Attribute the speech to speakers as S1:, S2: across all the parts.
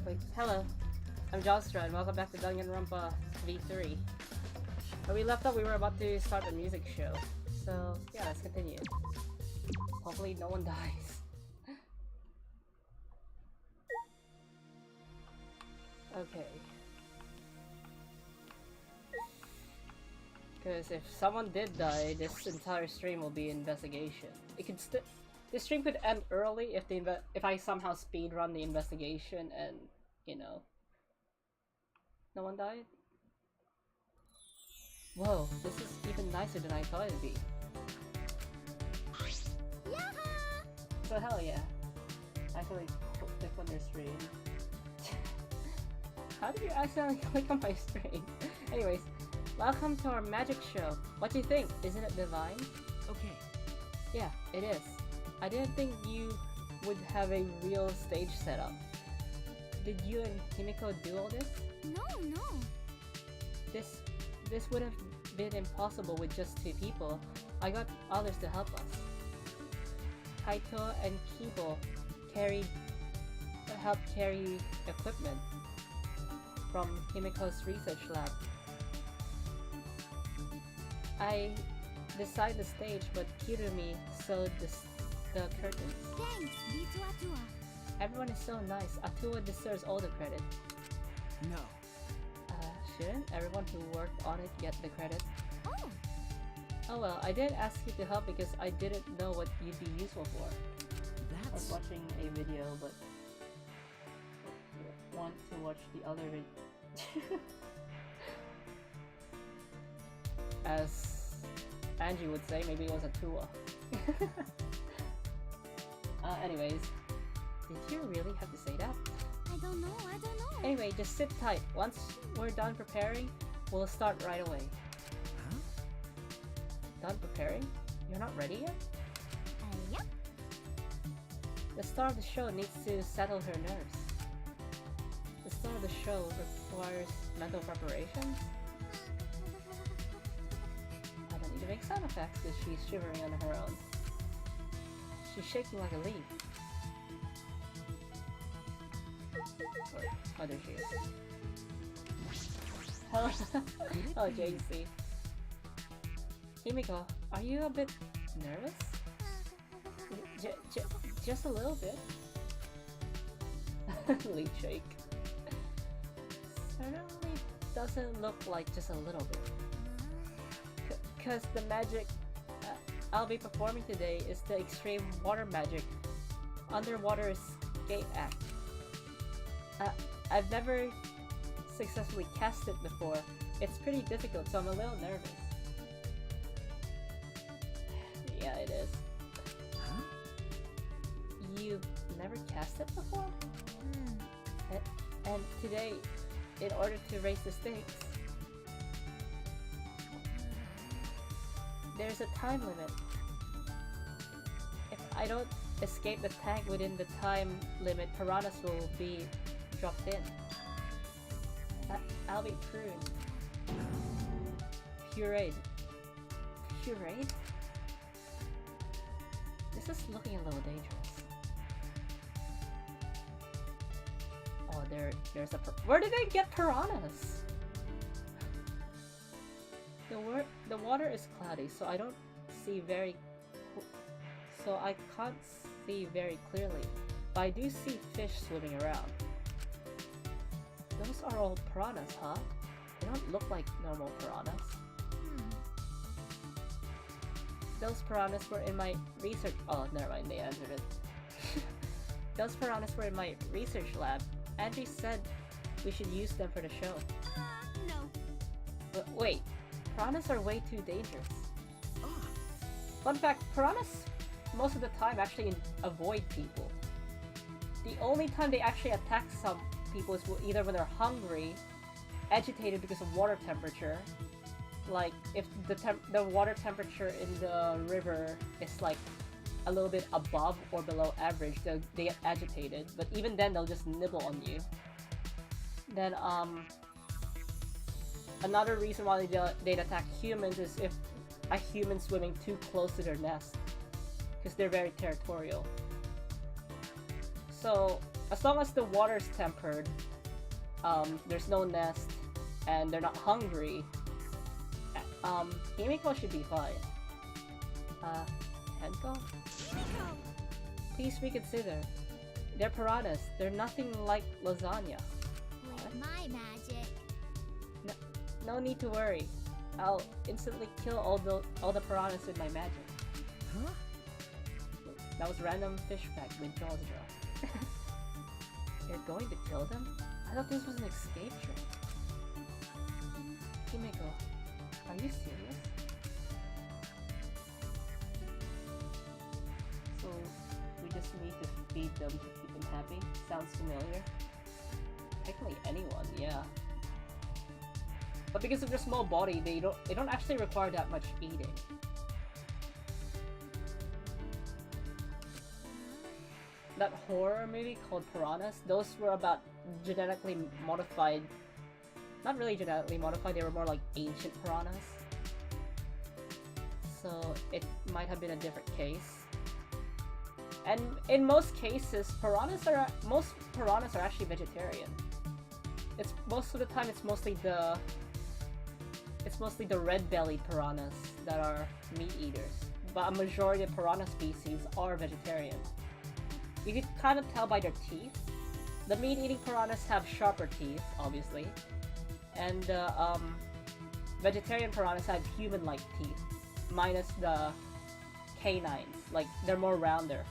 S1: Wait, hello. I'm Jostra and welcome back to Danganronpa V3. Where we left off, we were about to start the music show. So, yeah, let's continue. Hopefully no one dies. Okay. Because if someone did die, this entire stream will be investigation. It could this stream could end early if if I somehow speedrun the investigation and, you know, no one died. Whoa, this is even nicer than I thought it'd be. So hell yeah. I accidentally clicked on their stream. How did you accidentally click on my stream? Anyways, welcome to our magic show. What do you think? Isn't it divine?
S2: Okay.
S1: Yeah, it is. I didn't think you would have a real stage setup. Did you and Himiko do all this?
S3: No.
S1: This would have been impossible with just 2 people. I got others to help us. Kaito and Kibo helped carry equipment from Himiko's research lab. I designed the stage, but Kirumi sewed the curtains.
S3: Thanks, B2 Atua.
S1: Everyone is so nice. Atua deserves all the credit.
S2: No.
S1: Shouldn't everyone who worked on it get the credit?
S3: Oh.
S1: Oh well, I did ask you to help because I didn't know what you'd be useful for. I was watching a video, but want to watch the other video. As Angie would say, maybe it was a Tua. Anyways, did you really have to say that?
S3: I don't know.
S1: Anyway, just sit tight. Once we're done preparing, we'll start right away.
S2: Huh?
S1: Done preparing? You're not ready yet?
S3: Yep.
S1: The star of the show needs to settle her nerves. The star of the show requires mental preparations. I don't need to make sound effects because she's shivering on her own. She's shaking like a leaf. Oh, there she is. Hello, hello JC. Himiko, are you a bit nervous? Just a little bit. Leaf shake. Certainly doesn't look like just a little bit. Cause the magic I'll be performing today is the extreme water magic, underwater skate act. I've never successfully cast it before. It's pretty difficult, so I'm a little nervous. Yeah, it is.
S2: Huh?
S1: You've never cast it before? And today, in order to raise the stakes, there's a time limit. If I don't escape the tank within the time limit, piranhas will be dropped in. I'll be pruned. Pureed. Pureed? This is looking a little dangerous. Oh, there's a where did I get piranhas? The water is cloudy, so I don't see I can't see very clearly, but I do see fish swimming around. Those are all piranhas, huh? They don't look like normal piranhas. Those piranhas were in my research— oh, never mind, they answered it. Those piranhas were in my research lab. Angie said we should use them for the show.
S3: No.
S1: But wait, piranhas are way too dangerous.
S2: Ah.
S1: Fun fact, piranhas most of the time actually avoid people. The only time they actually attack some people is either when they're hungry, agitated because of water temperature. Like, if the water temperature in the river is like a little bit above or below average, they get agitated. But even then, they'll just nibble on you. Then, another reason why they'd attack humans is if a human swimming too close to their nest, because they're very territorial. So as long as the water's tempered, there's no nest, and they're not hungry, Himiko should be fine. Henko?
S3: Himiko!
S1: Please reconsider. They're piranhas. They're nothing like lasagna.
S3: With my magic.
S1: No need to worry. I'll instantly kill all the piranhas with my magic.
S2: Huh?
S1: That was random fish fact with Jaws Jaw. You're going to kill them? I thought this was an escape trip. Himiko, are you serious? So, we just need to feed them to keep them happy? Sounds familiar. Technically anyone, yeah. But because of their small body, they don't actually require that much eating. That horror movie called Piranhas, those were about genetically modified. Not really genetically modified, they were more like ancient piranhas. So it might have been a different case. And in most cases, most piranhas are actually vegetarian. It's most of the time it's mostly the red-bellied piranhas that are meat eaters. But a majority of piranha species are vegetarian. You can kind of tell by their teeth. The meat-eating piranhas have sharper teeth, obviously. And vegetarian piranhas have human-like teeth, minus the canines. Like, they're more rounder.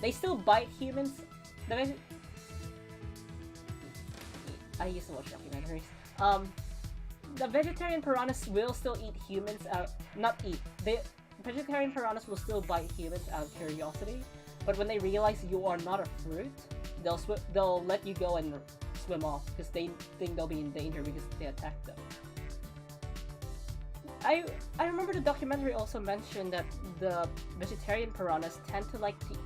S1: They still bite humans. I used to watch documentaries. The vegetarian piranhas will still eat humans out. Not eat. The vegetarian piranhas will still bite humans out of curiosity. But when they realize you are not a fruit, they'll let you go and swim off because they think they'll be in danger because they attacked them. I remember the documentary also mentioned that the vegetarian piranhas tend to like to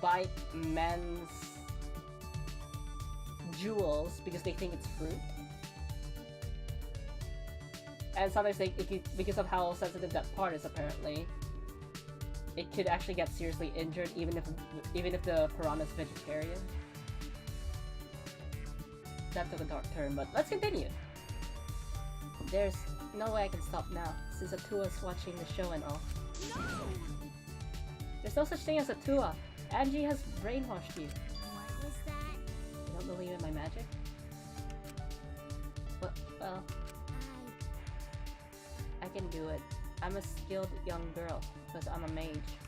S1: bite men's jewels because they think it's fruit. And sometimes because of how sensitive that part is, apparently, it could actually get seriously injured even if the piranha's vegetarian. That took a dark turn, but let's continue. There's no way I can stop now, since Atua's watching the show and all.
S3: No!
S1: There's no such thing as Atua. Angie has brainwashed you.
S3: What was that?
S1: You don't believe in my magic? Well, I can do it. I'm a skilled young girl, because I'm a mage.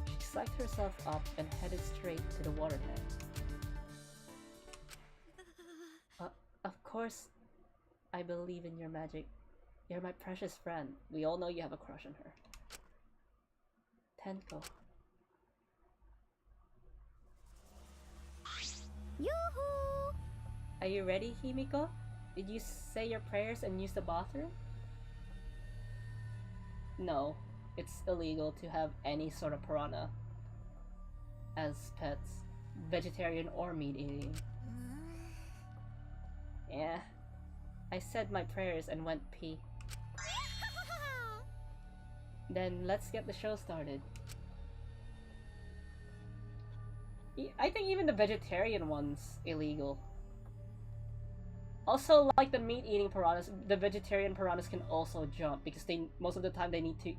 S1: She psyched herself up and headed straight to the water tank. Of course, I believe in your magic. You're my precious friend. We all know you have a crush on her. Tenko.
S3: Yoo-hoo!
S1: Are you ready, Himiko? Did you say your prayers and use the bathroom? No, it's illegal to have any sort of piranha as pets, vegetarian or meat eating. Yeah, I said my prayers and went pee. Then let's get the show started. I think even the vegetarian one's illegal. Also, like the meat-eating piranhas, the vegetarian piranhas can also jump because most of the time they need to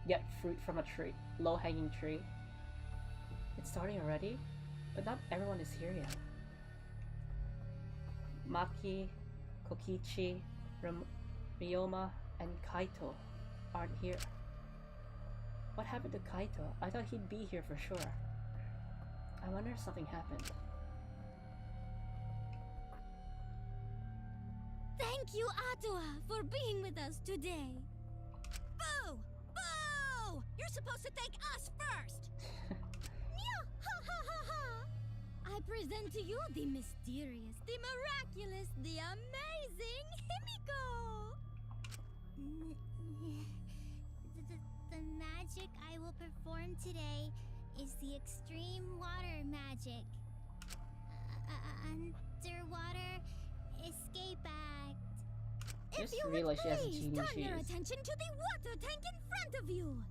S1: get fruit from a tree, low-hanging tree. It's starting already, but not everyone is here yet. Maki, Kokichi, Ryoma, and Kaito aren't here. What happened to Kaito? I thought he'd be here for sure. I wonder if something happened.
S3: Thank you, Atua, for being with us today. Boo! Boo! You're supposed to thank us first! I present to you the mysterious, the miraculous, the amazing Himiko! The magic I will perform today is the extreme water magic. Underwater escape act. If
S1: Just
S3: you would
S1: realized she has a
S3: please
S1: genie
S3: turn your
S1: shoes.
S3: attention to the water tank in front of you.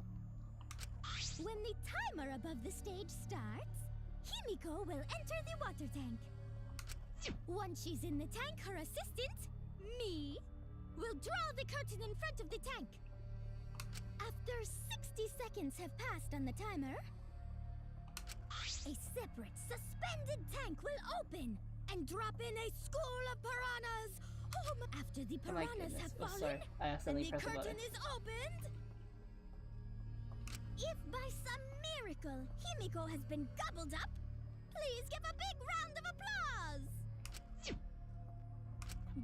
S3: When the timer above the stage starts, Himiko will enter the water tank. Once she's in the tank, her assistant, me, will draw the curtain in front of the tank. After 60 seconds have passed on the timer, a separate, suspended tank will open and drop in a school of piranhas. After the
S1: Oh my
S3: piranhas
S1: goodness.
S3: have
S1: Oh,
S3: fallen
S1: sorry. I
S3: and
S1: accidentally
S3: the
S1: pressed the button.
S3: curtain is opened, if by some miracle Himiko has been gobbled up, please give a big round of applause.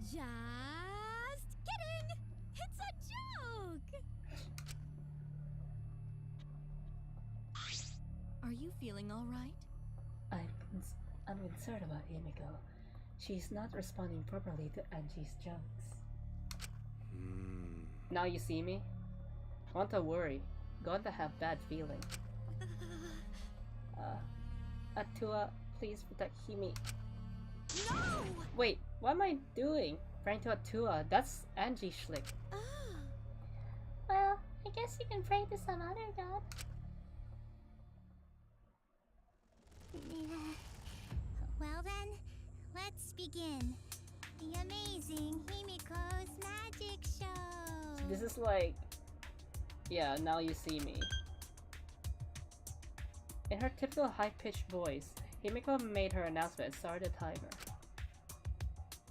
S3: Just kidding. It's a joke.
S4: Are you feeling all right?
S1: I'm concerned about Himiko. She's not responding properly to Angie's jokes. Now you see me? Want to worry. Going to have bad feeling. Atua, please protect Himi.
S3: No!
S1: Wait, what am I doing? Praying to Atua, that's Angie Schlick. Well, I guess you can pray to some other god.
S3: Well then, let's begin. The amazing Himiko's magic show.
S1: This is like... Yeah, now you see me. In her typical high-pitched voice, Himiko made her announcement and started the timer.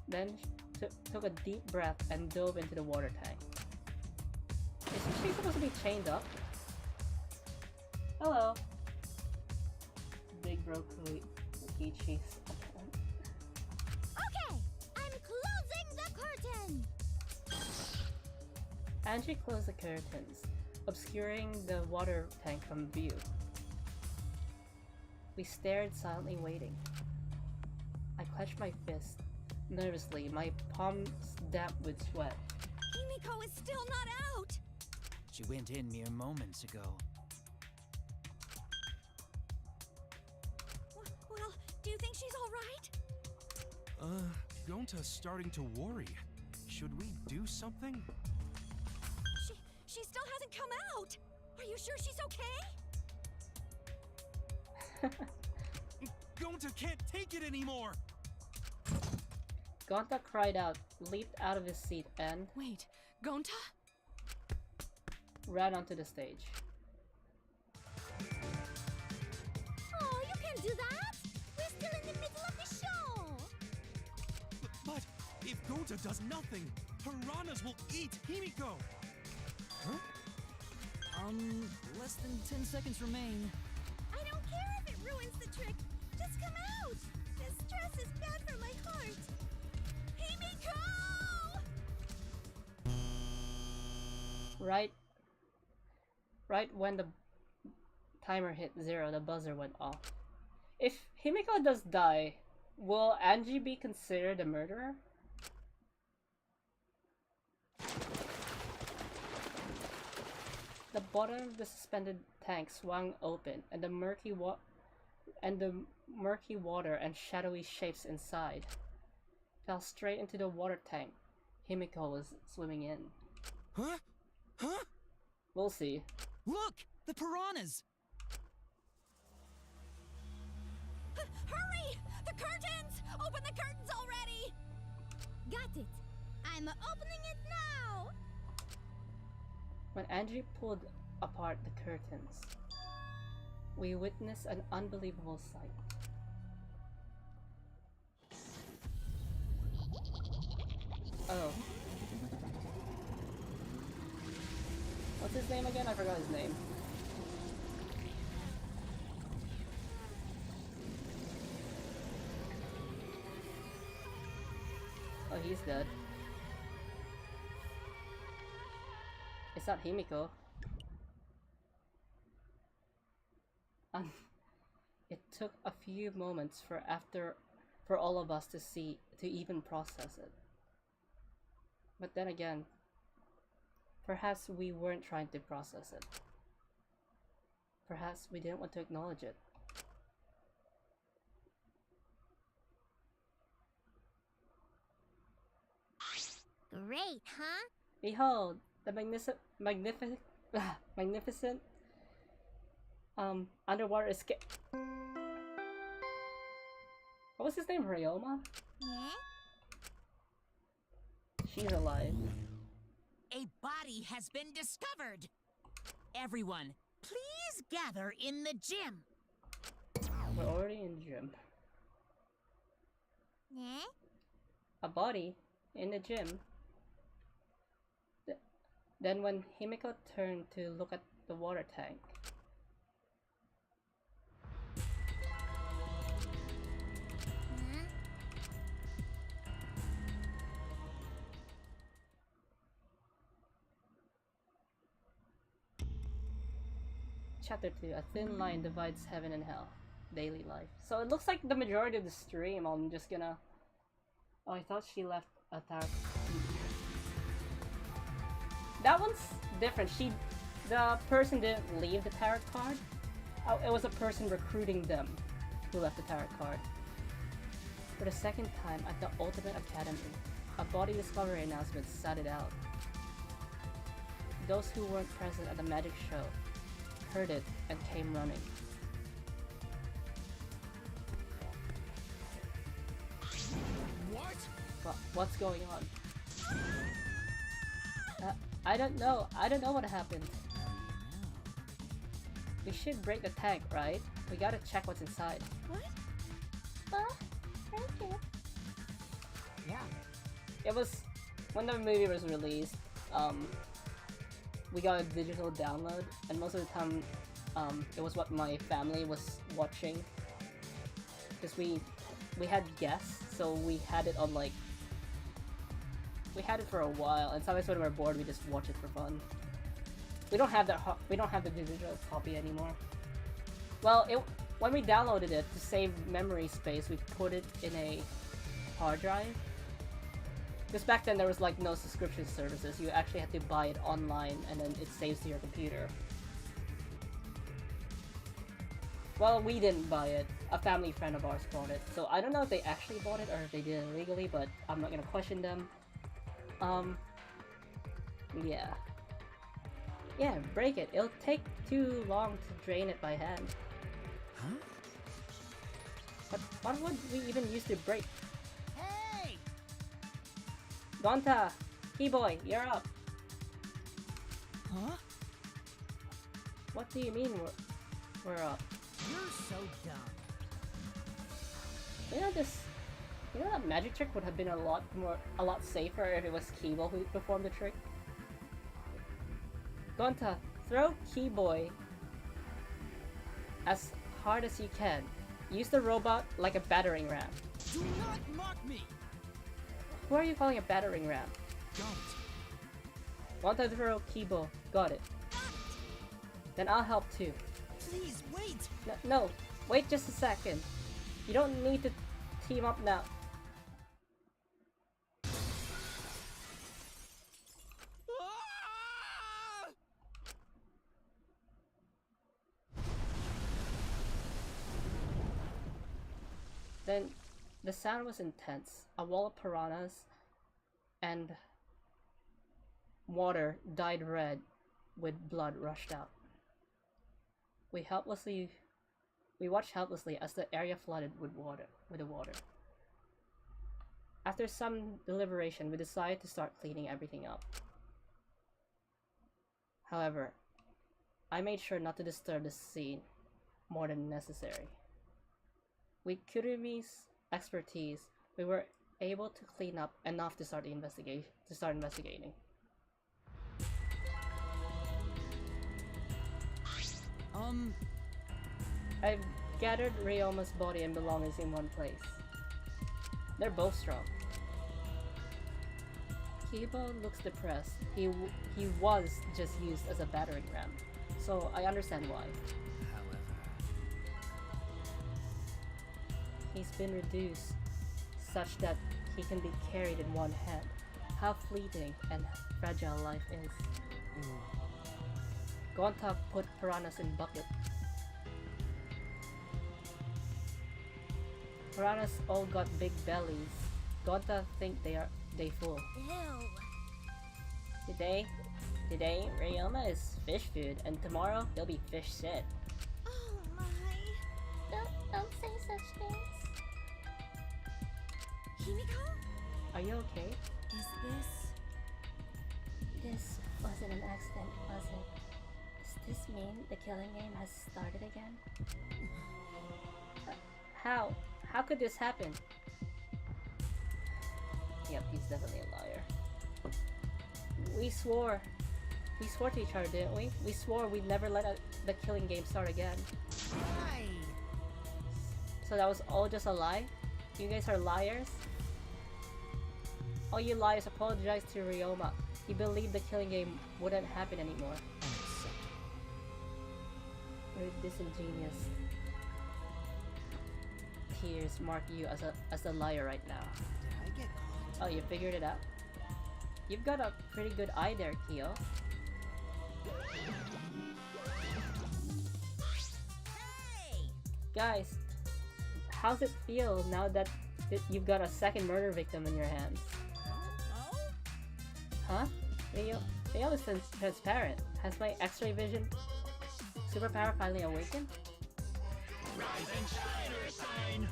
S1: Then she took a deep breath and dove into the water tank. Isn't she supposed to be chained up? Hello. Big bro Koichi's.
S3: Okay, I'm closing the curtain.
S1: Angie closed the curtains, obscuring the water tank from view. We stared, silently waiting. I clenched my fist, nervously, my palms damp with sweat.
S3: Himiko is still not out.
S2: She went in mere moments ago.
S3: Well, do you think she's all right?
S5: Gonta's starting to worry. Should we do something?
S3: She still hasn't come out. Are you sure she's okay?
S5: Gonta can't take it anymore!
S1: Gonta cried out, leaped out of his seat, and
S4: Wait, Gonta?
S1: ran onto the stage.
S3: Oh, you can't do that. We're still in the middle of the show.
S5: But if Gonta does nothing, piranhas will eat Himiko!
S2: Huh? Less than 10 seconds remain.
S3: I don't care if it ruins the trick. Just come out. This stress is bad for my heart. Himiko!
S1: Right when the timer hit 0, the buzzer went off. If Himiko does die, will Angie be considered a murderer? The bottom of the suspended tank swung open, and the murky water and shadowy shapes inside fell straight into the water tank Himiko was swimming in.
S2: Huh? Huh?
S1: We'll see.
S2: Look! The piranhas!
S3: Hurry! The curtains! Open the curtains already! Got it. I'm opening it now.
S1: When Angie pulled apart the curtains, we witnessed an unbelievable sight. Oh. What's his name again? I forgot his name. Oh, he's dead. It's not Himiko. It took a few moments for all of us to even process it. But then again, perhaps we weren't trying to process it. Perhaps we didn't want to acknowledge it.
S3: Great, huh?
S1: Behold, the magnificent underwater escape. What was his name? Ryoma?
S3: Yeah?
S1: She's alive.
S6: A body has been discovered. Everyone, please gather in the gym.
S1: We're already in gym.
S3: Yeah?
S1: A body in the gym. Then when Himiko turned to look at the water tank,
S3: Huh?
S1: Chapter 2, a thin line divides heaven and hell. Daily life. So it looks like the majority of the stream I'm just gonna... Oh, I thought she left a tarot. That one's different. The person didn't leave the tarot card. Oh, it was a person recruiting them who left the tarot card. For the second time at the Ultimate Academy, a body discovery announcement sounded out. Those who weren't present at the magic show heard it and came running.
S5: What?
S1: What's going on? I don't know. I don't know what happened. We should break the tank, right? We gotta check what's inside.
S3: What? Thank you.
S6: Yeah.
S1: It was when the movie was released. We got a digital download, and most of the time, it was what my family was watching. Because we had guests, so we had it on like. We had it for a while, and sometimes when we're bored, we just watch it for fun. We don't have that. We don't have the digital copy anymore. Well, when we downloaded it to save memory space, we put it in a hard drive. Because back then there was like no subscription services. You actually had to buy it online, and then it saves to your computer. Well, we didn't buy it. A family friend of ours bought it. So I don't know if they actually bought it or if they did it illegally, but I'm not gonna question them. Yeah. Yeah, break it. It'll take too long to drain it by hand.
S2: Huh?
S1: But what would we even use to break?
S6: Hey!
S1: Gonta! Keyboy, you're up!
S2: Huh?
S1: What do you mean we're up?
S6: You're so dumb.
S1: You know that magic trick would have been a lot safer if it was Keyboy who performed the trick? Gonta, throw Keyboy as hard as you can. Use the robot like a battering ram.
S2: Do not mock me!
S1: Who are you calling a battering ram?
S2: Don't.
S1: Gonta, throw Keyboy. Got it. Then I'll help too.
S2: Please, wait!
S1: No, wait just a second. You don't need to team up now.
S5: Ah!
S1: Then the sound was intense. A wall of piranhas and water dyed red with blood rushed out. We watched helplessly as the area flooded with the water. After some deliberation, we decided to start cleaning everything up. However, I made sure not to disturb the scene more than necessary. With Kurumi's expertise, we were able to clean up enough to start investigating. I've gathered Ryoma's body and belongings in one place. They're both strong. Kiba looks depressed. He was just used as a battering ram, so I understand why.
S2: However...
S1: He's been reduced such that he can be carried in one hand. How fleeting and fragile life is. Gonta put piranhas in bucket. Piranhas all got big bellies. Gonta think they full.
S3: Ew.
S1: Today, Ryoma is fish food, and tomorrow they'll be fish shit.
S3: Oh, Don't say such things. Himiko?
S1: Are you okay?
S3: Is this... This wasn't an accident, was it? Does this mean the killing game has started again?
S1: How? How could this happen? Yep, he's definitely a liar. We swore to each other, didn't we? We swore we'd never let the killing game start again.
S6: Why?
S1: So that was all just a lie? You guys are liars? All you liars, apologize to Ryoma. He believed the killing game wouldn't happen anymore. You're disingenuous. Tears mark you as a liar right now.
S6: Did I get caught?
S1: Oh, you figured it out? You've got a pretty good eye there, Kyo.
S6: Hey!
S1: Guys, how's it feel now that you've got a second murder victim in your hands?
S6: Oh?
S1: Huh? Leo is transparent. Has my X-ray vision superpower finally awakened?
S5: Rise and shine, Ursine!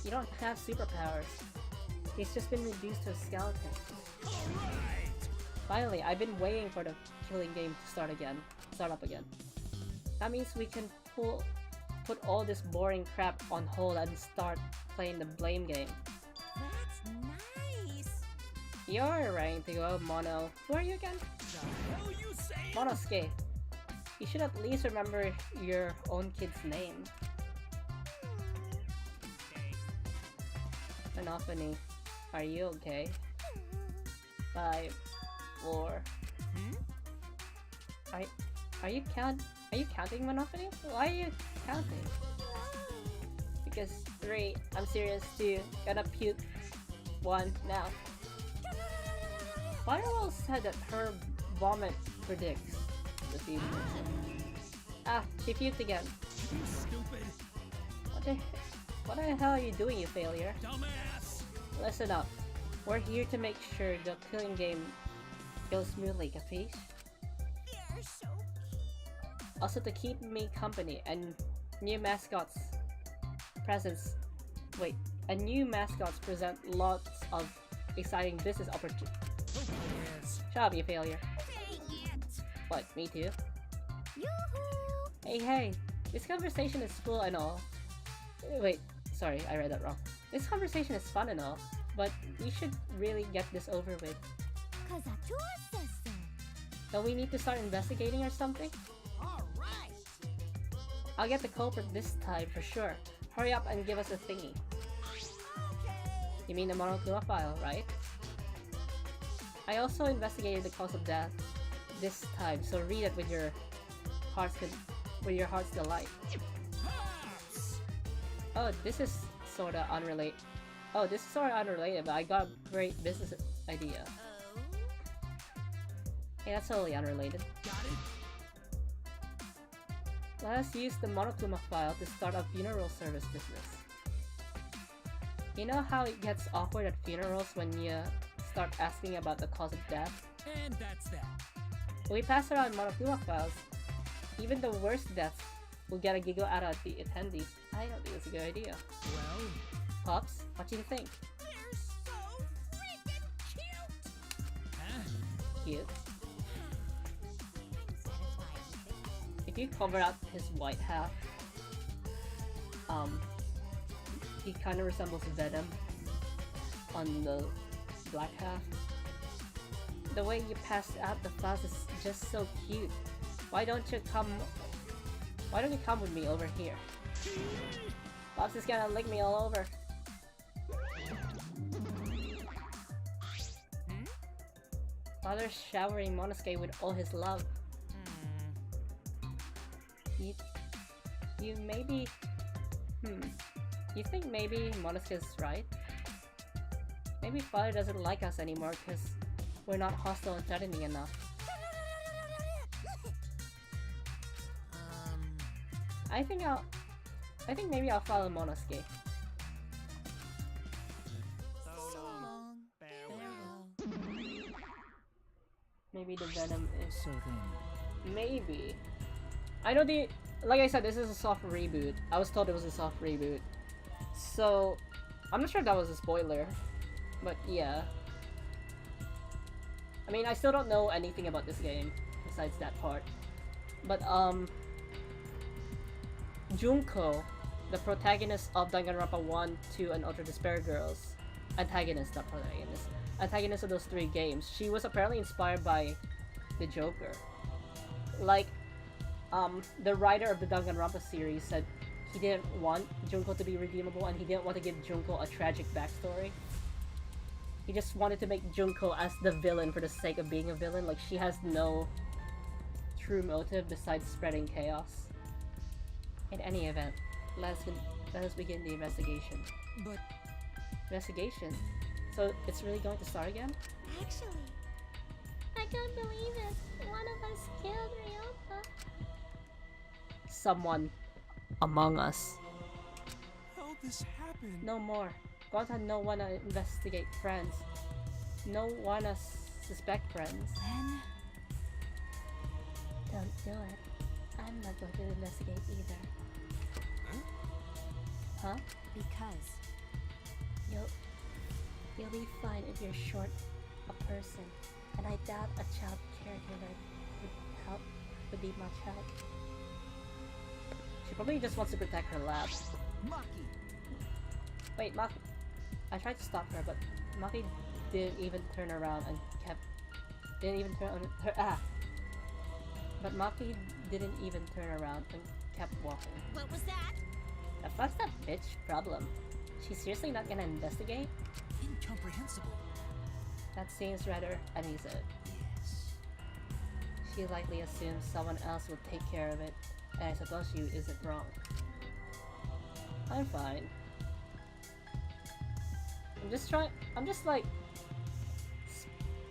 S1: You don't have superpowers. He's just been reduced to a skeleton.
S5: Alright!
S1: Finally, I've been waiting for the killing game to start up again. That means we can put all this boring crap on hold and start playing the blame game.
S6: That's nice!
S1: You're ready to go, Mono. Who are you again?
S5: The hell you saying?
S1: Monosuke. You should at least remember your own kid's name. Monophony, are you okay? 5, 4. Are you counting, Monophony? Why are you counting? Because 3, I'm serious. 2, gonna puke. 1, now. Firewall said that her vomit predicts the future. Ah, she puked again.
S5: You stupid
S1: What the hell are you doing, you failure?
S5: dumbass!
S1: Listen up. We're here to make sure the killing game goes smoothly, capiche?
S6: You're so
S1: Also to keep me company and new mascots presents. Wait, and new mascots present lots of exciting business opportunities.
S5: Who cares?
S1: Shut up, you failure.
S6: dang it!
S1: What, me too?
S3: Yoo-hoo!
S1: Hey, this conversation is full and all. Wait, sorry, I read that wrong. This conversation is fun and all, but we should really get this over with.
S3: Kazatua says so.
S1: Don't we need to start investigating or something?
S6: Alright!
S1: I'll get the culprit this time for sure. Hurry up and give us a thingy.
S6: Okay!
S1: You mean the Monokuma file, right? I also investigated the cause of death this time, so read it with your heart's delight.
S5: Pops!
S1: Oh, this is sorta unrelated. But I got a great business idea.
S6: Oh?
S1: Hey, that's totally unrelated.
S5: Got it?
S1: Let us use the Monokuma file to start a funeral service business. You know how it gets awkward at funerals when you start asking about the cause of death?
S5: And that's that.
S1: If we pass around Monokuma files, even the worst deaths will get a giggle out of the attendees. I don't think it's a good idea.
S5: Well,
S1: Pops, what do you think?
S6: They're so freaking cute!
S5: huh?
S1: Cute.
S6: I'm satisfied with it.
S1: If you cover up his white half, he kind of resembles Venom on the black half. The way you passed out the files is just so cute. Why don't you come with me over here? Pops is gonna lick me all over. Father's showering Monosuke with all his love. You maybe... You think maybe Monosuke's right? Maybe father doesn't like us anymore because we're not hostile and threatening enough. I think maybe I'll follow Monosuke.
S6: So long. Farewell.
S1: Maybe the venom is...
S2: So then,
S1: Maybe. I know the... Like I said, this is a soft reboot. I was told it was a soft reboot. So, I'm not sure if that was a spoiler. But yeah. I mean, I still don't know anything about this game, besides that part. But, Junko, the protagonist of Danganronpa 1, 2, and Ultra Despair Girls, antagonist, not protagonist, antagonist of those 3 games, she was apparently inspired by the Joker. Like, the writer of the Danganronpa series said he didn't want Junko to be redeemable and he didn't want to give Junko a tragic backstory. He just wanted to make Junko as the villain for the sake of being a villain. Like, she has no true motive besides spreading chaos. In any event, let us begin the investigation.
S2: but
S1: Investigation? So it's really going to start again?
S3: Actually, I can't believe it. One of us killed Ryota.
S1: Someone among us.
S5: How'd this happen?
S1: No more. Gonta no wanna investigate friends. No wanna suspect friends.
S4: Then,
S1: Don't do it. I'm not going to investigate either. Huh?
S4: because
S1: You'll be fine if you're short a person, and I doubt a child caregiver would be much help. She probably just wants to protect her lab.
S2: Maki,
S1: Wait, Maki. I tried to stop her, but Maki didn't even turn around and didn't even turn on her. But Maki didn't even turn around and kept walking.
S3: What was that?
S1: What's that bitch problem? She's seriously not gonna investigate?
S2: incomprehensible.
S1: That seems rather uneasy.
S2: Yes.
S1: She likely assumes someone else will take care of it, and I suppose she isn't wrong. I'm fine. I'm just like...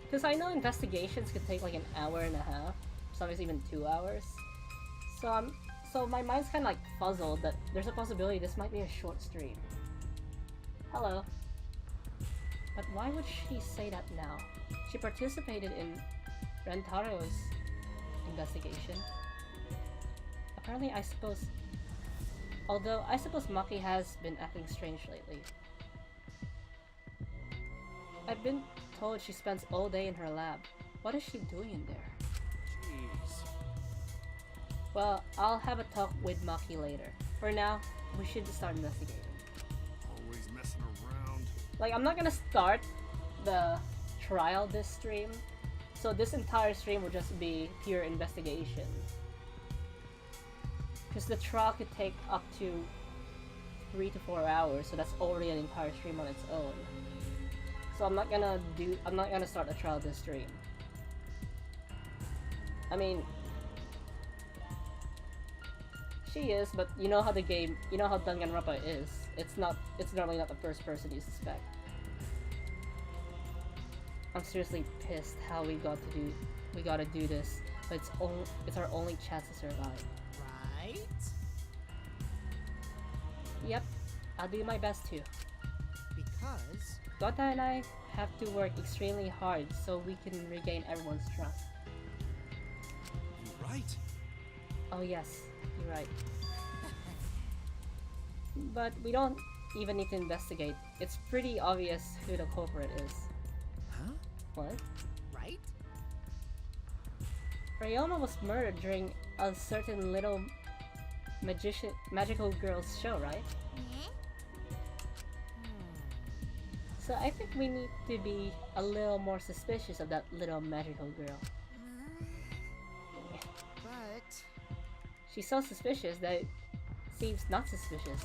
S1: Because I know investigations could take like an hour and a half, sometimes even 2 hours. So my mind's kind of like puzzled that there's a possibility this might be a short stream. Hello. But why would she say that now? She participated in Rentaro's investigation. Apparently, although I suppose Maki has been acting strange lately. I've been told she spends all day in her lab. What is she doing in there?
S5: Jeez.
S1: Well, I'll have a talk with Maki later. For now, we should start investigating.
S5: Always messing around.
S1: Like, I'm not gonna start the trial this stream, so this entire stream will just be pure investigation. Because the trial could take up to 3 to 4 hours, so that's already an entire stream on its own. So I'm not gonna start the trial this stream. I mean, she is, but you know how Danganronpa is. It's normally not the first person you suspect. I'm seriously pissed how we gotta do this, but it's our only chance to survive.
S6: Right?
S1: Yep, I'll do my best too.
S6: Because
S1: Gota and I have to work extremely hard so we can regain everyone's trust.
S5: You right?
S1: Oh yes, you're right. But we don't even need to investigate. It's pretty obvious who the culprit is.
S2: Huh?
S1: What?
S6: right?
S1: Ryoma was murdered during a certain little magical girl's show, right?
S3: Yeah?
S1: So I think we need to be a little more suspicious of that little magical girl.
S6: But
S1: She's so suspicious that it seems not suspicious.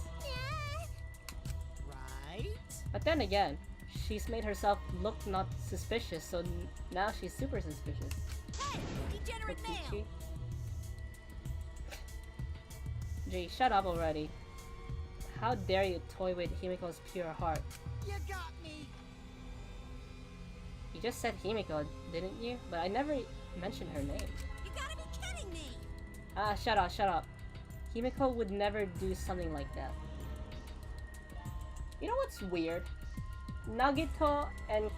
S6: right?
S1: But then again, she's made herself look not suspicious, so now she's super suspicious.
S3: Hey, degenerate
S1: But
S3: male!
S1: she... Gee, shut up already. How dare you toy with Himiko's pure heart?
S6: You got me.
S1: You just said Himiko, didn't you? But I never mentioned her name.
S3: You gotta be kidding me!
S1: Ah, shut up. Himiko would never do something like that. You know what's weird? Nagito and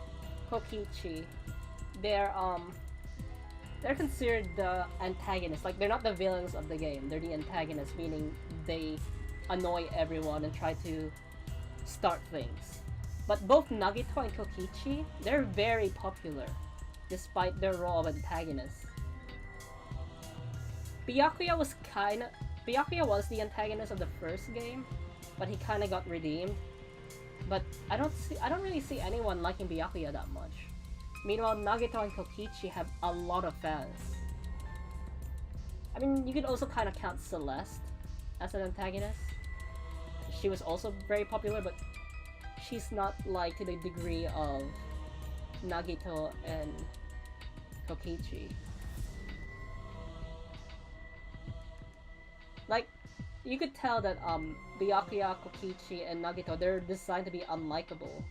S1: Kokichi, they're they're considered the antagonists. Like, they're not the villains of the game. They're the antagonists, meaning they annoy everyone and try to start things. But both Nagito and Kokichi, they're very popular, despite their role of antagonists. Byakuya was the antagonist of the first game, but he kinda got redeemed. But I don't really see anyone liking Byakuya that much. Meanwhile, Nagito and Kokichi have a lot of fans. I mean, you could also kind of count Celeste as an antagonist. She was also very popular, but she's not like to the degree of Nagito and Kokichi. Like, you could tell that Byakuya, Kokichi, and Nagito, they're designed to be unlikable.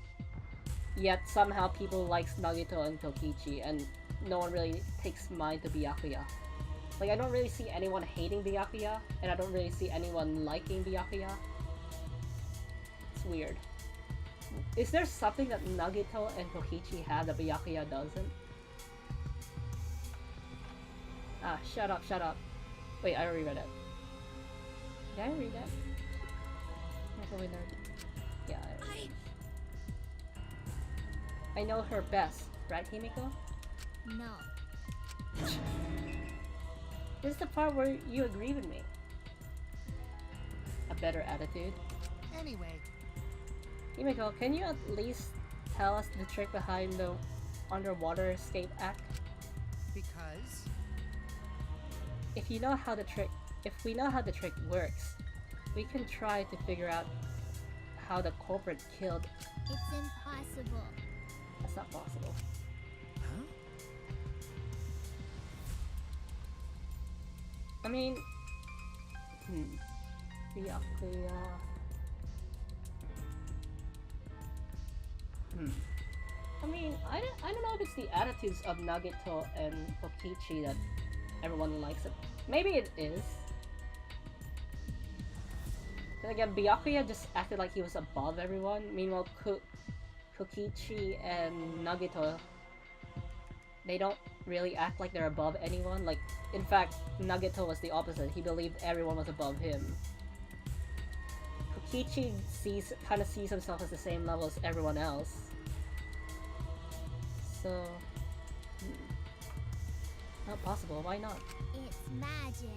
S1: Yet somehow people likes Nagito and Kokichi, and no one really takes mind to Byakuya. Like, I don't really see anyone hating Byakuya, and I don't really see anyone liking Byakuya. It's weird. Is there something that Nagito and Kokichi have that Byakuya doesn't? Ah, shut up, shut up. Wait, I already read it. Did I read that? Yeah, I know her best, right, Himiko?
S3: No.
S1: This is the part where you agree with me. A better attitude.
S2: Anyway,
S1: Himiko, can you at least tell us the trick behind the underwater escape act?
S2: because
S1: If we know how the trick works, we can try to figure out how the culprit killed.
S3: It's impossible.
S1: That's not possible.
S2: huh?
S1: I mean, Byakuya. I mean, I don't know if it's the attitudes of Nagito and Kokichi that everyone likes it. Maybe it is. Then again, Byakuya just acted like he was above everyone. Meanwhile, Kokichi and Nagito, they don't really act like they're above anyone. Like, in fact, Nagito was the opposite. He believed everyone was above him. Kokichi kind of sees himself as the same level as everyone else. So, not possible. Why not?
S3: It's magic.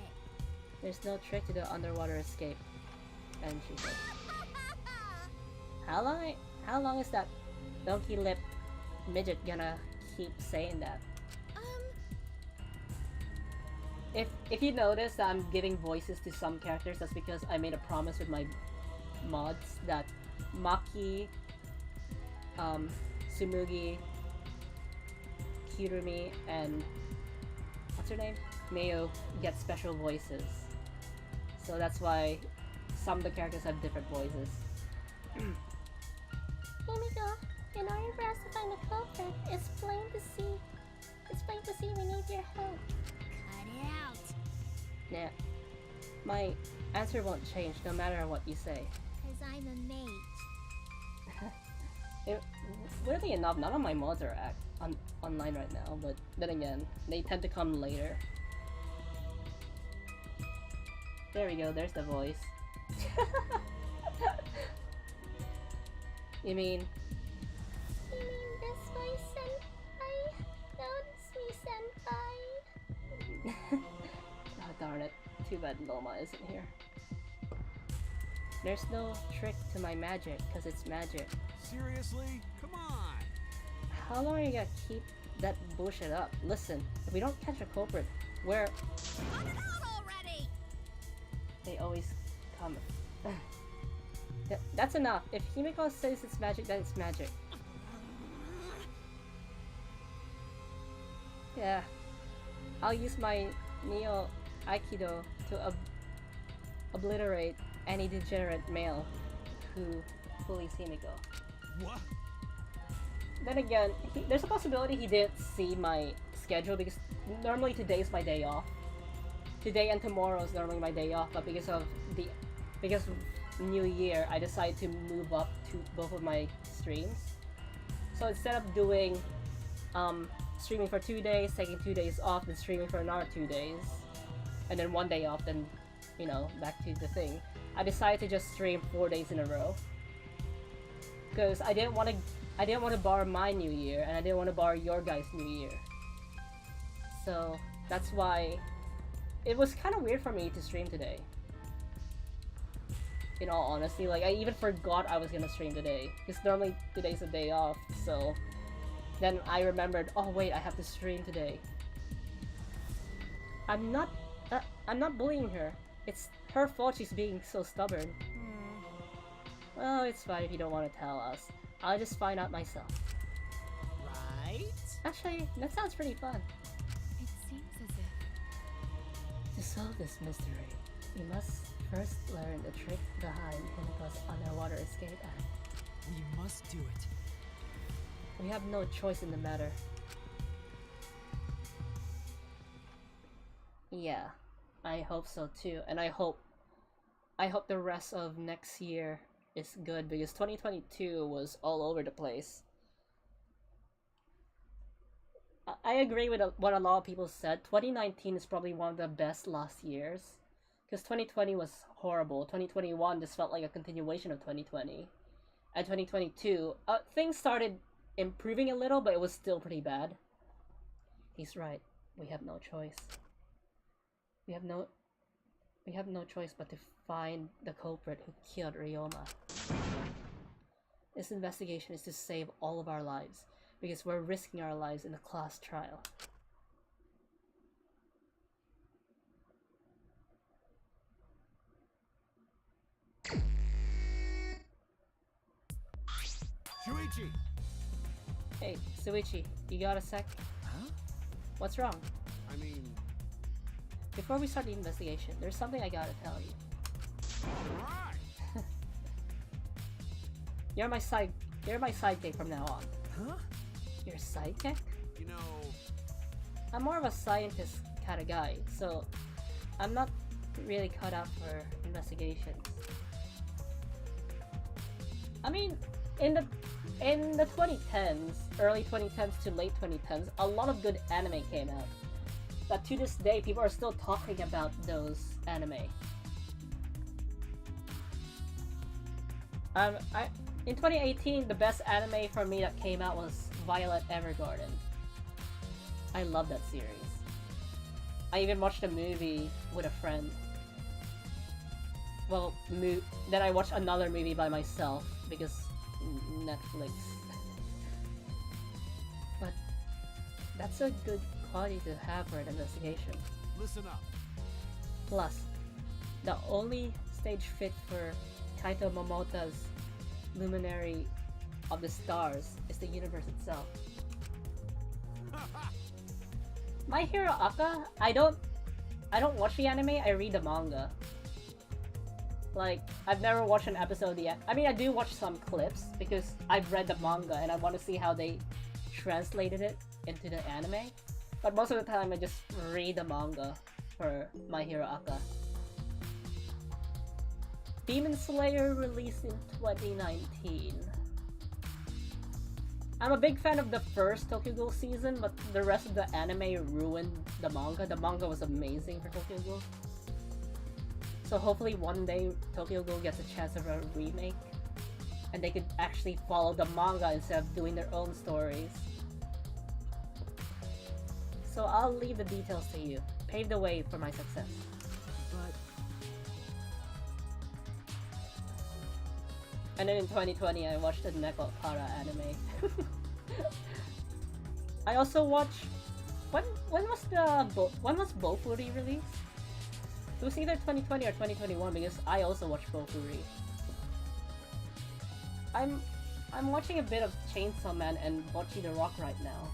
S1: There's no trick to the underwater escape. And she said, How long is that donkey lip midget gonna keep saying that? If you notice that I'm giving voices to some characters, that's because I made a promise with my mods that Maki, Tsumugi, Kirumi, and what's her name? Mayo get special voices. So that's why some of the characters have different voices.
S3: Himiko, in order for us to find the culprit, it's plain to see we need your help. Cut it out.
S1: Yeah. My answer won't change no matter what you say.
S3: Cause I'm a mage.
S1: Weirdly enough, none of my mods are online right now, but then again, they tend to come later. There we go, there's the voice. You mean
S3: this way, senpai? Notice me, senpai.
S1: Oh darn it. Too bad Loma isn't here. There's no trick to my magic, cause it's magic.
S5: Seriously? Come on!
S1: How long are you gonna keep that bullshit up? Listen, if we don't catch a culprit, we're...
S3: Cut it out already!
S1: They always come. That's enough. If Himiko says it's magic, then it's magic. Yeah. I'll use my Neo Aikido to obliterate any degenerate male who bullies Himiko.
S5: What?
S1: Then again, there's a possibility he didn't see my schedule because normally today's my day off. Today and tomorrow is normally my day off, but because of New Year, I decided to move up to both of my streams. So instead of doing streaming for 2 days, taking 2 days off, then streaming for another 2 days, and then 1 day off, then, you know, back to the thing. I decided to just stream 4 days in a row. Because I didn't want to borrow my New Year, and I didn't want to borrow your guys' New Year. So, that's why it was kind of weird for me to stream today. In all honesty, like, I even forgot I was gonna stream today. Because normally today's a day off, so... Then I remembered, oh wait, I have to stream today. I'm not bullying her. It's her fault she's being so stubborn. Well, it's fine if you don't want to tell us. I'll just find out myself.
S6: Right?
S1: Actually, that sounds pretty fun.
S4: It seems as if...
S1: To solve this mystery, you must first learn the trick behind Himiko's underwater escape act.
S5: We must do it.
S1: We have no choice in the matter. Yeah, I hope so too, and I hope the rest of next year is good, because 2022 was all over the place. I agree with what a lot of people said. 2019 is probably one of the best last years, because 2020 was horrible. 2021 just felt like a continuation of 2020, and 2022 things started improving a little, but it was still pretty bad. He's right. We have no choice. We have no choice but to find the culprit who killed Ryoma. This investigation is to save all of our lives, because we're risking our lives in a class trial.
S5: Shuichi!
S1: Hey, Suichi, you got a sec?
S5: Huh?
S1: What's wrong?
S5: I mean...
S1: Before we start the investigation, there's something I gotta tell you.
S5: Right!
S1: You're my sidekick from now on.
S5: Huh?
S1: Your sidekick?
S5: You know...
S1: I'm more of a scientist kind of guy, so I'm not really cut out for investigations. I mean, in the 2010s, early 2010s to late 2010s, a lot of good anime came out. But to this day, people are still talking about those anime. In 2018, the best anime for me that came out was Violet Evergarden. I love that series. I even watched a movie with a friend. Well, then I watched another movie by myself because Netflix. But that's a good quality to have for an investigation.
S5: Listen up.
S1: Plus, the only stage fit for Kaito Momota's Luminary of the Stars is the universe itself. My Hero Aka, I don't watch the anime, I read the manga. Like, I've never watched an episode of the I mean, I do watch some clips because I've read the manga and I want to see how they translated it into the anime. But most of the time I just read the manga for My Hero Aka. Demon Slayer released in 2019. I'm a big fan of the first Tokyo Ghoul season, but the rest of the anime ruined the manga. The manga was amazing for Tokyo Ghoul. So hopefully one day Tokyo Ghoul gets a chance of a remake, and they could actually follow the manga instead of doing their own stories. So I'll leave the details to you. Pave the way for my success.
S5: But...
S1: And then in 2020, I watched the Nekopara anime. I also watched... When was Bofuri released? It was either 2020 or 2021 because I also watched Bofuri. I'm watching a bit of Chainsaw Man and Bocchi the Rock right now.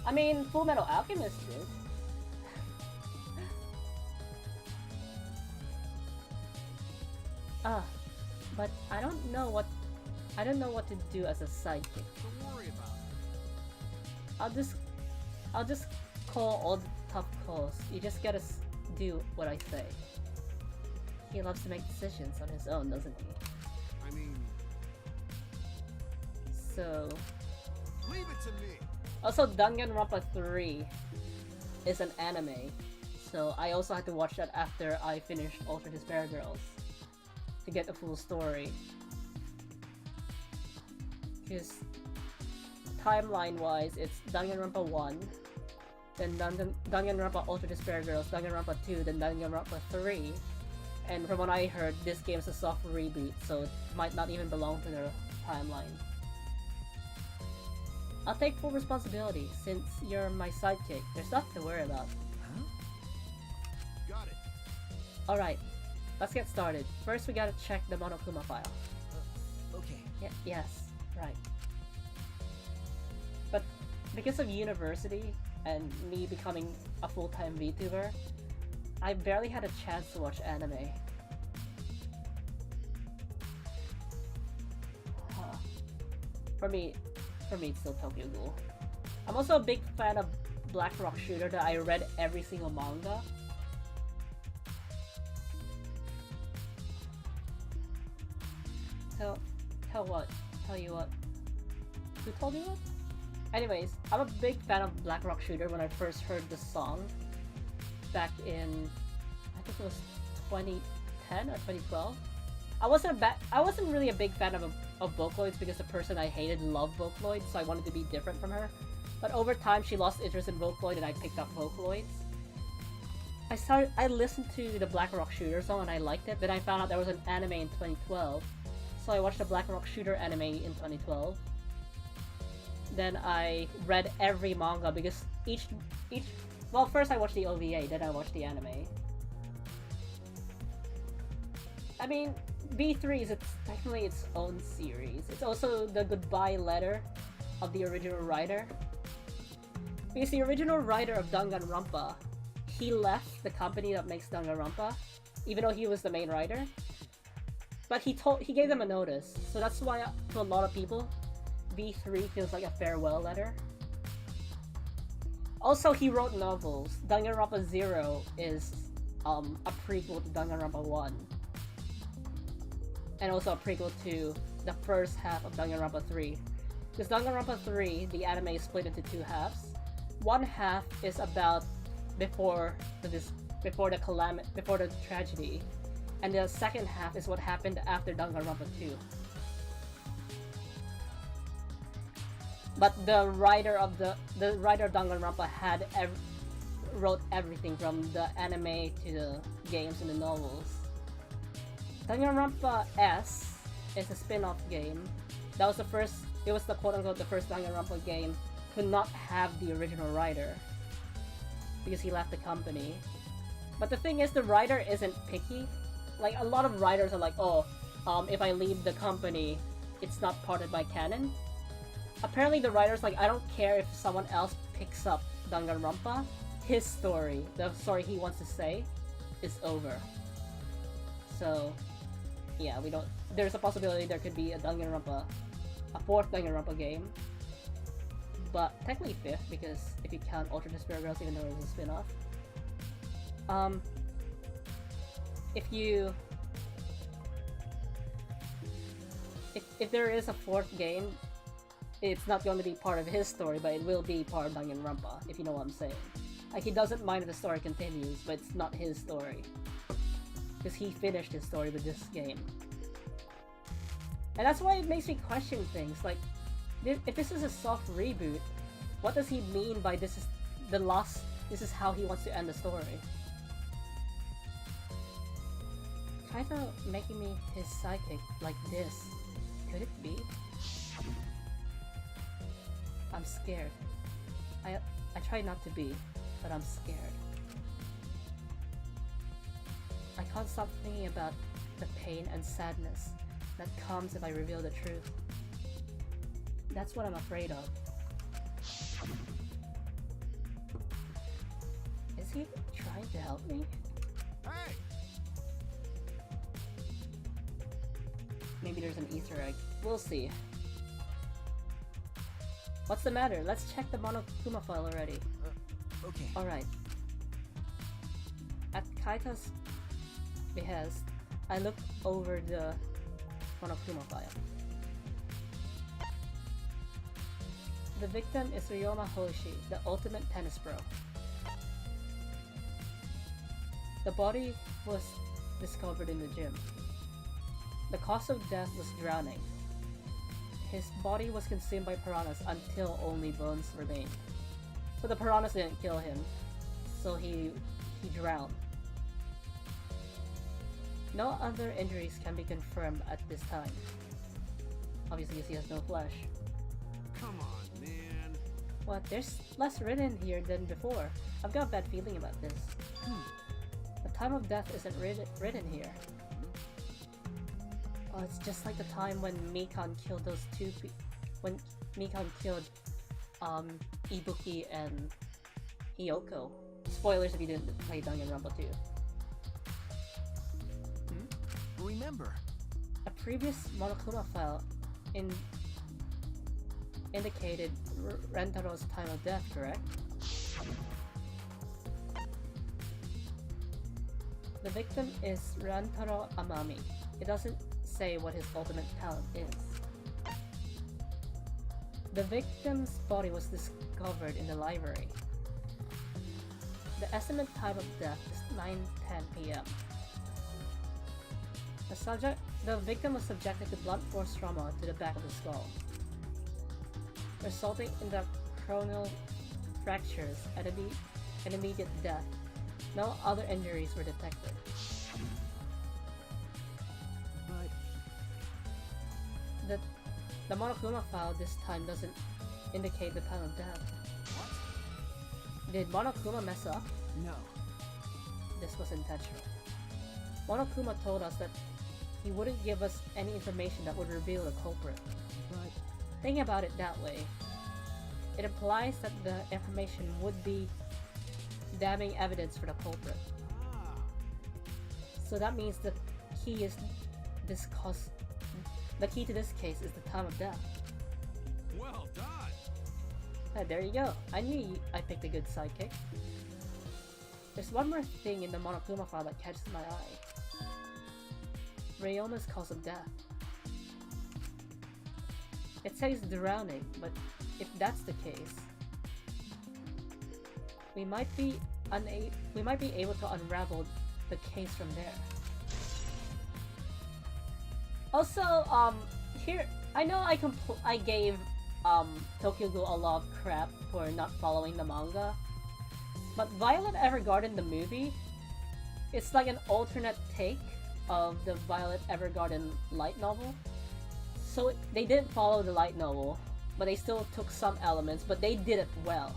S1: I mean, Full Metal Alchemist did. But I don't know what to do as a sidekick.
S5: Don't worry about it.
S1: I'll just call all the tough calls. You just gotta do what I say. He loves to make decisions on his own, doesn't he?
S5: I mean...
S1: So
S5: Leave it to me.
S1: also Danganronpa 3 is an anime. So I also had to watch that after I finished Ultra Despair Girls to get the full story. Because timeline-wise, it's Danganronpa 1, then Danganronpa Ultra Despair Girls, Danganronpa 2, then Danganronpa 3. And from what I heard, this game is a soft reboot, so it might not even belong to their timeline. I'll take full responsibility, since you're my sidekick. There's nothing to worry about.
S5: Huh? Got it.
S1: Alright, let's get started. First we gotta check the Monokuma file.
S5: Okay.
S1: Yes, right. But because of university and me becoming a full-time VTuber, I barely had a chance to watch anime. Huh. For me it's still Tokyo Ghoul. I'm also a big fan of Black Rock Shooter that I read every single manga. Tell you what? Who told you what? Anyways, I'm a big fan of Black Rock Shooter when I first heard the song back in, I think it was 2010 or 2012. I wasn't really a big fan of Vocaloids because the person I hated loved Vocaloids, so I wanted to be different from her. But over time, she lost interest in Vocaloid and I picked up Vocaloids. I listened to the Black Rock Shooter song and I liked it, then I found out there was an anime in 2012. So I watched the Black Rock Shooter anime in 2012. Then I read every manga because well, first I watched the OVA, then I watched the anime. I mean, V3 is technically its own series. It's also the goodbye letter of the original writer. Because the original writer of Danganronpa, he left the company that makes Danganronpa, even though he was the main writer. But he gave them a notice, so that's why to a lot of people, V3 feels like a farewell letter. Also, he wrote novels. Danganronpa 0 is a prequel to Danganronpa 1. And also a prequel to the first half of Danganronpa 3. Because Danganronpa 3, the anime is split into two halves. One half is about before the tragedy. And the second half is what happened after Danganronpa 2. But the writer of Danganronpa wrote everything from the anime to the games and the novels. Danganronpa S is a spin-off game. That was it was the quote-unquote the first Danganronpa game to not have the original writer. Because he left the company. But the thing is, the writer isn't picky. Like, a lot of writers are like, oh, if I leave the company, it's not part of my canon. Apparently the writer's like, I don't care if someone else picks up Danganronpa, his story, the story he wants to say, is over. So, yeah, there's a possibility there could be a fourth Danganronpa game. But technically fifth, because if you count Ultra Despair Girls, even though it was a spin-off. If there is a fourth game, it's not going to be part of his story, but it will be part of Danganronpa, if you know what I'm saying. Like, he doesn't mind if the story continues, but it's not his story. Because he finished his story with this game. And that's why it makes me question things, like, if this is a soft reboot, what does he mean by this is how he wants to end the story? Kinda making me his sidekick like this. Could it be? I'm scared. I try not to be, but I'm scared. I can't stop thinking about the pain and sadness that comes if I reveal the truth. That's what I'm afraid of. Is he trying to help me?
S5: Hey!
S1: Maybe there's an Easter egg. We'll see. What's the matter? Let's check the Monokuma file already.
S5: Okay.
S1: Alright. At Kaita's behest, I looked over the Monokuma file. The victim is Ryoma Hoshi, the ultimate tennis pro. The body was discovered in the gym. The cause of death was drowning. His body was consumed by piranhas until only bones remained. So the piranhas didn't kill him, so he drowned. No other injuries can be confirmed at this time. Obviously, he has no flesh.
S5: Come on, man.
S1: What? There's less written here than before. I've got a bad feeling about this. The time of death isn't written here. Oh, it's just like the time when Mikan killed those two when Mikan killed Ibuki and Hiyoko. Spoilers if you didn't play Danganronpa 2.
S5: Remember.
S1: A previous Monokuma file indicated Rentaro's time of death, correct? The victim is Rantaro Amami. It doesn't say what his ultimate talent is. The victim's body was discovered in the library. The estimate time of death is 9:10 p.m. The victim was subjected to blunt force trauma to the back of the skull, resulting in the coronal fractures and immediate death. No other injuries were detected.
S5: But
S1: The Monokuma file this time doesn't indicate the time of death. Did Monokuma mess up?
S5: no.
S1: This was intentional. Monokuma told us that he wouldn't give us any information that would reveal the culprit.
S5: But
S1: Thinking about it that way, it implies that the information would be damning evidence for the culprit. So that means the key is the key to this case is the time of death.
S5: well done.
S1: Ah, there you go. I knew I picked a good sidekick. There's one more thing in the Monokuma file that catches my eye. Ryoma's cause of death. It says drowning, but if that's the case, we might be able to unravel the case from there. Also, here I know I gave Tokyo Ghoul a lot of crap for not following the manga, but Violet Evergarden the movie, it's like an alternate take of the Violet Evergarden light novel. So they didn't follow the light novel, but they still took some elements, but they did it well.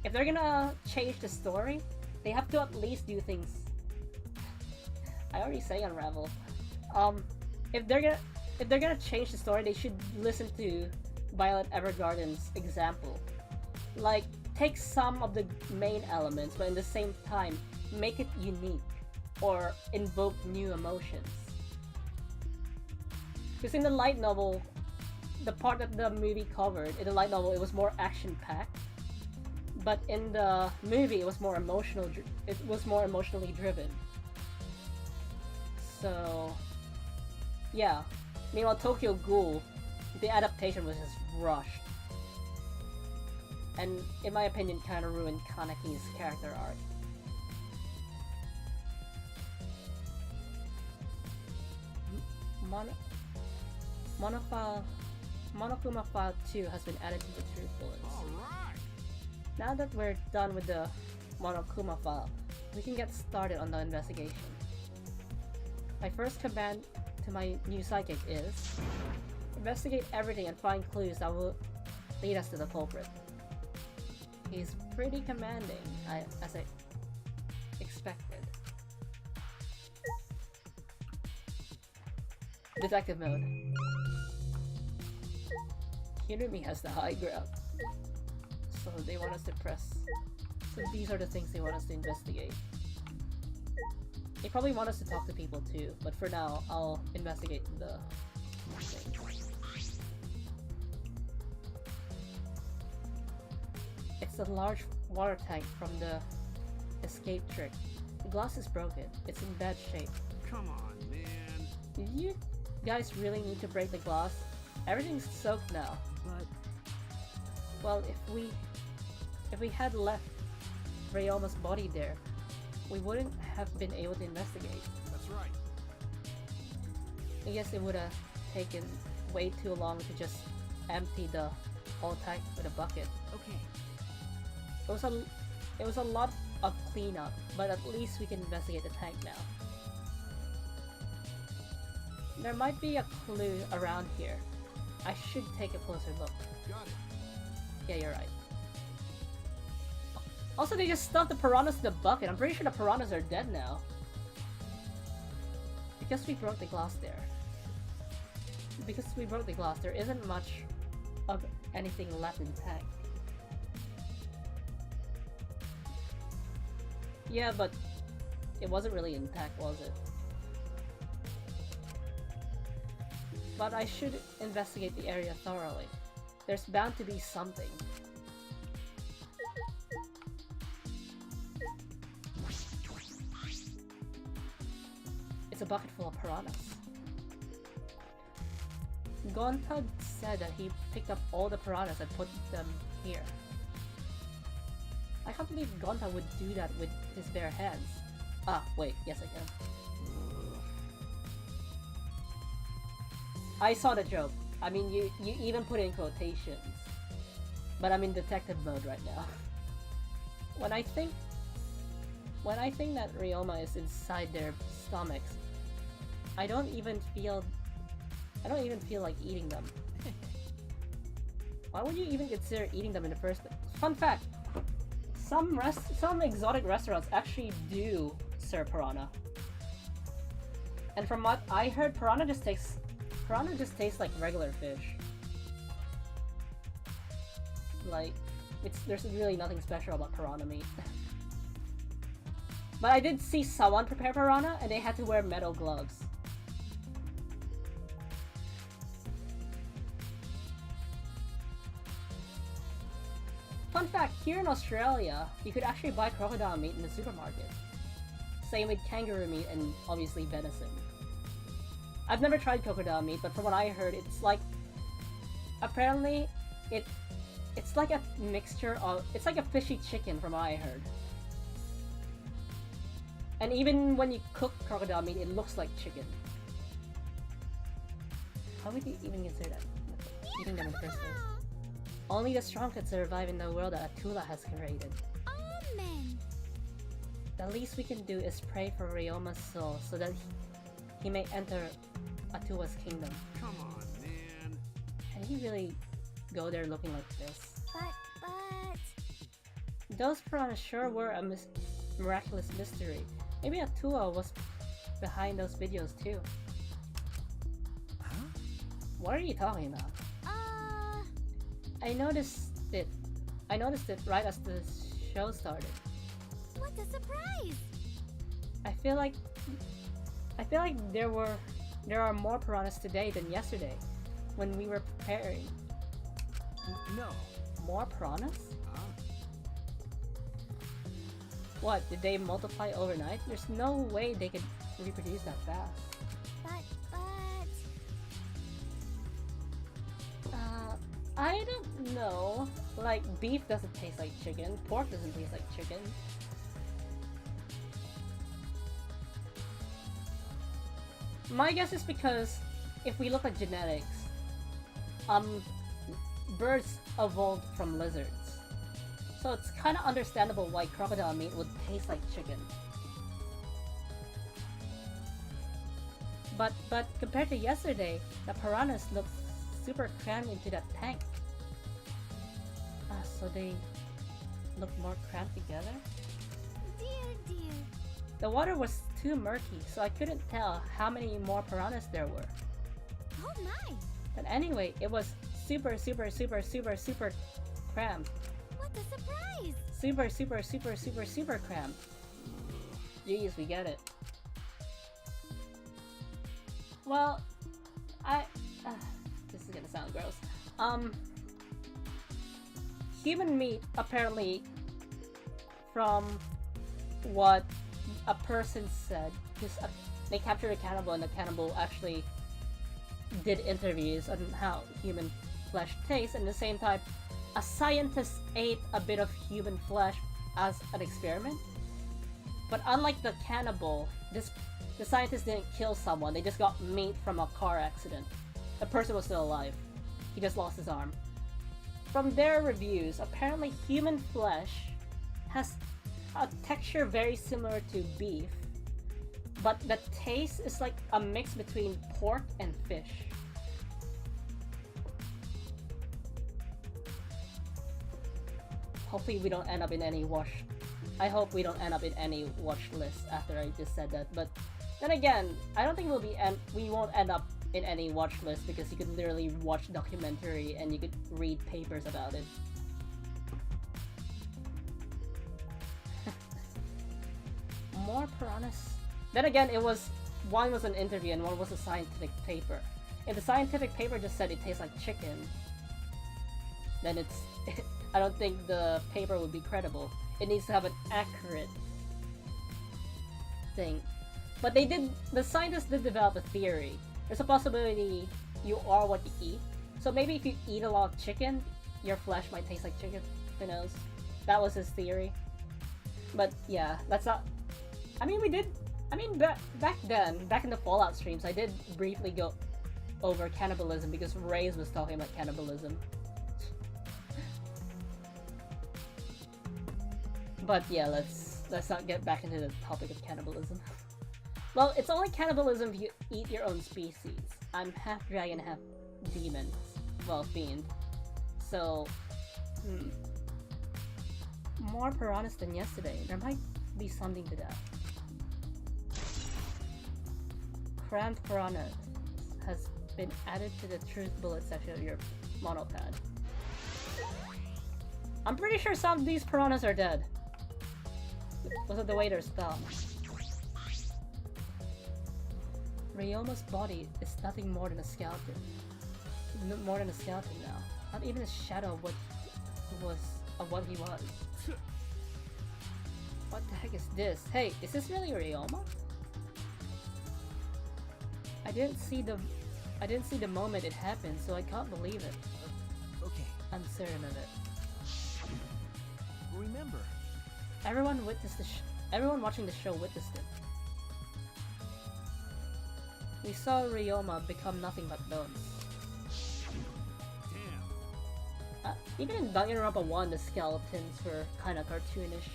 S1: If they're gonna change the story, they have to at least do things. I already say unravel. If they're gonna change the story, they should listen to Violet Evergarden's example. Like, take some of the main elements, but in the same time, make it unique or invoke new emotions. Because in the light novel, the part that the movie covered, in the light novel, it was more action-packed. But in the movie, it was more emotional. It was more emotionally driven. So, yeah. Meanwhile, Tokyo Ghoul, the adaptation was just rushed, and in my opinion, kind of ruined Kanaki's character arc. Monokuma File 2 has been added to the Truth Bullets.
S5: Alright.
S1: Now that we're done with the Monokuma file, we can get started on the investigation. My first command to my new psychic is investigate everything and find clues that will lead us to the culprit. He's pretty commanding, as I expected. Detective mode. Hirumi has the high ground, so they want us to press. So these are the things they want us to investigate. They probably want us to talk to people too, but for now, I'll investigate the thing. It's a large water tank from the escape trick. The glass is broken. It's in bad shape.
S5: Come on, man.
S1: Did you guys really need to break the glass? Everything's soaked now.
S5: But
S1: Well, if we had left Ryoma's body there, we wouldn't have been able to investigate.
S5: That's right.
S1: I guess it would have taken way too long to just empty the whole tank with a bucket.
S6: Okay.
S1: It was a lot of cleanup, but at least we can investigate the tank now. There might be a clue around here. I should take a closer look.
S5: Got it.
S1: Yeah, you're right. Also, they just stuffed the piranhas in the bucket. I'm pretty sure the piranhas are dead now. Because we broke the glass there. Because we broke the glass, there isn't much of anything left in the tank. Yeah, but it wasn't really intact, was it? But I should investigate the area thoroughly. There's bound to be something. It's a bucket full of piranhas. Gonta said that he picked up all the piranhas and put them here. I can't believe Gonta would do that with his bare hands. Ah, wait, yes I can. I saw the joke. I mean, you even put it in quotations. But I'm in detective mode right now. When I think that Ryoma is inside their stomachs, I don't even feel like eating them. Why would you even consider eating them in the first place? Fun fact! Some exotic restaurants actually do serve piranha. And from what I heard, piranha just tastes like regular fish. Like, there's really nothing special about piranha meat. But I did see someone prepare piranha and they had to wear metal gloves. Fun fact, here in Australia, you could actually buy crocodile meat in the supermarket. Same with kangaroo meat and obviously venison. I've never tried crocodile meat, but from what I heard, it's like... Apparently, it's like a mixture of... It's like a fishy chicken from what I heard. And even when you cook crocodile meat, it looks like chicken. How would you even consider that? Eating them in the first place? Only the strong can survive in the world that Atula has created.
S3: Amen.
S1: The least we can do is pray for Ryoma's soul so that he may enter Atula's kingdom.
S5: Come on, man.
S1: Can he really go there looking like this?
S3: But...
S1: Those piranhas sure were a miraculous mystery. Maybe Atula was behind those videos too.
S5: Huh?
S1: What are you talking about? I noticed it right as the show started.
S3: What a surprise!
S1: I feel like there are more piranhas today than yesterday, when we were preparing.
S5: No.
S1: More piranhas?
S5: Huh?
S1: What, did they multiply overnight? There's no way they could reproduce that fast. I don't know. Like, beef doesn't taste like chicken, pork doesn't taste like chicken. My guess is because if we look at genetics, birds evolved from lizards. So it's kind of understandable why crocodile meat would taste like chicken. But compared to yesterday, the piranhas look super crammed into that tank. So they look more crammed together?
S3: Dear.
S1: The water was too murky, so I couldn't tell how many more piranhas there were.
S3: Oh my!
S1: But anyway, it was super crammed.
S3: What a surprise!
S1: Super crammed. Jeez, we get it. Well, this is gonna sound gross. Human meat, apparently, from what a person said, because they captured a cannibal and the cannibal actually did interviews on how human flesh tastes, and at the same time, a scientist ate a bit of human flesh as an experiment. But unlike the cannibal, the scientist didn't kill someone, they just got meat from a car accident. The person was still alive. He just lost his arm. From their reviews, apparently human flesh has a texture very similar to beef, but the taste is like a mix between pork and fish. Hopefully we don't end up in any I hope we don't end up in any watch list after I just said that, but then again, I don't think we won't end up in any watch list because you could literally watch documentary and you could read papers about it. More piranhas. Then again, one was an interview and one was a scientific paper. If the scientific paper just said it tastes like chicken, then I don't think the paper would be credible. It needs to have an accurate thing. But the scientists did develop a theory. There's a possibility you are what you eat. So maybe if you eat a lot of chicken, your flesh might taste like chicken. Who knows? That was his theory. But yeah, that's not... back in the Fallout streams, I did briefly go over cannibalism because Reyes was talking about cannibalism. But yeah, let's not get back into the topic of cannibalism. Well, it's only cannibalism if you eat your own species. I'm half dragon, half demon. Well, fiend. So, more piranhas than yesterday. There might be something to that. Crammed piranha has been added to the truth bullet section of your monopad. I'm pretty sure some of these piranhas are dead. Was it the way they're spelled? Ryoma's body is nothing more than a skeleton. More than a skeleton now. Not even a shadow of what he was. What the heck is this? Hey, is this really Ryoma? I didn't see the moment it happened, so I can't believe it.
S5: Okay.
S1: I'm certain of it.
S5: Remember.
S1: Everyone watching the show witnessed it. We saw Ryoma become nothing but bones.
S5: Damn.
S1: Even in Danganronpa 1, the skeletons were kinda cartoonish.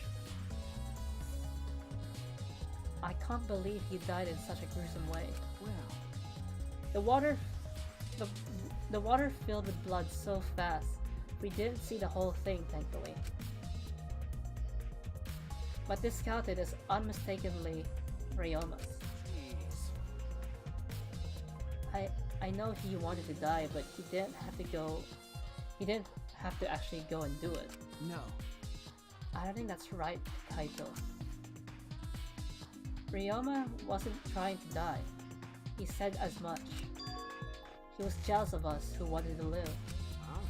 S1: I can't believe he died in such a gruesome way.
S5: Well.
S1: The water filled with blood so fast, we didn't see the whole thing, thankfully. But this skeleton is unmistakably Ryoma's. I know he wanted to die, but he didn't have to actually go and do it.
S5: No.
S1: I don't think that's right, Kaito. Ryoma wasn't trying to die. He said as much. He was jealous of us who wanted to live.
S5: Huh?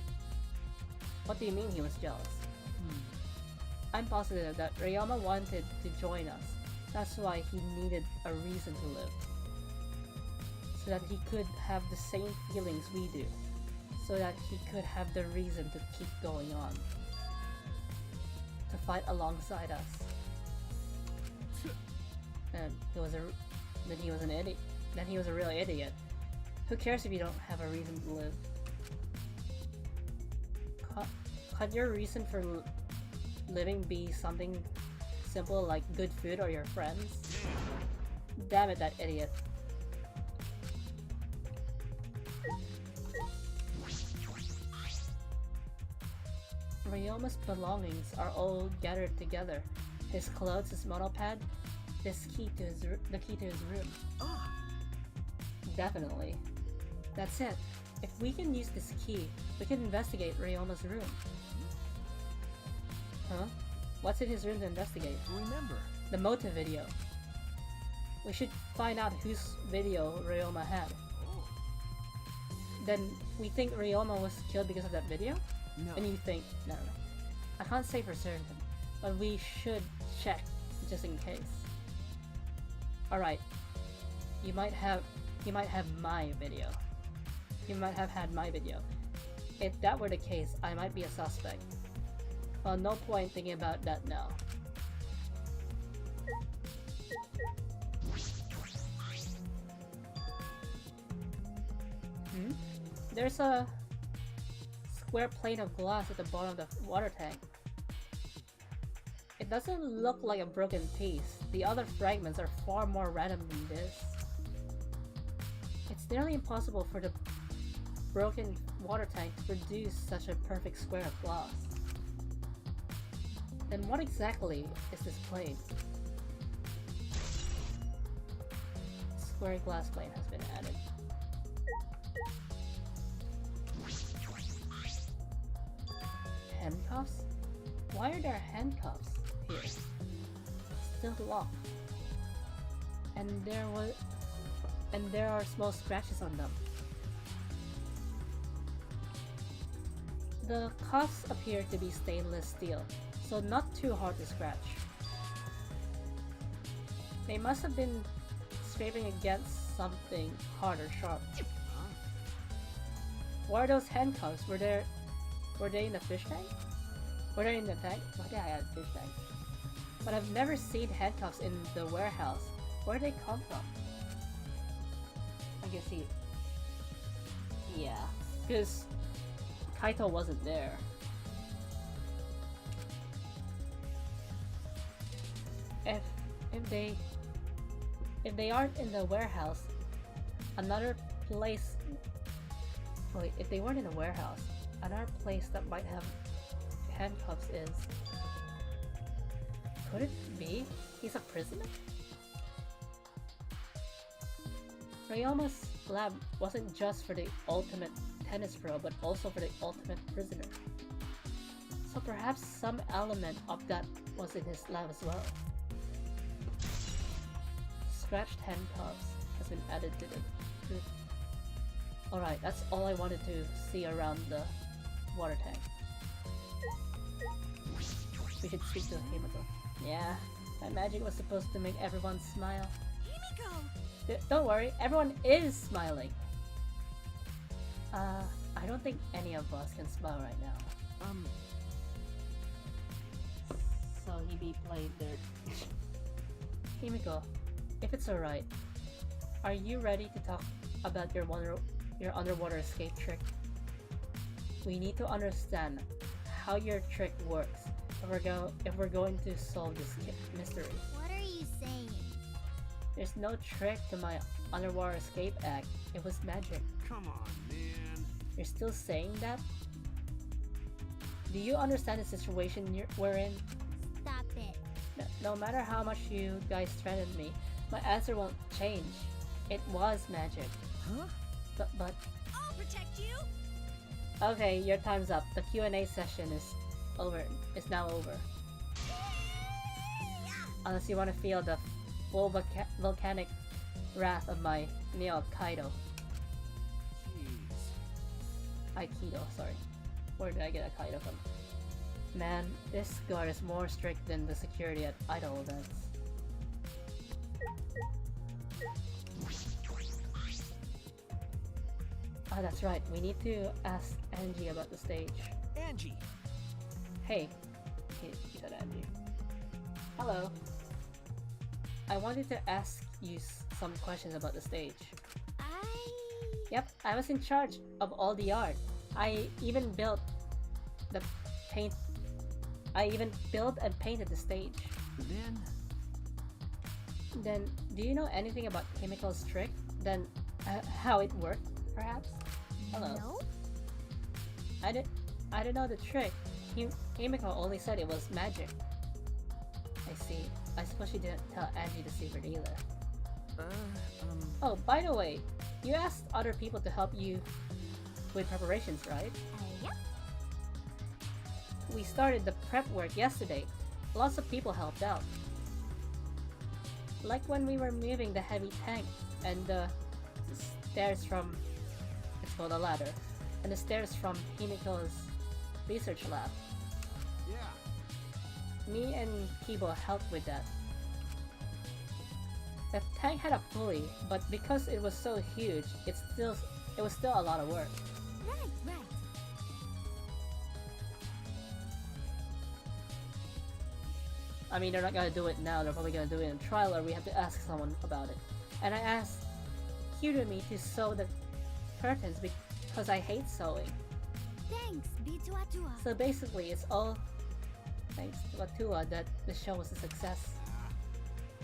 S1: What do you mean he was jealous? I'm positive that Ryoma wanted to join us. That's why he needed a reason to live. So that he could have the same feelings we do. So that he could have the reason to keep going on. To fight alongside us. And he was an idiot. Then he was a real idiot. Who cares if you don't have a reason to live? Could your reason for living be something simple like good food or your friends? Damn it, that idiot. Ryoma's belongings are all gathered together. His clothes, his monopad, the key to his room.
S5: Ah.
S1: Definitely. That's it. If we can use this key, we can investigate Ryoma's room. Huh? What's in his room to investigate?
S5: Remember.
S1: The motive video. We should find out whose video Ryoma had.
S5: Oh.
S1: Then we think Ryoma was killed because of that video?
S5: No.
S1: And you think, no. I can't say for certain, but we should check just in case. Alright. He might have my video. He might have had my video. If that were the case, I might be a suspect. Well, no point thinking about that now. There's a square plate of glass at the bottom of the water tank. It doesn't look like a broken piece. The other fragments are far more random than this. It's nearly impossible for the broken water tank to produce such a perfect square of glass. Then what exactly is this plate? Square glass plate has been added. Handcuffs? Why are there handcuffs here? Still locked. And there are small scratches on them. The cuffs appear to be stainless steel, so not too hard to scratch. They must have been scraping against something hard or sharp. What are those handcuffs? Were they in the fish tank? Were they in the tank? Why did I add fish tank? But I've never seen handcuffs in the warehouse. Where did they come from? I guess yeah, because Kaito wasn't there. If they aren't in the warehouse, another place. Wait, if they weren't in the warehouse, another place that might have handcuffs is. Could it be he's a prisoner? Ryoma's lab wasn't just for the ultimate tennis pro, but also for the ultimate prisoner. So perhaps some element of that was in his lab as well. Scratched handcuffs has been added to the... Alright, that's all I wanted to see around the water tank. We should speak to Himiko. Yeah, my magic was supposed to make everyone smile.
S3: Himiko!
S1: Don't worry, everyone is smiling. I don't think any of us can smile right now. So he be playing dirt. Himiko, if it's alright, are you ready to talk about your underwater escape trick? We need to understand how your trick works if we're going to solve this mystery.
S3: What are you saying?
S1: There's no trick to my underwater escape act. It was magic.
S5: Come on, man.
S1: You're still saying that? Do you understand the situation we're in?
S3: Stop it.
S1: No matter how much you guys threaten me, my answer won't change. It was magic.
S2: Huh?
S1: But
S3: I'll protect you!
S1: okay, your time's up. The Q&A session is over. It's now over. Unless you want to feel the full volcanic wrath of my Neo Kaido.
S5: Jeez.
S1: Aikido, sorry. Where did I get a Kaido from? Man, this guard is more strict than the security at idol events. Ah, that's right. We need to ask Angie about the stage.
S5: Angie.
S1: Hey. He said Angie. Hello. I wanted to ask you some questions about the stage. Yep, I was in charge of all the art. I even built and painted the stage. Then, do you know anything about Chemical's trick? Then, how it worked, perhaps? Hello.
S3: No?
S1: I don't know the trick. Chemical only said it was magic. I see. I suppose she didn't tell Angie the secret either. Oh, by the way, you asked other people to help you with preparations, right?
S3: Yep.
S1: We started the prep work yesterday. Lots of people helped out. Like when we were moving the heavy tank and the stairs from... it's called a ladder. And the stairs from Himiko's research lab.
S5: Yeah.
S1: Me and Kibo helped with that. The tank had a pulley, but because it was so huge, it was still a lot of work.
S3: Right.
S1: I mean, they're not gonna do it now, they're probably gonna do it in trial, or we have to ask someone about it. And I asked Hirumi to sew the curtains because I hate sewing.
S3: Thanks, B2A2A.
S1: So basically, it's all thanks to Atua that the show was a success.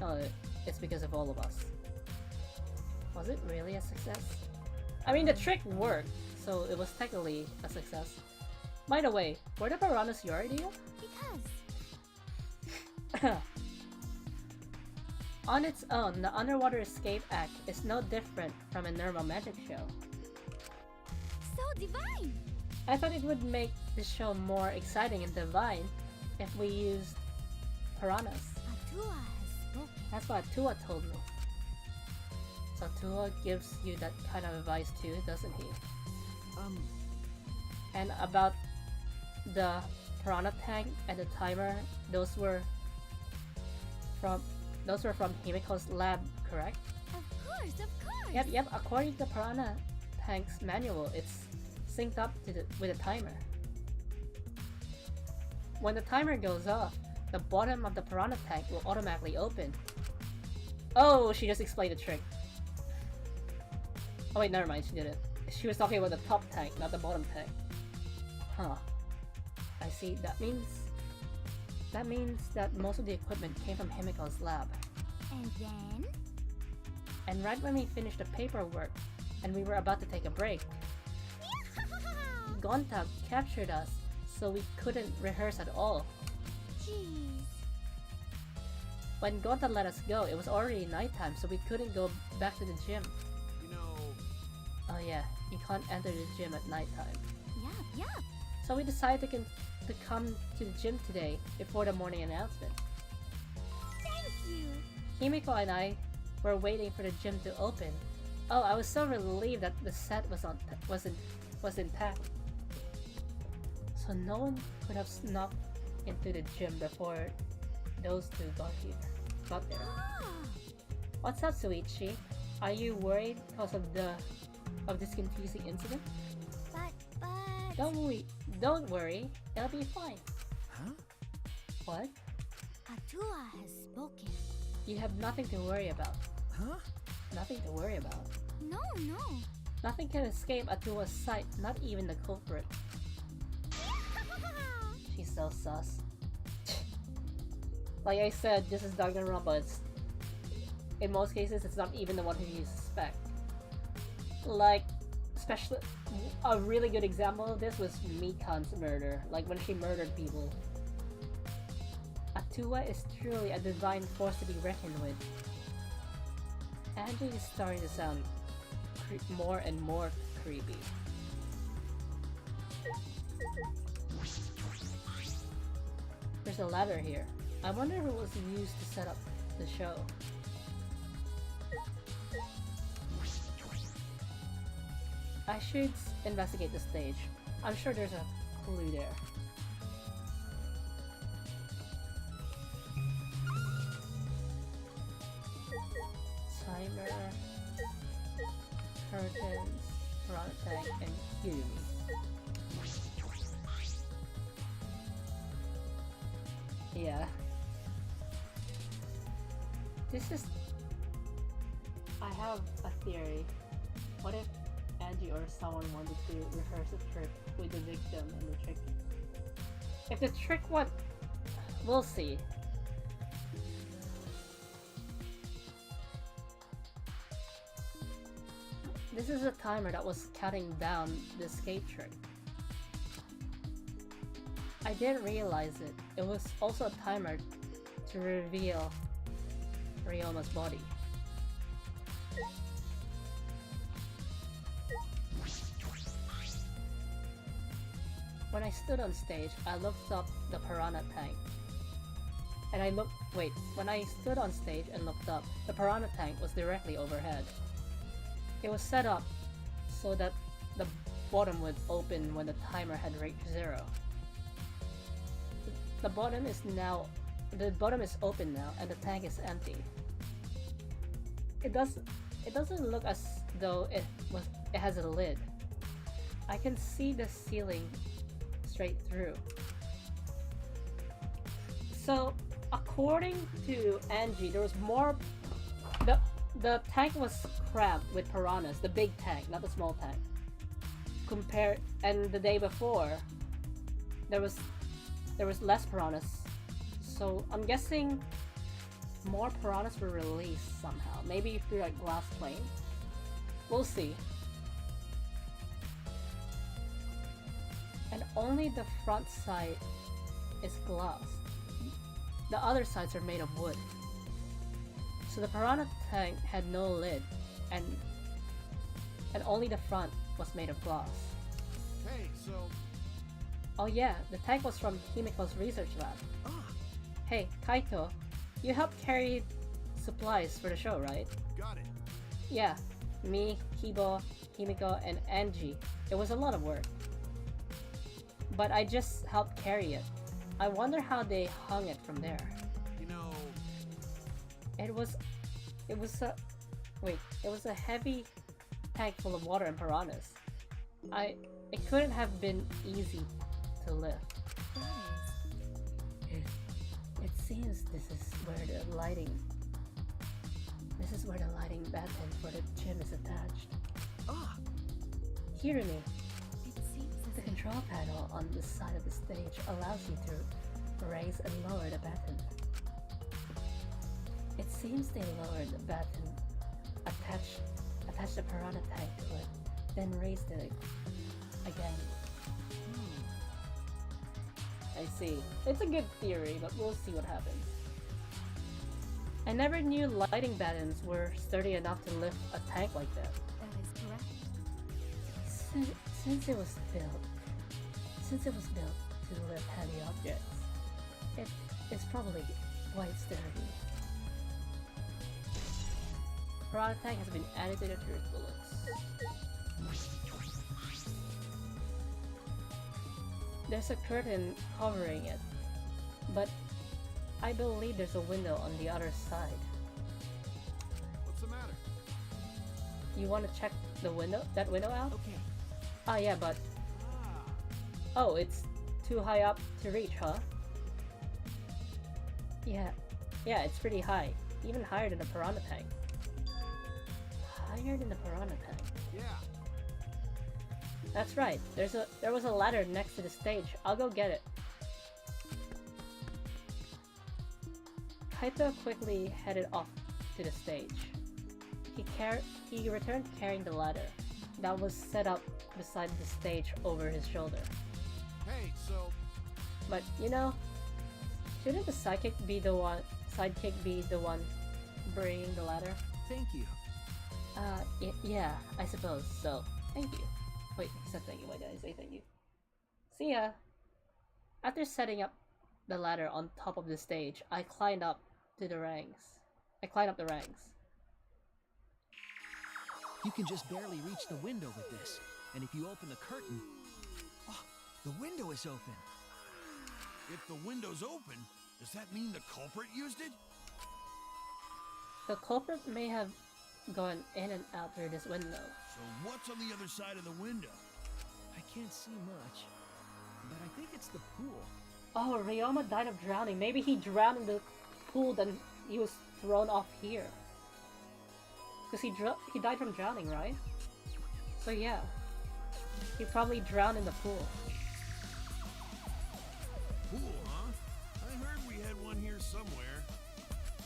S1: No, it's because of all of us. Was it really a success? I mean, the trick worked, so it was technically a success. By the way, were the piranhas your idea?
S3: Because
S1: On its own, the Underwater Escape Act is no different from a normal magic show.
S3: so divine.
S1: I thought it would make the show more exciting and divine if we used piranhas.
S3: Atua has spoken.
S1: That's what Tua told me. So Tua gives you that kind of advice too, doesn't he? And about the piranha tank and the timer, those were from Himiko's lab, correct?
S3: Of course, of course.
S1: Yep. According to the piranha tank's manual, it's synced up to with the timer. When the timer goes off, the bottom of the piranha tank will automatically open. Oh, she just explained the trick. Oh wait, never mind, she didn't. She was talking about the top tank, not the bottom tank. Huh. I see, that means that most of the equipment came from Himiko's lab.
S3: And then?
S1: And right when we finished the paperwork, and we were about to take a break, Gonta captured us, so we couldn't rehearse at all.
S3: Jeez.
S1: When Gonta let us go, it was already nighttime, so we couldn't go back to the gym.
S5: You know,
S1: Oh yeah, you can't enter the gym at nighttime.
S3: Yup.
S1: So we decided to come to the gym today before the morning announcement.
S3: Thank you.
S1: Himiko and I were waiting for the gym to open. Oh, I was so relieved that the set was intact. So no one could have snuck into the gym before those two got there.
S3: Ah,
S1: What's up, Suichi? Are you worried because of this confusing incident?
S3: but...
S1: Don't worry, it'll be fine.
S5: huh?
S1: What?
S3: Atua has spoken.
S1: You have nothing to worry about.
S5: Huh?
S1: Nothing to worry about.
S3: No.
S1: Nothing can escape Atua's sight, not even the culprit. She's so sus. Like I said, this is Danganronpa. In most cases, it's not even the one who you suspect. Like, especially, a really good example of this was Mikan's murder, like when she murdered people. Atua is truly a divine force to be reckoned with. Angie is starting to sound more and more creepy. There's a ladder here. I wonder who was used to set up the show. I should investigate the stage. I'm sure there's a clue there. Timer, curtains, piranha tank, and Yumi. Yeah. This is... I have a theory. What if Angie or someone wanted to rehearse a trick with the victim and the trick? If the trick what? We'll see. This is a timer that was counting down the escape trick. I didn't realize it. It was also a timer to reveal Ryoma's body. When I stood on stage, I looked up the piranha tank. And when I stood on stage and looked up, the piranha tank was directly overhead. It was set up so that the bottom would open when the timer had reached 0. The bottom is open now and the tank is empty. It doesn't look as though it has a lid. I can see the ceiling straight through. So according to Angie, there was more. The tank was cramped with piranhas, the big tank, not the small tank. And the day before, there was less piranhas. So I'm guessing more piranhas were released somehow. Maybe through like glass plane. We'll see. And only the front side is glass. The other sides are made of wood. So the piranha tank had no lid, and only the front was made of glass.
S5: Hey, so...
S1: Oh yeah, the tank was from Himiko's research lab.
S5: Ah,
S1: Hey, Kaito, you helped carry supplies for the show, right?
S5: got it.
S1: Yeah, me, Kibo, Himiko, and Angie. It was a lot of work. But I just helped carry it. I wonder how they hung it from there.
S5: You know...
S1: It was a heavy tank full of water and piranhas. It couldn't have been easy to lift. It seems this is where the lighting button for the gym is attached.
S5: Ah,
S1: Hirumi,
S4: It seems as
S1: the
S4: if
S1: control panel on the side of the stage allows you to raise and lower the button. It seems they lowered the button, attached the piranha tank to it, then raised it again. I see. It's a good theory, but we'll see what happens. I never knew lighting buttons were sturdy enough to lift a tank like that.
S4: that is correct.
S1: Since it was built to lift heavy objects, it's probably quite sturdy. Piranha tank has been added to the truth bullets. There's a curtain covering it, but I believe there's a window on the other side.
S5: what's the matter?
S1: You want to check that window out?
S6: Okay.
S1: Ah, yeah, but oh, it's too high up to reach, huh? Yeah, it's pretty high, even higher than the piranha tank. Higher than the piranha tank.
S5: Yeah.
S1: That's right. There was a ladder next to the stage. I'll go get it. Kaito quickly headed off to the stage. He returned carrying the ladder that was set up beside the stage over his shoulder.
S5: Hey, so...
S1: But you know, shouldn't the sidekick be the one bringing the ladder?
S6: Thank you.
S1: Yeah, I suppose so. Thank you. Wait, he said thank you. Why did I say thank you? See ya! After setting up the ladder on top of the stage, I climbed up the ranks.
S7: You can just barely reach the window with this. And if you open the curtain... Oh, the window is open.
S5: If the window's open, does that mean the culprit used it?
S1: The culprit may have gone in and out through this window.
S5: So what's on the other side of the window?
S7: I can't see much. But I think it's the pool.
S1: Oh, Ryoma died of drowning. Maybe he drowned in the pool, then he was thrown off here. Because he died from drowning, right? So yeah. He probably drowned in the pool.
S5: Pool, huh? I heard we had one here somewhere.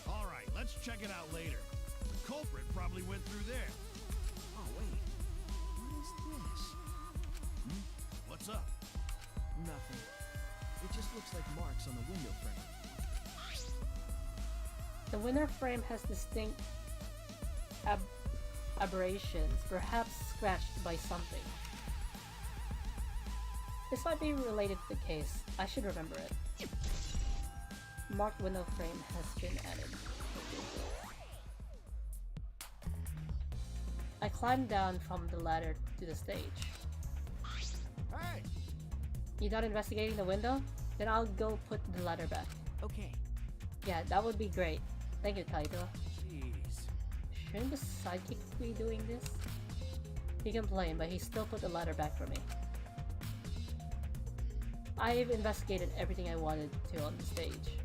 S5: Alright, let's check it out later. The culprit probably went through there.
S7: Oh, wait. What is this?
S5: What's up?
S7: Nothing. It just looks like marks on the window frame.
S1: The window frame has distinct aberrations, perhaps scratched by something. This might be related to the case. I should remember it. Marked window frame has been added. I climbed down from the ladder to the stage.
S5: Hey!
S1: You done investigating the window? Then I'll go put the ladder back.
S6: Okay.
S1: Yeah, that would be great. Thank you, Kaito.
S5: Jeez.
S1: Shouldn't the sidekick be doing this? He complained, but he still put the ladder back for me. I've investigated everything I wanted to on the stage.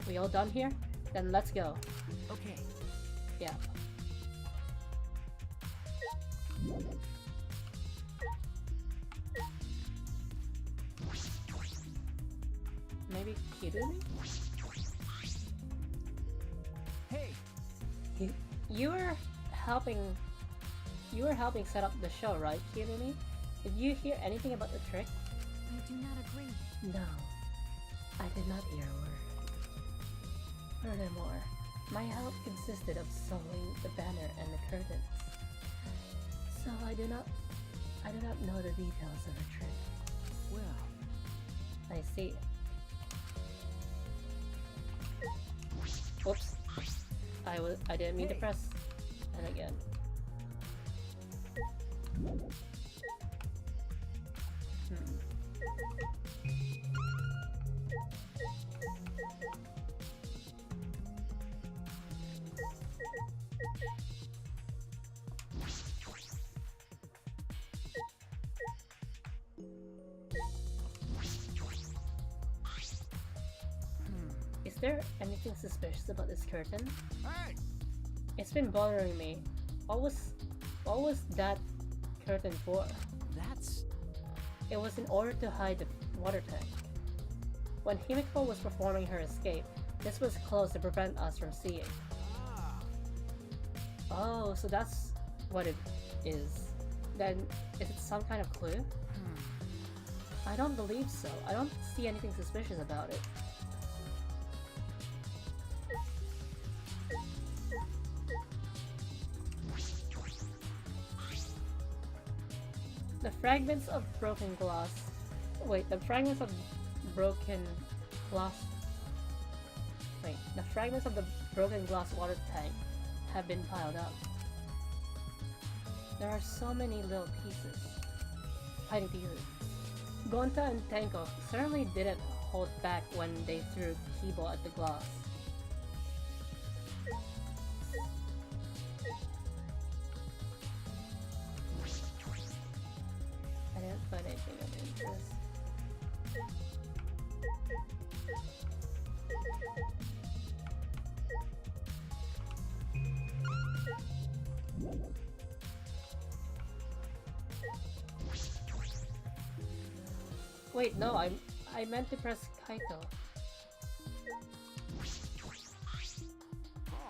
S1: We all done here? Then let's go.
S7: Okay.
S1: Yeah. Maybe Kirumi?
S7: Hey,
S1: You were helping set up the show, right, Kirumi? Did you hear anything about the trick?
S4: I do not agree.
S1: No. I did not hear a word. Furthermore, my help consisted of sewing the banner and the curtains. So I do not know the details of the trick.
S7: well,
S1: I see. Oops. I didn't mean to
S7: Hey.
S1: press. And again. Is there anything suspicious about this curtain?
S5: Hey!
S1: It's been bothering me. What was that curtain for?
S7: that's...
S1: It was in order to hide the water tank. When Himiko was performing her escape, this was closed to prevent us from seeing.
S5: Ah,
S1: Oh, so that's what it is. Then, is it some kind of clue? I don't believe so. I don't see anything suspicious about it. The fragments of broken glass. Wait, the fragments of broken glass. Wait, the fragments of the broken glass water tank have been piled up. There are so many little pieces. Tiny pieces. Gonta and Tenko certainly didn't hold back when they threw Kibo at the glass. I didn't find anything of interest. Wait, no, I meant to press Kaito.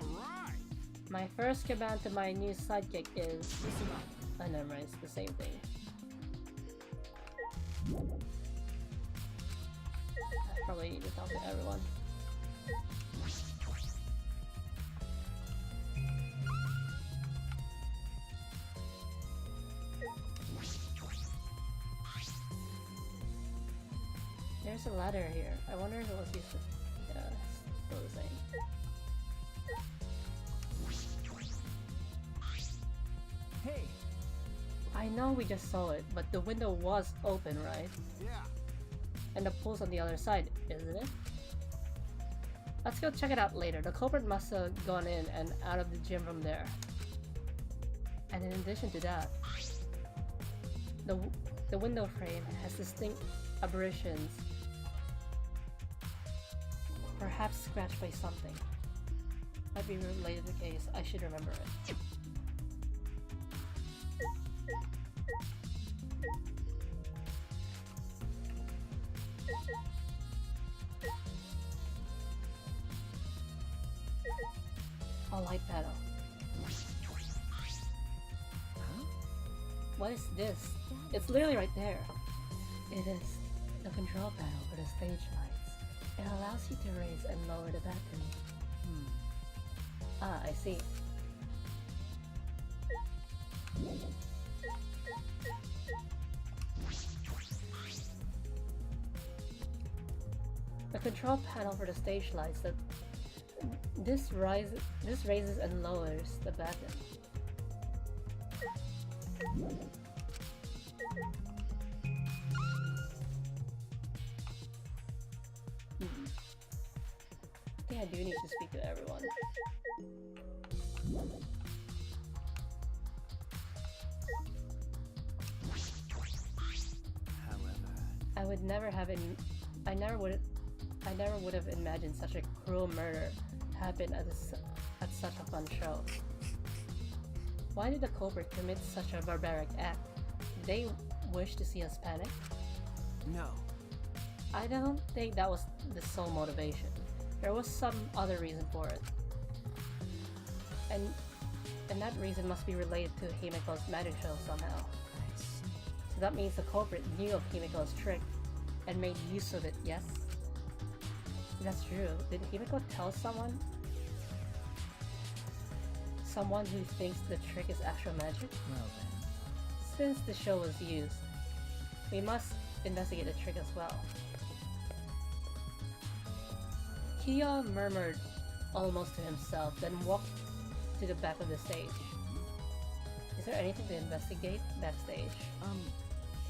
S5: alright!
S1: My first command to my new sidekick is... I never mind, it's the same thing. I probably need to talk to everyone. There's a ladder here. I wonder if it was used to... Yeah, it's still the same.
S7: Hey,
S1: I know we just saw it, but the window was open, right?
S5: Yeah,
S1: And the pool's on the other side, isn't it? Let's go check it out later. The culprit must have gone in and out of the gym from there. And in addition to that, the window frame has distinct aberrations. Perhaps scratched by something. Might be related to the case. I should remember it. A light panel.
S7: huh?
S1: What is this? It's literally right there. It is the control panel for the stage lights. It allows you to raise and lower the button. Ah, I see. The control panel for the stage lights that this raises and lowers the button. I think I do need to speak to everyone.
S7: However,
S1: I would never have any. I I never would have imagined such a cruel murder happen at such a fun show. Why did the culprit commit such a barbaric act? Did they wish to see us panic?
S7: No.
S1: I don't think that was the sole motivation. There was some other reason for it. And that reason must be related to Himiko's magic show somehow.
S7: I see.
S1: So that means the culprit knew of Himiko's trick and made use of it, yes? That's true. Did Himiko tell someone? Someone who thinks the trick is actual magic?
S7: Well then.
S1: Since the show was used, we must investigate the trick as well. Kiyo murmured almost to himself, then walked to the back of the stage. Is there anything to investigate backstage?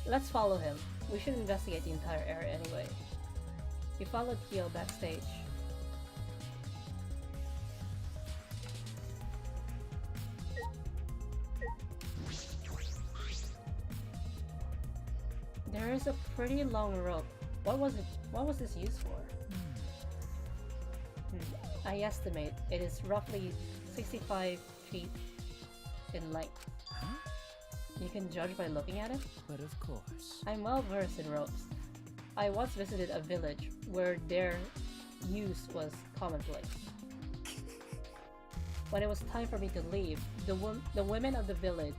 S1: Let's follow him. We should investigate the entire area anyway. We followed Kiyo backstage. There is a pretty long rope. What was this used for? I estimate it is roughly 65 feet in length.
S7: Huh?
S1: You can judge by looking at it?
S7: But of course.
S1: I'm well versed in ropes. I once visited a village where their use was commonplace. When it was time for me to leave, the women of the village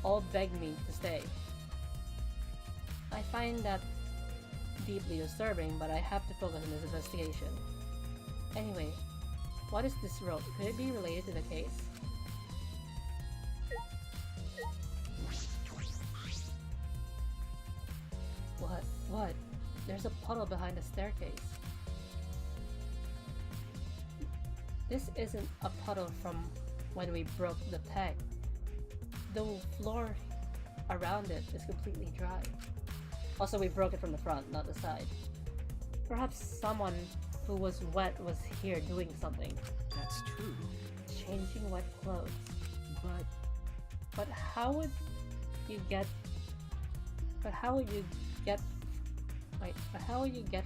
S1: all begged me to stay. I find that deeply disturbing, but I have to focus on this investigation. Anyway, what is this rope? Could it be related to the case? What? There's a puddle behind the staircase. This isn't a puddle from when we broke the tank. The floor around it is completely dry. Also, we broke it from the front, not the side. Perhaps someone who was wet was here doing something.
S7: That's true.
S1: Changing wet clothes. But how would you get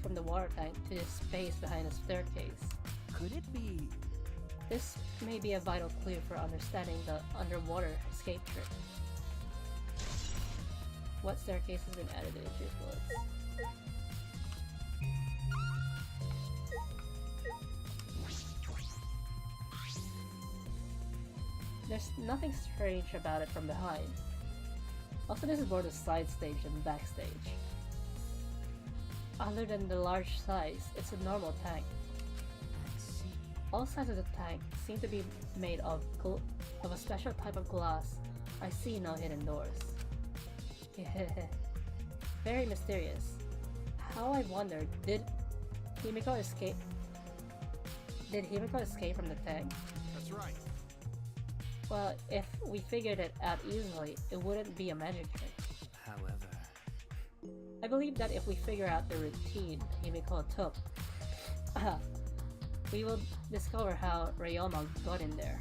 S1: from the water tank to the space behind the staircase?
S7: Could it be?
S1: This may be a vital clue for understanding the underwater escape trick. What staircase has been added into your floors? There's nothing strange about it from behind. Also, this is more the side stage than backstage. Other than the large size, it's a normal tank. All sides of the tank seem to be made of a special type of glass. I see no hidden doors. Very mysterious. How I wondered, did Himiko escape? Did Himiko escape from the tank?
S5: That's right.
S1: Well, if we figured it out easily, it wouldn't be a magic trick.
S7: However,
S1: I believe that if we figure out the routine Himiko took, we will discover how Ryoma got in there.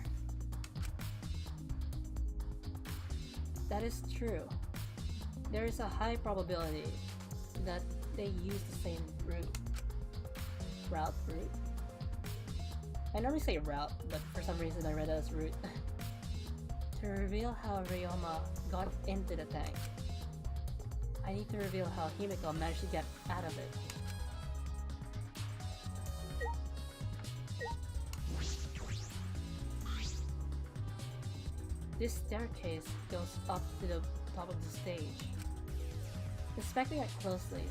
S1: That is true. There is a high probability that they use the same route. Route? I normally say route, but for some reason I read it as route. To reveal how Ryoma got into the tank, I need to reveal how Himiko managed to get out of it. This staircase goes up to the top of the stage. Inspecting it closely,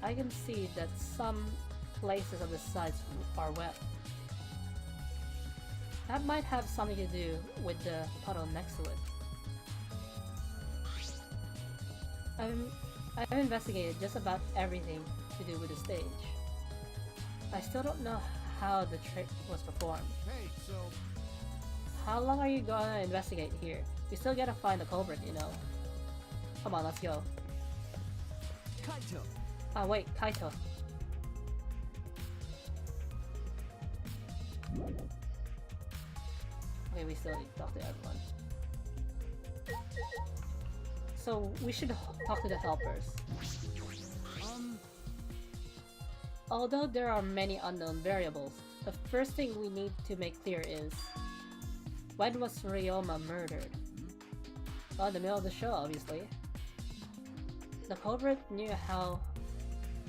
S1: I can see that some places on the sides are wet. That might have something to do with the puddle next to it. I've investigated just about everything to do with the stage. I still don't know how the trick was performed.
S5: Hey, so
S1: How long are you gonna investigate here? We still gotta find the culprit, you know. Come on, let's go.
S7: Kaito.
S1: Ah, wait, Kaito. Okay, we still need to talk to everyone. So, we should talk to the helpers. Although there are many unknown variables, the first thing we need to make clear is when was Ryoma murdered? Well, in the middle of the show, obviously. The culprit knew how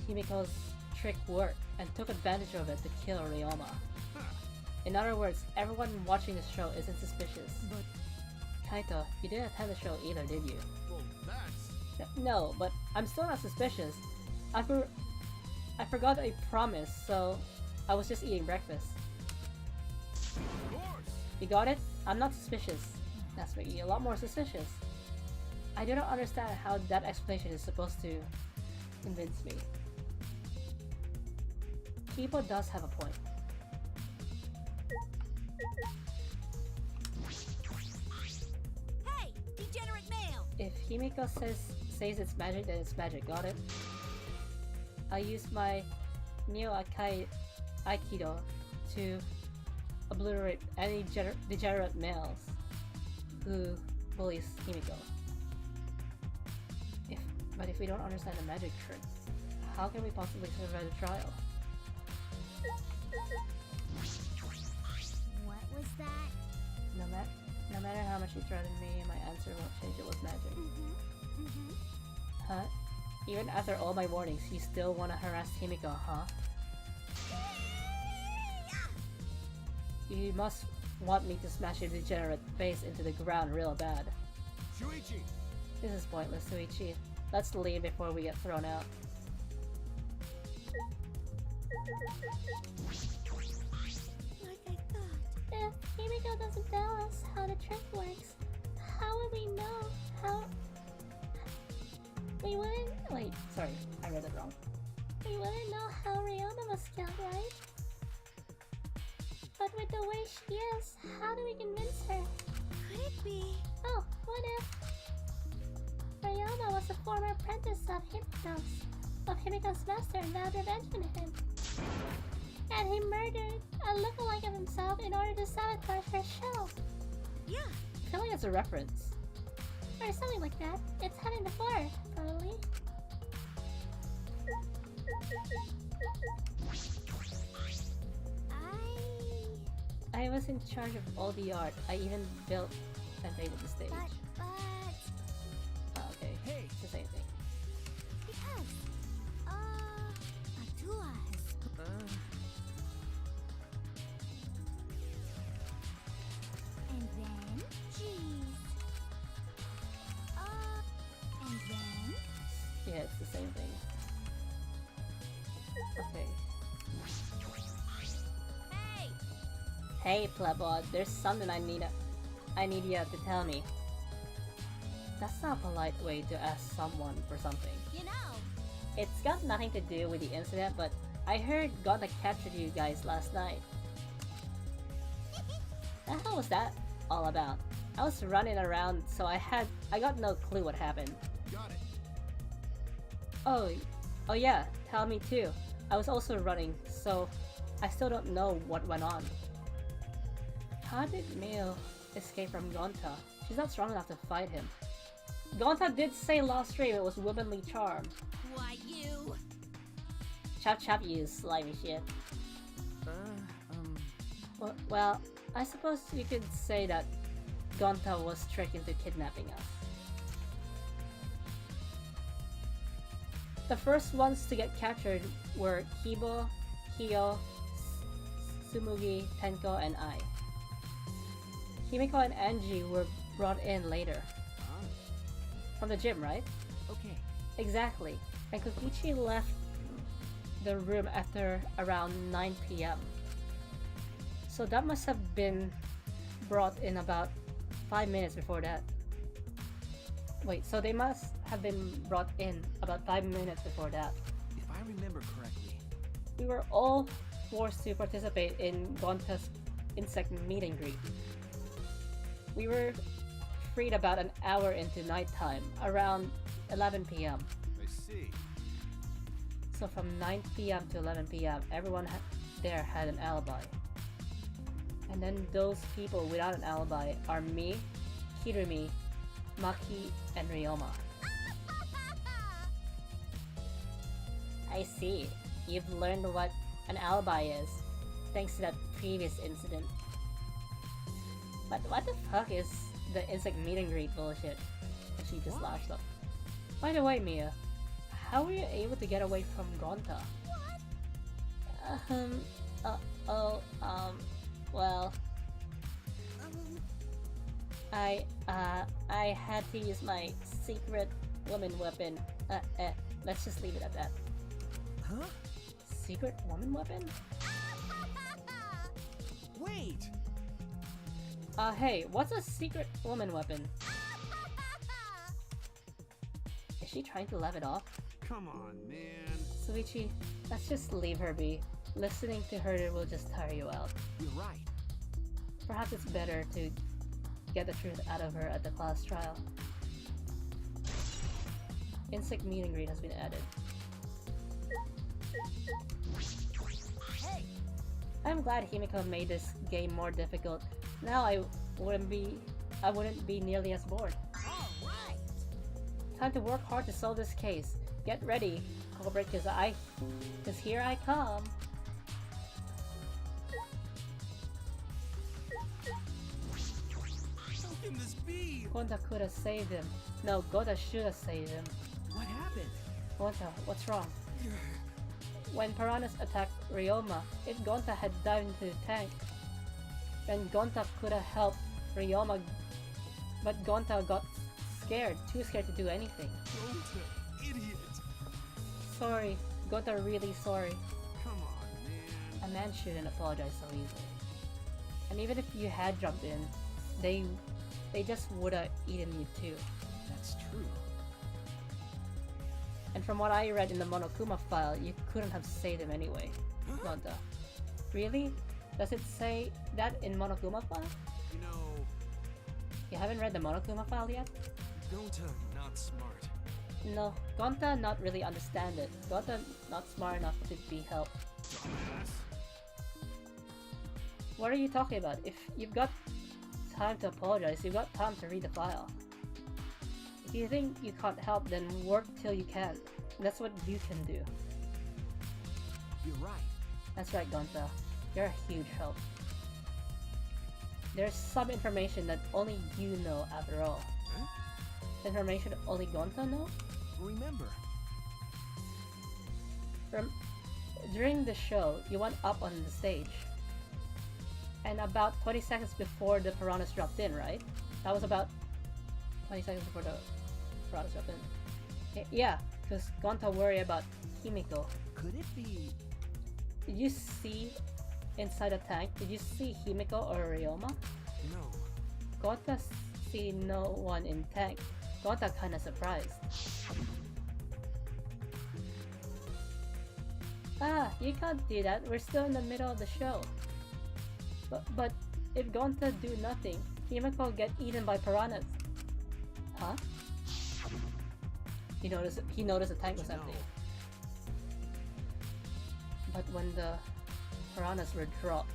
S1: Himiko's trick worked and took advantage of it to kill Ryoma. In other words, everyone watching the show isn't suspicious.
S7: But
S1: Kaito, you didn't attend the show either, did you?
S5: Well, that's...
S1: No, but I'm still not suspicious. I forgot a promise, so I was just eating breakfast.
S5: Of course!
S1: You got it? I'm not suspicious. That's making you a lot more suspicious. I do not understand how that explanation is supposed to convince me. Kibo does have a point.
S3: Hey, degenerate male!
S1: If Himiko says it's magic, then it's magic. Got it? I use my Neo Aikido to obliterate any degenerate males who bullies Himiko. But if we don't understand the magic trick, how can we possibly survive the trial?
S3: What was that?
S1: No matter how much you threaten me, my answer won't change. It was magic. Huh? Even after all my warnings, you still wanna harass Himiko, huh? You must want me to smash your degenerate face into the ground real bad.
S5: Shuichi!
S1: This is pointless, Suichi. Let's leave before we get thrown out.
S3: Like I thought. If Himiko doesn't tell us how the trick works, how would we know how... We wouldn't...
S1: Wait, sorry, I read it wrong.
S3: We wouldn't know how Ryoma was killed, right? But with the way she is, how do we convince her? Could it be? Oh, what if Ryoma was a former apprentice of Himiko's master and vowed revenge on him? And he murdered a lookalike of himself in order to sabotage her show. Yeah.
S1: I feel like it's a reference.
S3: Or something like that. It's happened before, probably.
S1: I was in charge of all the art. I even built and painted the stage.
S3: But...
S1: Okay,
S7: hey,
S1: it's the same thing.
S3: Because, Atua has... And then, cheese. And then...
S1: Yeah, it's the same thing. Okay.
S3: Hey!
S1: Hey, plebot, there's something I need you to tell me. That's not a polite way to ask someone for something.
S3: You know,
S1: It's got nothing to do with the incident, but I heard Gonta captured you guys last night. The hell was that all about? I was running around, so I got no clue what happened.
S5: Got it.
S1: Oh yeah, tell me too. I was also running, so I still don't know what went on. How did Mio escape from Gonta? She's not strong enough to fight him. Gonta did say last stream it was womanly charm.
S3: why you...
S1: Chop chop, you slimy shit. Well, I suppose you could say that Gonta was tricked into kidnapping us. The first ones to get captured were Kibo, Hio, Sumugi, Tenko, and I. Himiko and Angie were brought in later. From the gym, right?
S7: Okay.
S1: Exactly. And Kokichi left the room after around 9 PM. So that must have been brought in about 5 minutes before that. Wait, so they must have been brought in about 5 minutes before that.
S7: If I remember correctly.
S1: We were all forced to participate in Gonta's insect meet and greet. We were freed about an hour into nighttime, around 11 PM.
S5: I see.
S1: So from 9 PM to 11 PM, everyone there had an alibi. And then those people without an alibi are me, Kirumi, Maki, and Ryoma. I see. you've learned what an alibi is, thanks to that previous incident. But what the fuck is the insect meet and greet bullshit? And she just lashed up. By the way, Mia, how were you able to get away from Gonta? Well, I had to use my secret woman weapon. Let's just leave it at that.
S7: Huh?
S1: Secret woman weapon?
S7: Wait!
S1: Hey, what's a secret woman weapon? Is she trying to laugh it off?
S5: Come on, man.
S1: Suichi, let's just leave her be. Listening to her will just tire you out.
S7: You're right.
S1: Perhaps it's better to get the truth out of her at the class trial. Insect meet and greet has been added.
S6: Hey,
S1: I'm glad Himiko made this game more difficult. Now I wouldn't be nearly as bored.
S6: all right.
S1: Time to work hard to solve this case. Get ready, culprit, cause here I come.
S7: How can this be?
S1: Gonta could have saved him. No, Gonta should have saved him.
S7: What happened?
S1: Gonta, what's wrong? When Piranhas attacked Ryoma, if Gonta had dived into the tank, then Gonta could have helped Ryoma, but Gonta got scared, too scared to do anything.
S5: Gonta, idiot.
S1: Sorry, Gonta really sorry.
S5: Come on, man.
S1: A man shouldn't apologize so easily. And even if you had jumped in, they just would have eaten you too.
S7: That's true.
S1: And from what I read in the Monokuma file, you couldn't have saved him anyway. Gonta. Really? Does it say that in Monokuma file?
S7: You know,
S1: You haven't read the Monokuma file yet?
S7: Gonta not smart.
S1: No, Gonta not really understand it. Gonta not smart enough to be helped.
S5: Dumbass.
S1: What are you talking about? If you've got time to apologize, you've got time to read the file. If you think you can't help, then work till you can. That's what you can do.
S7: You're right.
S1: That's right, Gonta. You're a huge help. There's some information that only you know after all.
S7: Huh?
S1: Information only Gonta know?
S7: Remember.
S1: During the show, you went up on the stage. And about 20 seconds before the piranhas dropped in, right? That was about 20 seconds before the piranhas dropped in. Yeah, because Gonta worried about Himiko.
S7: Could it be?
S1: Did you see inside the tank? Did you see Himiko or Ryoma?
S7: No.
S1: Gonta see no one in tank. Gonta kinda surprised. Ah, you can't do that. We're still in the middle of the show. But if Gonta do nothing, Himiko get eaten by piranhas. Huh? He noticed the tank was empty. But when the piranhas were dropped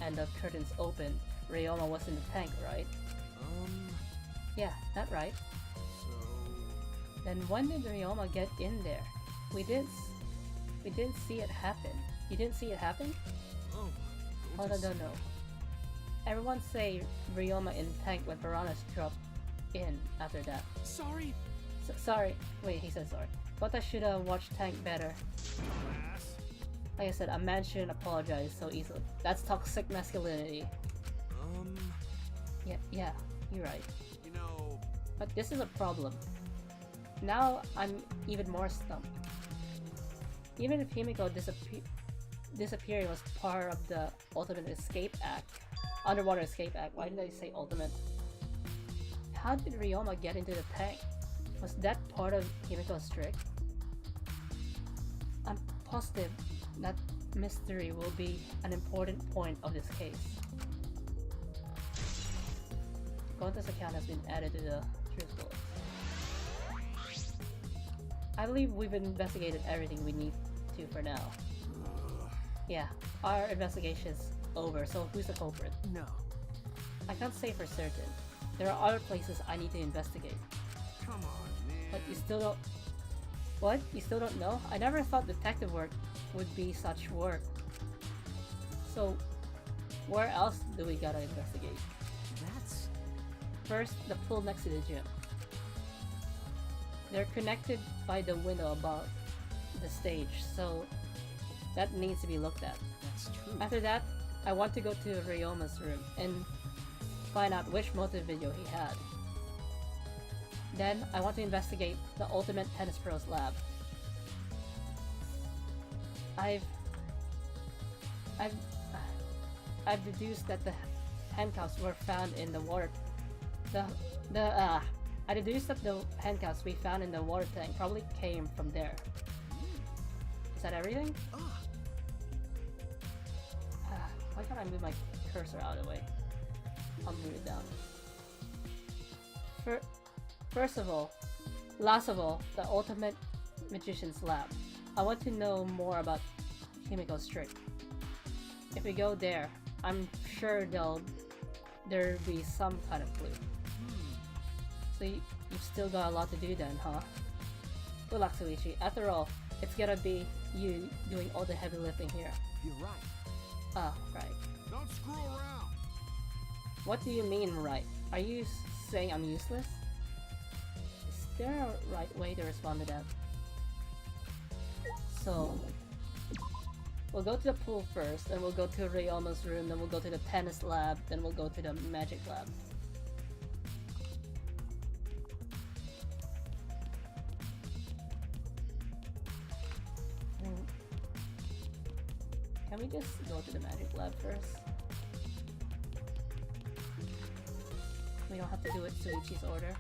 S1: and the curtains opened, Ryoma was in the tank, right? Yeah, that right.
S7: So
S1: Then when did Ryoma get in there? We didn't see it happen. You didn't see it happen?
S7: oh,
S1: Hold on, don't know. Everyone say Ryoma in tank when piranhas dropped in after that.
S7: sorry.
S1: Sorry. Wait, he said sorry. Gonta should have watched tank better.
S5: Dumbass.
S1: Like I said, a man shouldn't apologize so easily. That's toxic masculinity. Yeah, you're right.
S7: You know,
S1: But this is a problem. Now I'm even more stumped. Even if Himiko disappearing was part of the Ultimate Escape Act, Underwater Escape Act, why did I say ultimate? How did Ryoma get into the tank? Was that part of Himiko's trick? I'm positive that mystery will be an important point of this case. Gonta's account has been added to the truth book. I believe we've investigated everything we need to for now. Yeah, our investigation's over, so who's the culprit?
S7: no.
S1: I can't say for certain. There are other places I need to investigate.
S5: Come on, man.
S1: But you still don't... What? You still don't know? I never thought detective work would be such work. So, where else do we gotta investigate?
S7: That's...
S1: First, the pool next to the gym. They're connected by the window above the stage, so that needs to be looked at.
S7: That's true.
S1: After that, I want to go to Ryoma's room and find out which motive video he had. Then, I want to investigate the Ultimate Tennis Pro's lab. I've deduced that the handcuffs were found in the water. I deduced that the handcuffs we found in the water tank probably came from there. Is that everything? Why can't I move my cursor out of the way? I'll move it down. First of all, last of all, the Ultimate Magician's Lab. I want to know more about Himiko's trick. If we go there, I'm sure there'll be some kind of clue. So you've still got a lot to do then, huh? Good luck, Suichi. After all, it's gonna be you doing all the heavy lifting here.
S7: You're right.
S1: Ah, right.
S5: Don't screw around.
S1: What do you mean, right? Are you saying I'm useless? Is there a right way to respond to that? So, we'll go to the pool first, then we'll go to Ryoma's room, then we'll go to the tennis lab, then we'll go to the magic lab. Can we just go to the magic lab first? We don't have to do it Suichi's order.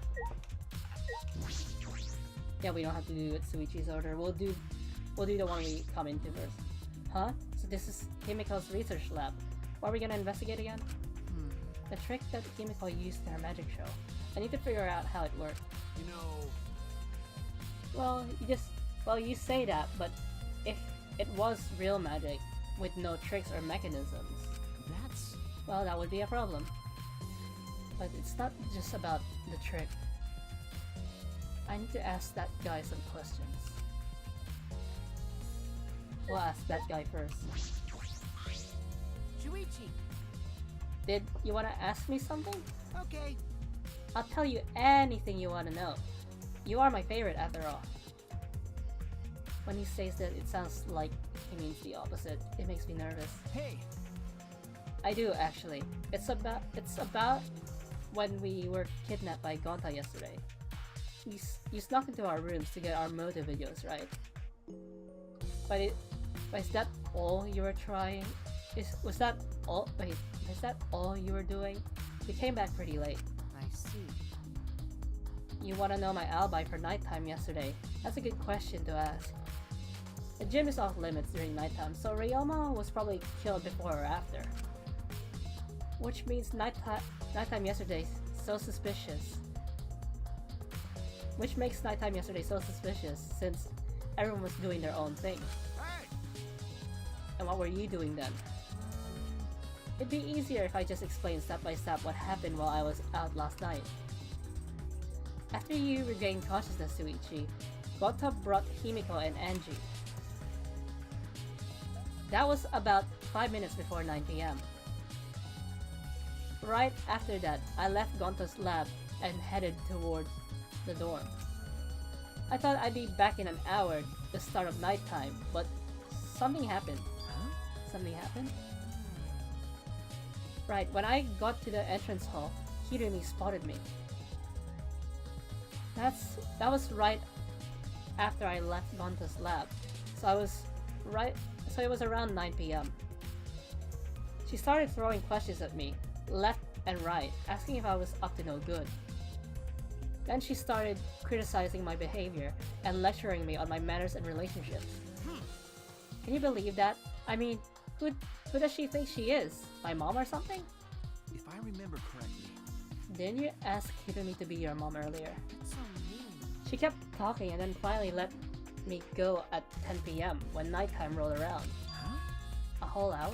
S1: Yeah, we don't have to do it Suichi's order. We'll do the one we come into first. Huh? So this is Himiko's research lab. What are we gonna investigate again? The trick that Himiko used in her magic show. I need to figure out how it worked.
S5: You know,
S1: Well, you say that, but if it was real magic with no tricks or mechanisms,
S7: That's...
S1: well, that would be a problem. But it's not just about the trick. I need to ask that guy some questions. We'll ask that guy first.
S2: Shuichi.
S1: Did you want to ask me something?
S2: Okay.
S1: I'll tell you anything you want to know. You are my favorite after all. When he says that, it sounds like he means the opposite. It makes me nervous.
S7: Hey!
S1: I do, actually. It's about when we were kidnapped by Gonta yesterday. You snuck into our rooms to get our motive videos, right? But is that all you were trying? Was that all? Wait, is that all you were doing? We came back pretty late.
S2: I see.
S1: You want to know my alibi for nighttime yesterday? That's a good question to ask. The gym is off limits during nighttime, so Ryoma was probably killed before or after. Which means nighttime yesterday so suspicious. Which makes nighttime yesterday so suspicious since everyone was doing their own thing.
S5: hey,
S1: And what were you doing then? It'd be easier if I just explained step by step what happened while I was out last night. After you regained consciousness, Suichi, Gonta brought Himiko and Angie. That was about 5 minutes before 9 PM. Right after that, I left Gonta's lab and headed towards the dorm. I thought I'd be back in an hour, the start of nighttime, but something happened.
S7: Huh?
S1: Something happened? Right, when I got to the entrance hall, Hirumi spotted me. That was right after I left Gonta's lab, so it was around 9 PM. She started throwing questions at me, left and right, asking if I was up to no good. Then she started criticizing my behavior and lecturing me on my manners and relationships. Can you believe that? I mean, who does she think she is? My mom or something?
S7: If I remember correctly...
S1: Didn't you ask Hirumi to be your mom earlier?
S2: That's so mean.
S1: She kept talking and then finally let me go at 10 PM when nighttime rolled around.
S7: Huh?
S1: A whole hour?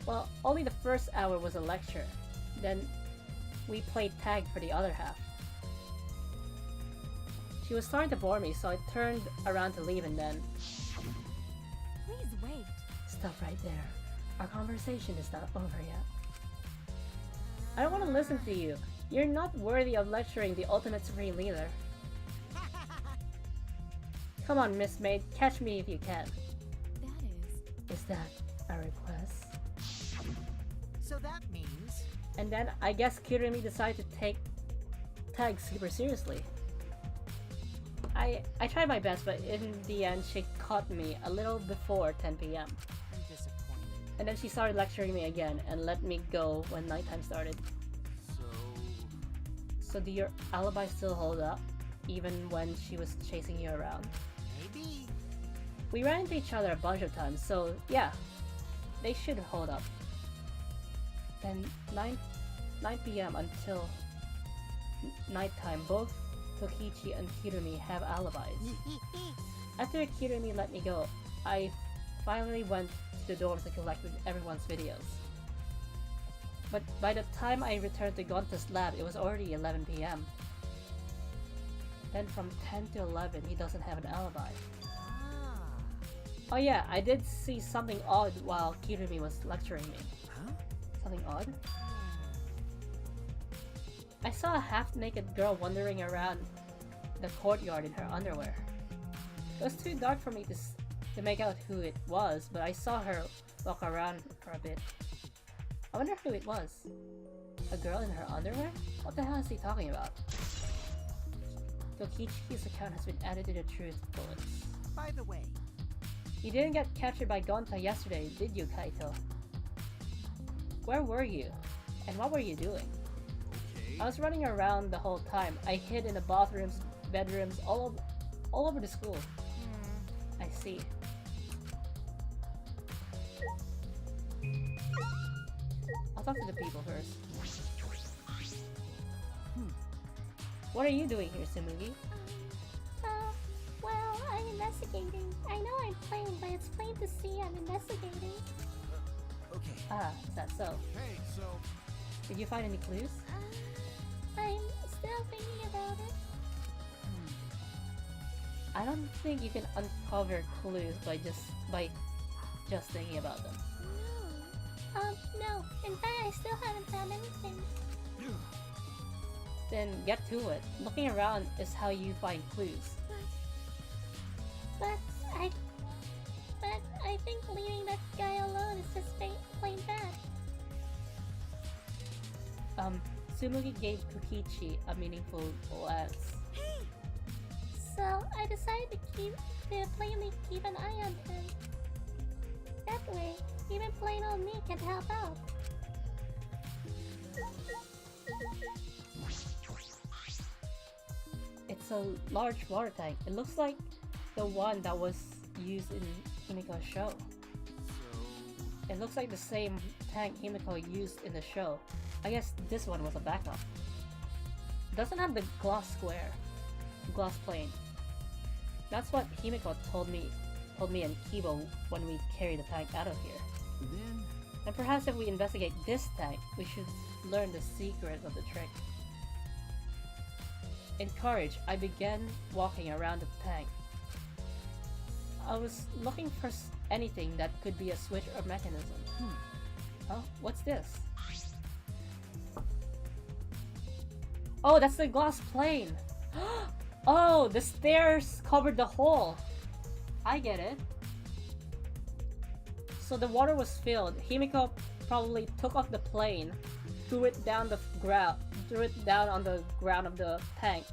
S1: Well, only the first hour was a lecture. Then we played tag for the other half. She was starting to bore me, so I turned around to leave and then...
S4: Please wait.
S1: Stop right there. Our conversation is not over yet. I don't want to listen to you. You're not worthy of lecturing the ultimate supreme leader. Come on, Miss Maid, catch me if you can.
S4: That is...
S1: Is that a request?
S2: So that means...
S1: And then I guess Kirumi decided to take tag super seriously. I tried my best, but in the end she caught me a little before 10 p.m.
S2: I'm disappointed.
S1: And then she started lecturing me again and let me go when nighttime started. So do your alibi still hold up? Even when she was chasing you around?
S2: Maybe.
S1: We ran into each other a bunch of times, so yeah. They should hold up. Then 9 p.m. until nighttime, both Tokichi and Kirumi have alibis. After Kirumi let me go, I finally went to the dorms to collect everyone's videos. But by the time I returned to Gonta's lab, it was already 11 p.m. Then from 10 to 11, he doesn't have an alibi.
S2: Ah.
S1: Oh yeah, I did see something odd while Kirumi was lecturing me.
S7: Huh?
S1: Something odd? I saw a half-naked girl wandering around the courtyard in her underwear. It was too dark for me to make out who it was, but I saw her walk around for a bit. I wonder who it was. A girl in her underwear? What the hell is he talking about? Tokichi's account has been added to the truth bullets.
S2: By the way,
S1: You didn't get captured by Gonta yesterday, did you, Kaito? Where were you? And what were you doing?
S5: Okay.
S1: I was running around the whole time. I hid in the bathrooms, bedrooms, all over the school. I see. I'll talk to the people first. What are you doing here, Tsumugi?
S3: Well, I'm investigating. I know I'm playing, but it's plain to see I'm investigating.
S7: Okay.
S1: Ah, is that so?
S5: Hey, so
S1: Did you find any clues?
S3: I'm still thinking about it.
S1: I don't think you can uncover clues by just thinking about them.
S3: No. In fact, I still haven't found anything.
S1: Then get to it. Looking around is how you find clues.
S3: But I think leaving that guy alone is just plain bad.
S1: Tsumugi gave Kokichi a meaningful glance.
S3: So I decided to plainly keep an eye on him. That way, even plain old me can help out.
S1: It's a large water tank. It looks like the one that was used in Himiko's show. It looks like the same tank Himiko used in the show. I guess this one was a backup. It doesn't have the glass plane. That's what Himiko told me and Kibo when we carried the tank out of here.
S7: Then,
S1: And perhaps if we investigate this tank, we should learn the secret of the trick. Encouraged, I began walking around the tank. I was looking for anything that could be a switch or mechanism. Oh, what's this? Oh, that's the glass plane! Oh, the stairs covered the hole! I get it. So the water was filled. Himiko probably took off the plane, threw it down on the ground of the tank,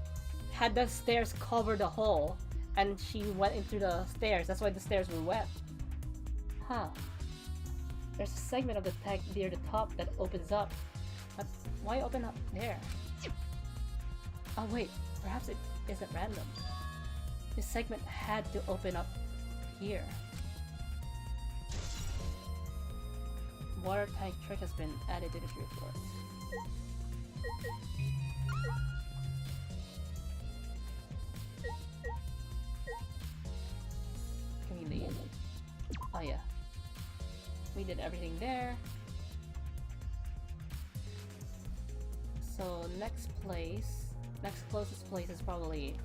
S1: had the stairs cover the hole, and she went into the stairs. That's why the stairs were wet. Huh. There's a segment of the tank near the top that opens up. But why open up there? Oh wait, perhaps it isn't random. This segment had to open up here. Water tank trick has been added to the report. Can we leave? Oh yeah. We did everything there. So next closest place is probably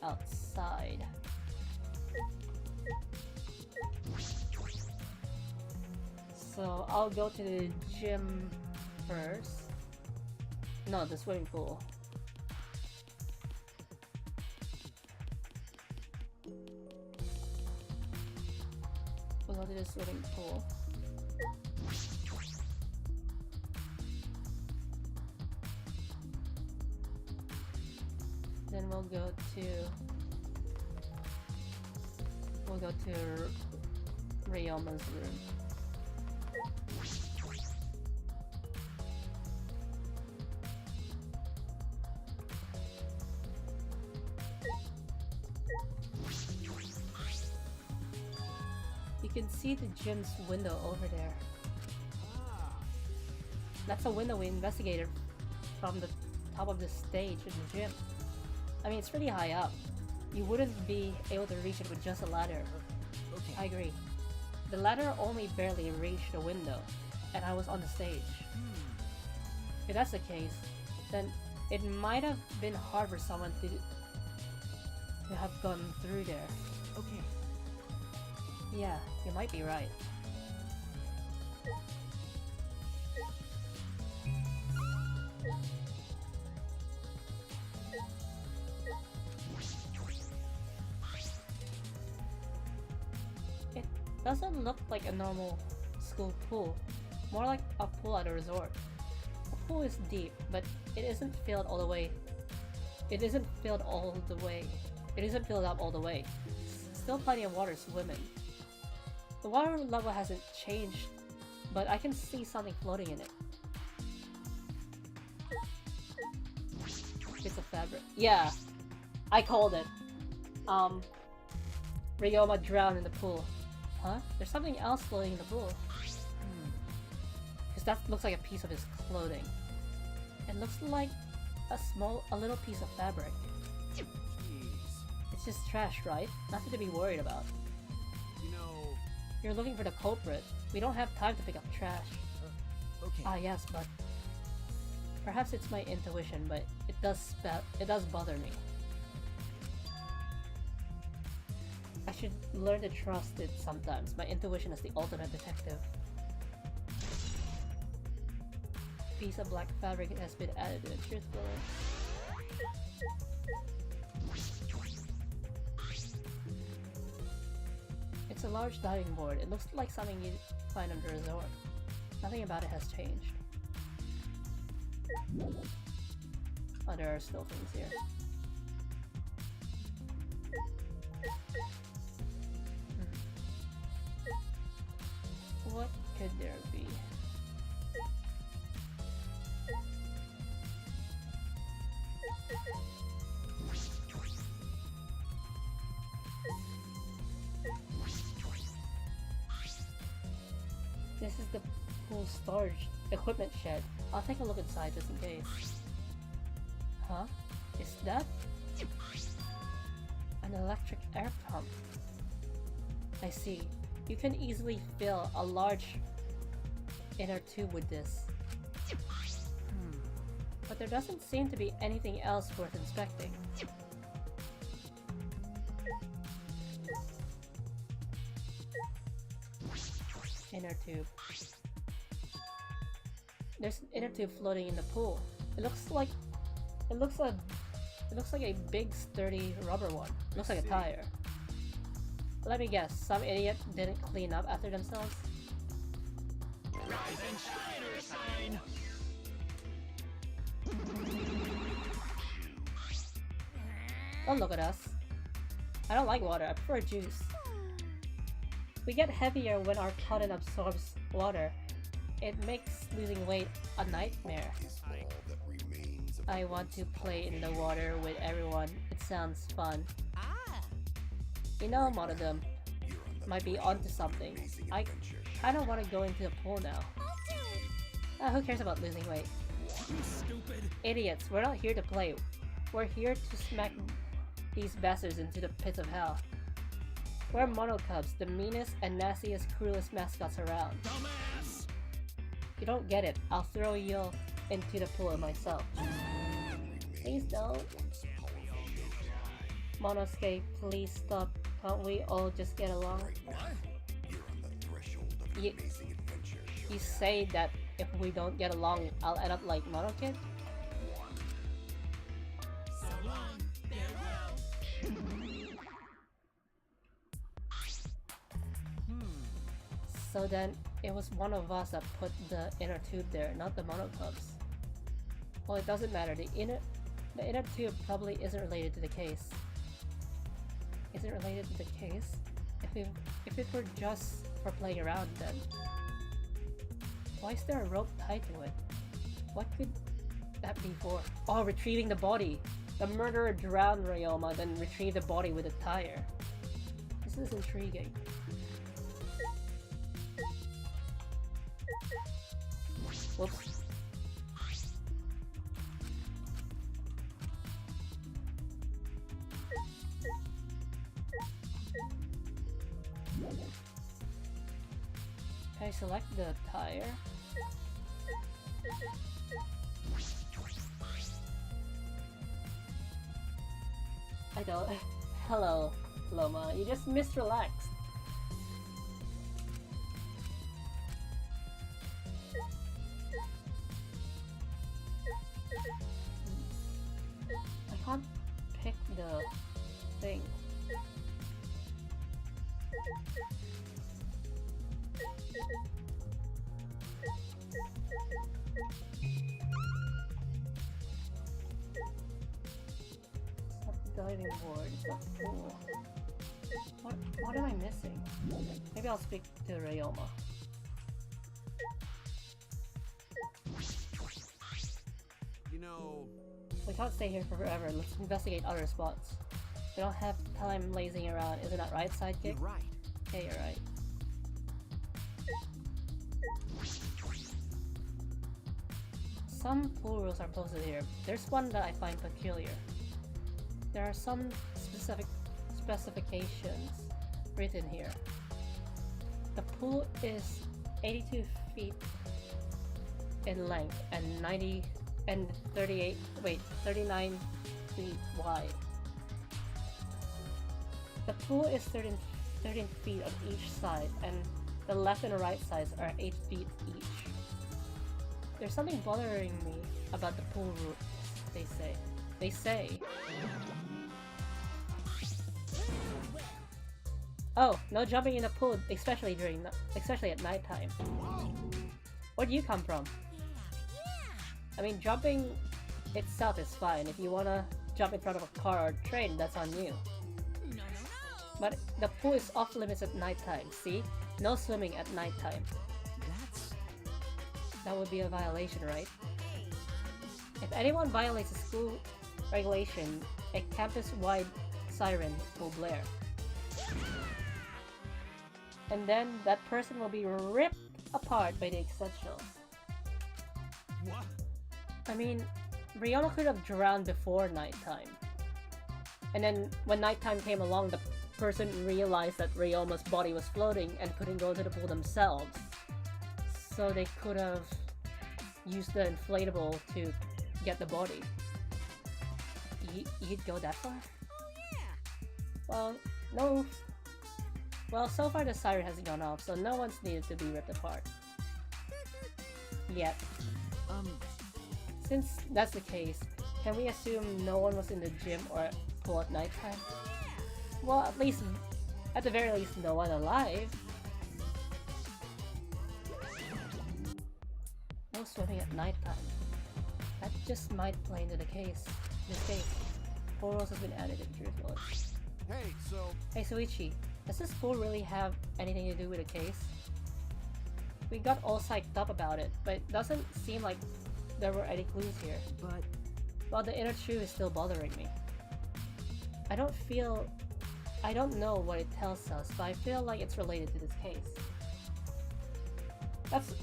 S1: outside. So I'll go to the gym first. No, the swimming pool. We'll go to the swimming pool. Then we'll go to Ryoma's room. You can see the gym's window over there. That's a window we investigated from the top of the stage in the gym. I mean, it's pretty high up. You wouldn't be able to reach it with just a ladder.
S7: Okay.
S1: I agree. The ladder only barely reached the window, and I was on the stage. If that's the case, then it might have been hard for someone to have gone through there.
S7: Okay.
S1: Yeah, you might be right. It doesn't look like a normal school pool, more like a pool at a resort. The pool is deep, but it isn't filled all the way. It isn't filled all the way. It isn't filled up all the way. Still plenty of water swimming. The water level hasn't changed, but I can see something floating in it. It's a fabric. Yeah, I called it. Ryoma drowned in the pool. Huh? There's something else floating in the pool. Because that looks like a piece of his clothing. It looks like a little piece of fabric.
S7: Jeez.
S1: It's just trash, right? Nothing to be worried about.
S7: You know...
S1: You're looking for the culprit. We don't have time to pick up trash.
S7: Okay.
S1: Ah, yes, but... Perhaps it's my intuition, but it does bother me. I should learn to trust it sometimes. My intuition is the ultimate detective. Piece of black fabric has been added to the truth bullet. It's a large diving board. It looks like something you'd find on the resort. Nothing about it has changed. Oh, there are still things here. What could there be? This is the pool storage equipment shed. I'll take a look inside just in case. Huh? Is that an electric air pump? I see. You can easily fill a large inner tube with this. But there doesn't seem to be anything else worth inspecting. Inner tube. There's an inner tube floating in the pool. It looks like a big sturdy rubber one. It looks like a tire. Let me guess, some idiot didn't clean up after themselves?
S5: Rise and shine or sign.
S1: Don't look at us. I don't like water, I prefer juice. We get heavier when our cotton absorbs water. It makes losing weight a nightmare. I want to play in the water with everyone. It sounds fun. You know, one of them might be onto something. I kinda want to go into the pool now. Who cares about losing weight?
S5: You stupid.
S1: Idiots, we're not here to play. We're here to smack these bastards into the pits of hell. We're Mono Cubs, the meanest and nastiest, cruelest mascots around.
S5: Dumbass.
S1: You don't get it. I'll throw you into the pool myself. Please don't. Monosuke, please stop. Can't we all just get along?
S8: Right now, you're on the threshold of an
S1: Ye-
S8: amazing adventure.
S1: You say that if we don't get along, I'll end up like Monosuke?
S6: So long, farewell.
S1: So then, it was one of us that put the inner tube there, not the monocubs. Well, it doesn't matter. The inner tube probably isn't related to the case. Is it related to the case? If it were just for playing around, then why is there a rope tied to it? What could that be for? Oh, retrieving the body. The murderer drowned Ryoma, then retrieved the body with a tire. This is intriguing. Whoops. Can I select the tire? I don't. Hello, Loma. You just misrelaxed. I can't pick the thing. Diving board, it's not cool. What am I missing? Maybe I'll speak to Ryoma.
S5: You know,
S1: We can't stay here forever, let's investigate other spots. We don't have time lazing around, isn't that right, sidekick?
S7: You're right.
S1: Okay, you're right. Some pool rules are posted here. There's one that I find peculiar. There are some specifications written here. The pool is 82 feet in length and 39 feet wide. The pool is 13 feet on each side, and the left and right sides are 8 feet each. There's something bothering me about the pool rules, they say. They say... Oh, no jumping in the pool, especially at nighttime. Where do you come from? I mean, jumping itself is fine. If you wanna jump in front of a car or train, that's on you.
S6: No.
S1: But the pool is off limits at nighttime, see? No swimming at nighttime. That would be a violation, right? If anyone violates a school regulation, a campus-wide siren will blare. And then that person will be ripped apart by the essentials.
S5: what?
S1: I mean, Ryoma could have drowned before nighttime. And then when nighttime came along, the person realized that Ryoma's body was floating and couldn't go to the pool themselves. So they could have used the inflatable to get the body. You'd go that far?
S6: Oh yeah.
S1: Well, no. Well, so far the siren hasn't gone off, so no one's needed to be ripped apart. Yet. Since that's the case, can we assume no one was in the gym or pool at nighttime? Well, at the very least, no one alive. No swimming at nighttime. That just might play into the case. This case. Pool rules has been added in truth notes.
S5: Hey, so
S1: Hey Soichi, does this pool really have anything to do with the case? We got all psyched up about it, but it doesn't seem like there were any clues here.
S7: But
S1: Well, the inner tube is still bothering me. I don't know what it tells us, but I feel like it's related to this case. There's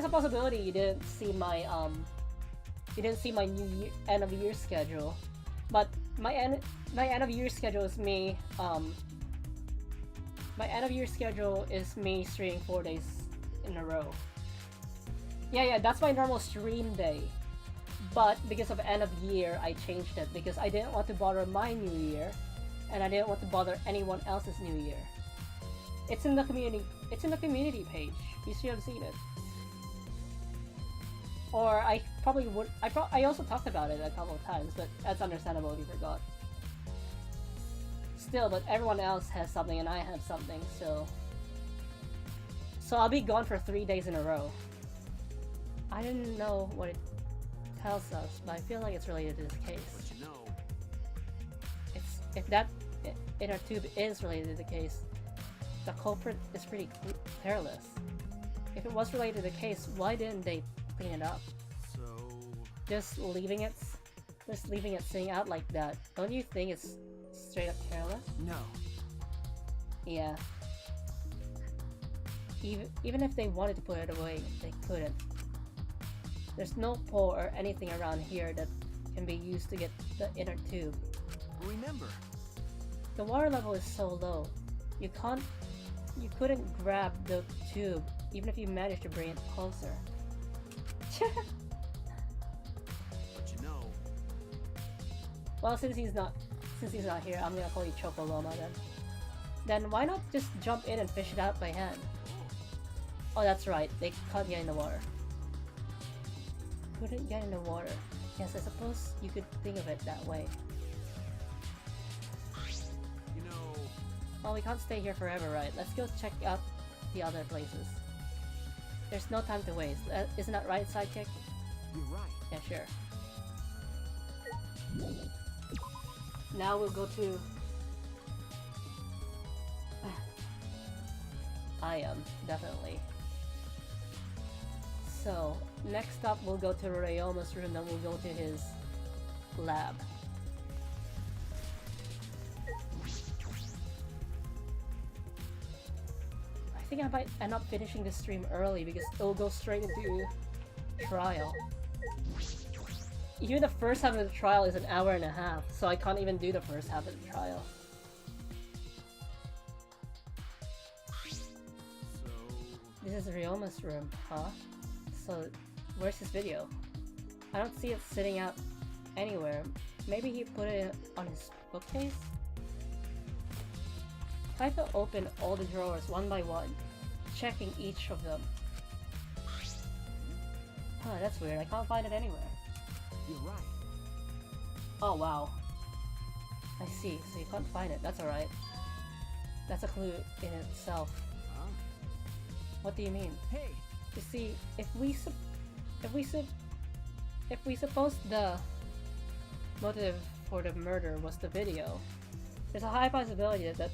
S1: a possibility you didn't see my end of year schedule, but my end of year schedule is me, my end of year schedule is me streaming 4 days in a row. Yeah, that's my normal stream day. But because of end of year, I changed it because I didn't want to bother my new year, and I didn't want to bother anyone else's new year. It's in the community. It's in the community page. You should have seen it. Or I probably would. I also talked about it a couple of times, but that's understandable if you forgot. Still, but everyone else has something and I have something, so I'll be gone for 3 days in a row. I didn't know what it tells us, but I feel like it's related to this case.
S7: But you know,
S1: If that inner tube is related to the case, the culprit is pretty careless. If it was related to the case, why didn't they clean it up?
S7: so
S1: Just leaving it sitting out like that. Don't you think it's straight up careless?
S7: no.
S1: Yeah. Even if they wanted to put it away, they couldn't. There's no pole or anything around here that can be used to get the inner tube.
S7: Remember,
S1: The water level is so low, you couldn't grab the tube even if you managed to bring it closer.
S7: but you know,
S1: Well, since he's not here, I'm gonna call you Chocoloma then. Then why not just jump in and fish it out by hand? Oh, that's right, they can't get in the water. Couldn't get in the water. Yes, I suppose you could think of it that way.
S7: you know,
S1: Well, we can't stay here forever, right? Let's go check out the other places. There's no time to waste. Isn't that right, sidekick?
S7: you're right.
S1: Yeah, sure. Now we'll go to... I am, definitely. So, next up we'll go to Ryoma's room, then we'll go to his lab. I think I might end up finishing the stream early because it'll go straight into trial. Even the first half of the trial is an hour and a half, so I can't even do the first half of the trial.
S7: So
S1: This is Ryoma's room, huh? So, where's his video? I don't see it sitting out anywhere. Maybe he put it on his bookcase? Try to open all the drawers one by one, checking each of them. Huh, that's weird. I can't find it anywhere.
S7: you're right.
S1: Oh, wow. I see. So you can't find it. That's alright. That's a clue in itself.
S7: Huh?
S1: What do you mean?
S7: Hey,
S1: You see, if we suppose the motive for the murder was the video, there's a high possibility that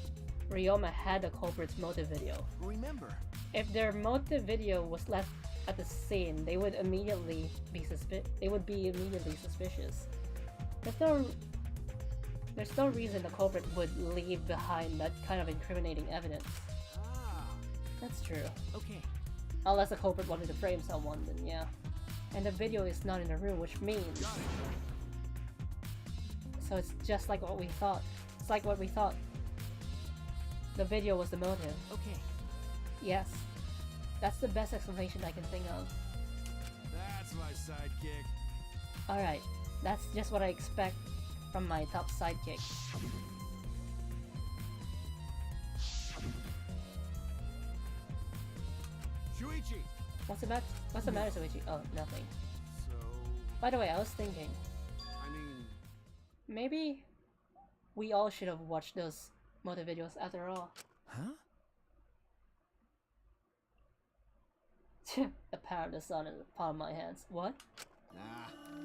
S1: Ryoma had the culprit's motive video.
S7: remember,
S1: If their motive video was left at the scene, they would immediately be suspicious. There's no reason the culprit would leave behind that kind of incriminating evidence.
S7: ah,
S1: That's true.
S7: okay.
S1: Unless the culprit wanted to frame someone, then yeah. And the video is not in the room, which means...
S7: Got it.
S1: So it's just like what we thought. It's like what we thought. The video was the motive.
S7: Okay,
S1: Yes. That's the best explanation I can think of.
S5: That's my sidekick.
S1: Alright, that's just what I expect from my top sidekick.
S5: Shuichi!
S1: What's the matter, Soichi? Oh, nothing.
S5: So,
S1: By the way, I was thinking,
S5: I mean,
S1: maybe we all should have watched those motive videos after all.
S7: huh?
S1: The power of the sun in the palm of my hands. What?
S5: nah.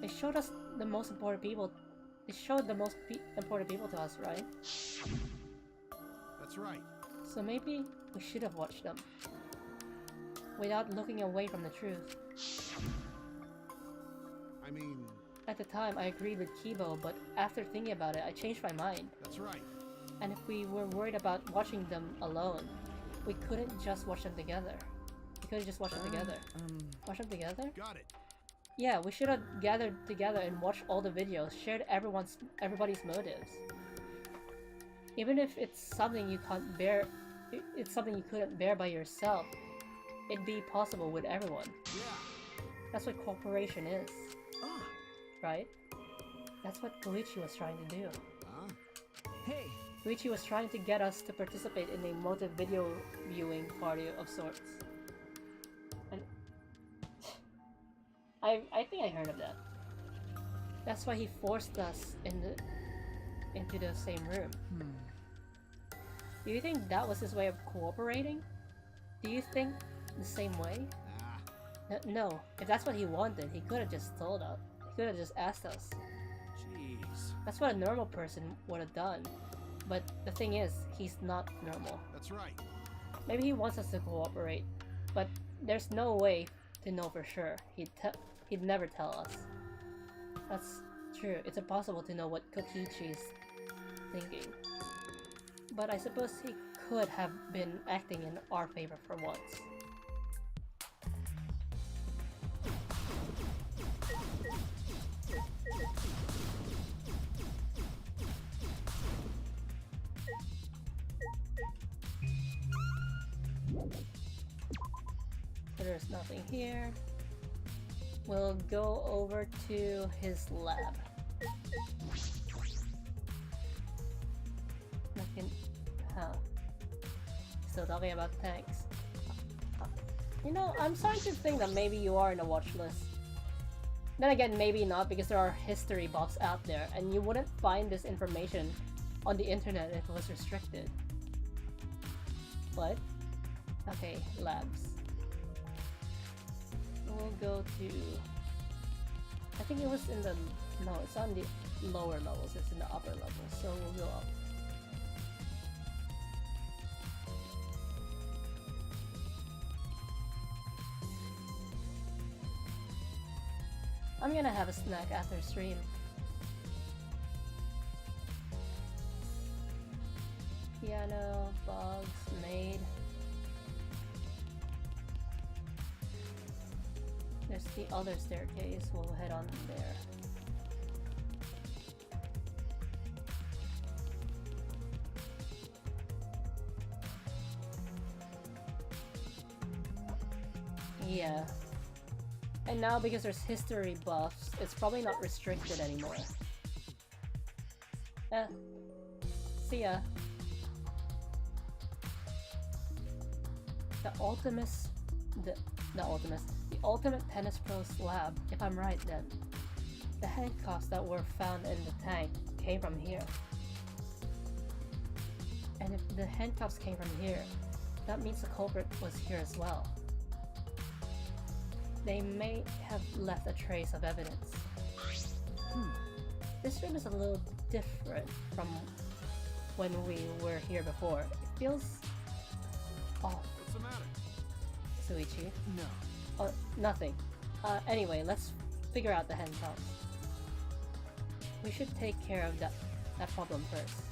S1: They showed us the most important people. They showed the most important people to us, right?
S5: That's right.
S1: So maybe we should have watched them. Without looking away from the truth.
S5: I mean,
S1: At the time, I agreed with Kibo, but after thinking about it, I changed my mind.
S5: that's right.
S1: And if we were worried about watching them alone, we couldn't just watch them together. We couldn't just watch them together. Watch them together?
S5: Got it.
S1: Yeah, we should have gathered together and watched all the videos, shared everybody's motives. Even if it's something you can't bear, it's something you couldn't bear by yourself, it'd be possible with everyone.
S5: Yeah.
S1: That's what cooperation is.
S7: Ah,
S1: right? That's what Koichi was trying to do.
S7: Huh? Hey!
S1: Koichi was trying to get us to participate in a motive video viewing party of sorts. And I think I heard of that. That's why he forced us into the same room. Do you think that was his way of cooperating? Do you think the same way? No. If that's what he wanted, he could have just told us. He could have just asked us.
S5: Jeez.
S1: That's what a normal person would have done. But the thing is, he's not normal.
S5: That's right.
S1: Maybe he wants us to cooperate, but there's no way to know for sure. He'd never tell us. That's true. It's impossible to know what Kokichi's thinking. But I suppose he could have been acting in our favor for once. So there's nothing here. We'll go over to his lab. Nothing. Huh. Still talking about tanks. You know, I'm starting to think that maybe you are in a watch list. Then again, maybe not, because there are history buffs out there, and you wouldn't find this information on the internet if it was restricted. But, okay, labs. We'll go to... I think it was in the... No, it's on the lower levels, it's in the upper levels, so we'll go up. I'm gonna have a snack after stream. Piano, bugs, maid. There's the other staircase, we'll head on there. Yeah. And now, because there's history buffs, it's probably not restricted anymore. See ya. The Ultimate Tennis Pros lab, if I'm right then. The handcuffs that were found in the tank came from here. And if the handcuffs came from here, that means the culprit was here as well. They may have left a trace of evidence. This room is a little different from when we were here before. It feels off.
S5: What's the matter?
S1: Suichi.
S7: No.
S1: Oh, nothing. Anyway, let's figure out the handcuffs. We should take care of that problem first.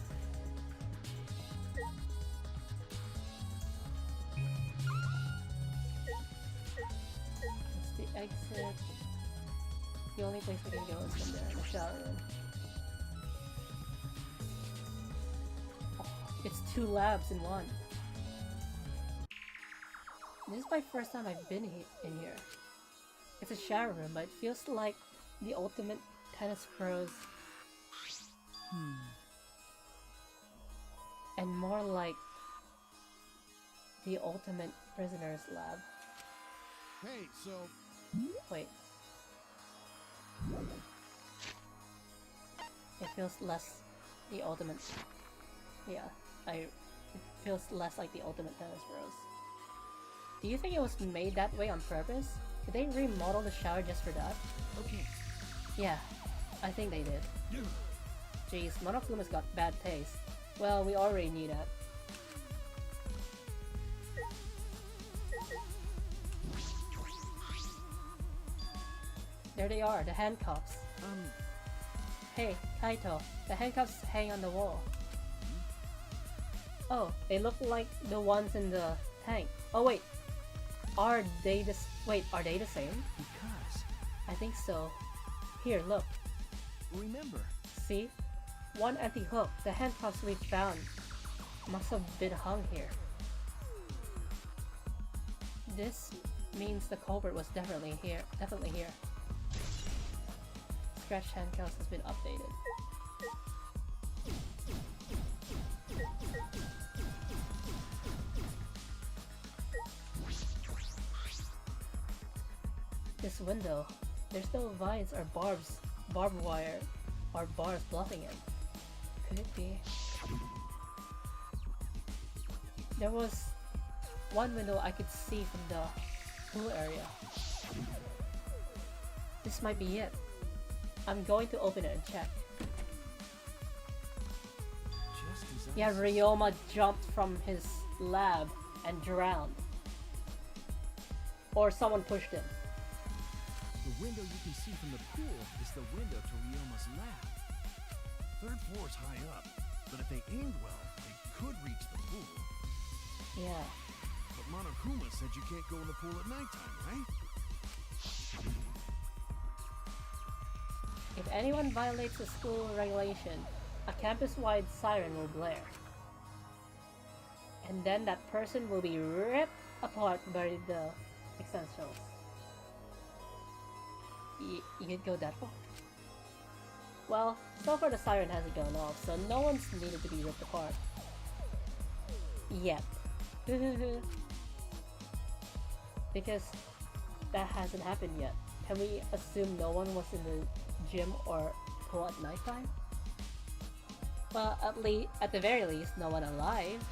S1: That's the exit. The only place we can go is from there, in the shower room. Oh, it's 2 labs in one. This is my first time I've been in here. It's a shower room, but it feels like the Ultimate Tennis Pros. And more like the Ultimate Prisoners lab.
S5: Hey, so...
S1: Wait. It feels less the Ultimate... Yeah, it feels less like the Ultimate Tennis Pros. Do you think it was made that way on purpose? Did they remodel the shower just for that?
S7: Okay.
S1: Yeah, I think they did. Jeez, Monofuma's got bad taste. Well, we already knew that. There they are, the handcuffs. Hey, Kaito, the handcuffs hang on the wall. Oh, they look like the ones in the tank. Oh wait, are they the same?
S7: Because...
S1: I think so. Here, look.
S7: Remember.
S1: See? One empty hook. The handcuffs we found must have been hung here. This means the culprit was definitely here. scratch hand counts has been updated. This window, there's no vines or barbed wire or bars blocking it. Could it be? There was one window I could see from the pool area. This might be it. I'm going to open it and check.
S7: Just as I
S1: Yeah, Ryoma jumped from his lab and drowned. Or someone pushed him.
S7: The window you can see from the pool is the window to Ryoma's lab.
S5: Third floor's high up, but if they aimed well, they could reach the pool.
S1: Yeah.
S5: But Monokuma said you can't go in the pool at nighttime, right?
S1: If anyone violates the school regulation, a campus-wide siren will blare. And then that person will be ripped apart by the essentials. You'd go that far? Well, so far the siren hasn't gone off, so no one's needed to be ripped apart. Yet. Because that hasn't happened yet. Can we assume no one was in the gym or pool at nighttime? Well, at the very least, no one alive.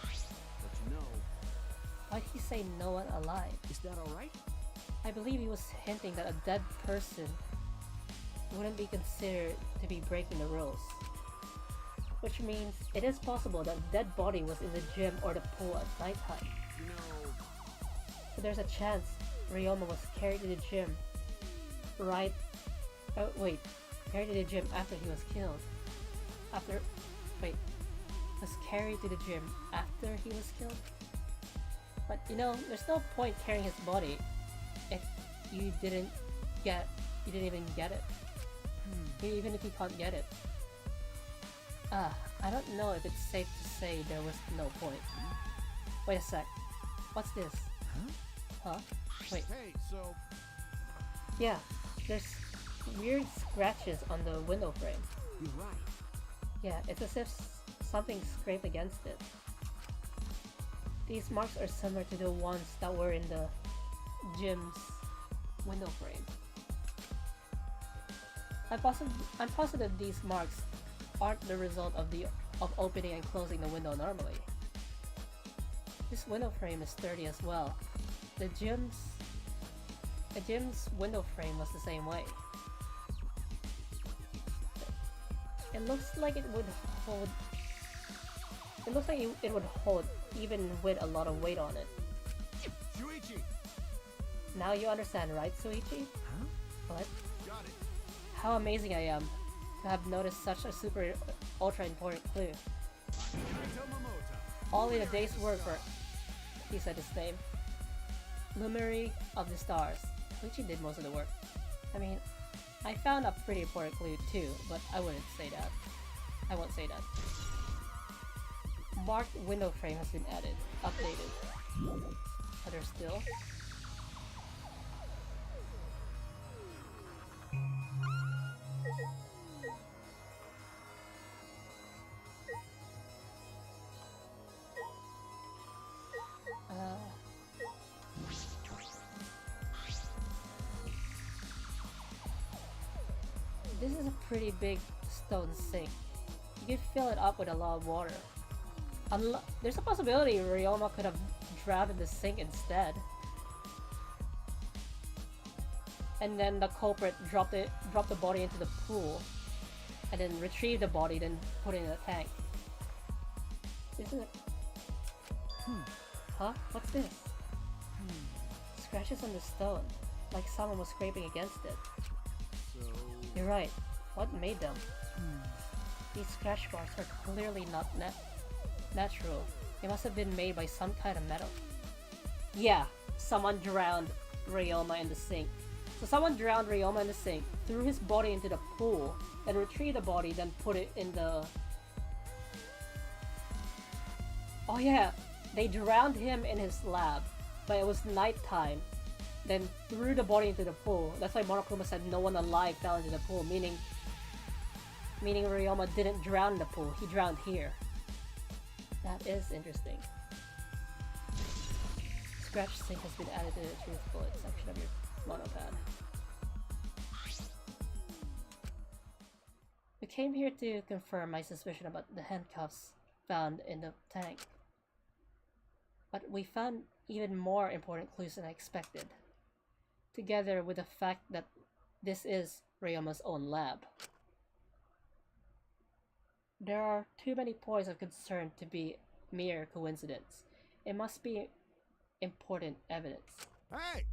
S7: But you know,
S1: Why'd he say no one alive?
S7: is that alright?
S1: I believe he was hinting that a dead person wouldn't be considered to be breaking the rules. Which means it is possible that a dead body was in the gym or the pool at nighttime.
S7: You know,
S1: So there's a chance Ryoma was carried to the gym carried to the gym after he was killed. Was carried to the gym after he was killed? But you know, there's no point carrying his body if you didn't even get it. Even if you can't get it. I don't know if it's safe to say there was no point. Wait a sec. What's this? Huh? Wait.
S5: Hey, so
S1: Yeah, there's weird scratches on the window frame.
S7: you're right.
S1: Yeah, it's as if something scraped against it. These marks are similar to the ones that were in the gym's window frame. I'm positive these marks aren't the result of opening and closing the window normally. This window frame is sturdy as well. The gym's window frame was the same way. It looks like it would hold. It looks like it would hold even with a lot of weight on it.
S5: Shuichi,
S1: Now you understand, right, Suichi?
S7: Huh?
S1: What?
S5: got it.
S1: How amazing I am to have noticed such a super ultra important clue.
S5: Kaito Momota.
S1: All in a day's work for, he said his name. Luminary of the Stars. Suichi did most of the work. I mean, I found a pretty important clue too, but I wouldn't say that. I won't say that. Marked window frame has been added, updated. Are there still? This is a pretty big stone sink. You could fill it up with a lot of water. There's a possibility Ryoma could have drowned in the sink instead. And then the culprit dropped the body into the pool, and then retrieved the body, then put it in a tank. This is a... Huh? What's this? Scratches on the stone, like someone was scraping against it.
S7: So,
S1: You're right. What made them? These scratch marks are clearly not natural. They must have been made by some kind of metal. Yeah, someone drowned Ryoma in the sink. So someone drowned Ryoma in the sink, threw his body into the pool, then retrieved the body, then put it in the... Oh yeah, they drowned him in his lab, but it was nighttime. then threw the body into the pool. That's why Monokuma said no one alive fell into the pool, meaning Ryoma didn't drown in the pool, he drowned here. That is interesting. Scratch sink has been added to the truth bullet section of your monopad. We came here to confirm my suspicion about the handcuffs found in the tank. But we found even more important clues than I expected, together with the fact that this is Ryoma's own lab. There are too many points of concern to be mere coincidence. It must be important evidence.
S5: Hey!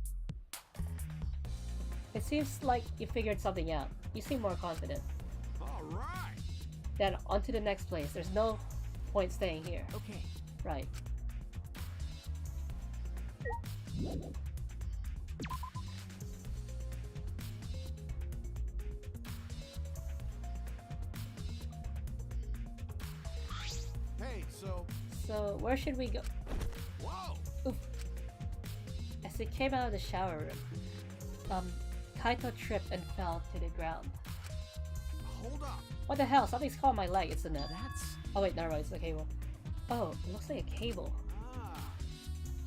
S1: It seems like you figured something out. You seem more confident.
S5: Alright!
S1: Then on to the next place. There's no point staying here.
S7: Okay.
S1: Right.
S5: Hey,
S1: So where should we go?
S5: Whoa!
S1: Oof. As we came out of the shower room, Kaito tripped and fell to the ground.
S5: Hold up!
S1: What the hell? Something's caught my leg. It's the net.
S7: That's...
S1: Oh wait, never mind. It's the cable. Oh, it looks like a cable.
S5: Ah,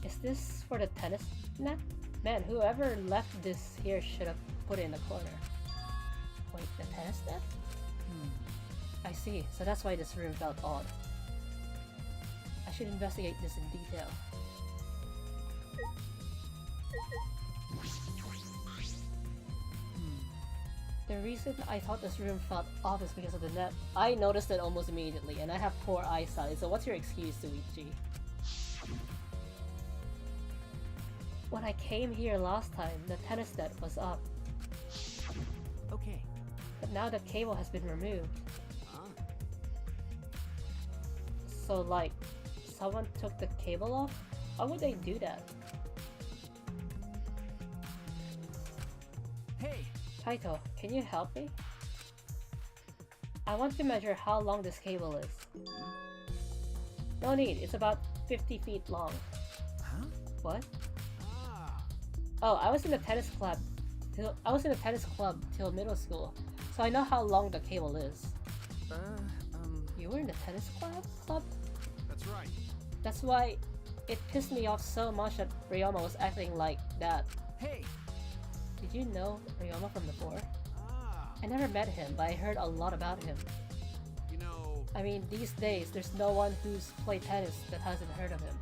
S1: Is this for the tennis net? Man, whoever left this here should have put it in the corner. Wait, the tennis net? I see. So that's why this room felt odd. I should investigate this in detail. The reason I thought this room felt off is because of the net. I noticed it almost immediately, and I have poor eyesight, so what's your excuse, Suichi? When I came here last time, the tennis net was up,
S7: Okay.
S1: but now the cable has been removed.
S5: huh?
S1: So like, someone took the cable off? Why would they do that?
S7: Hey!
S1: Kaito, can you help me? I want to measure how long this cable is. No need, it's about 50 feet long.
S7: Huh?
S1: What?
S5: Ah,
S1: Oh, I was in the tennis club till middle school, so I know how long the cable is. You were in the tennis club?
S5: that's right.
S1: That's why it pissed me off so much that Ryoma was acting like that.
S7: Hey!
S1: Did you know Ryoma from before?
S5: Ah,
S1: I never met him, but I heard a lot about him.
S5: you know,
S1: I mean, these days, there's no one who's played tennis that hasn't heard of him.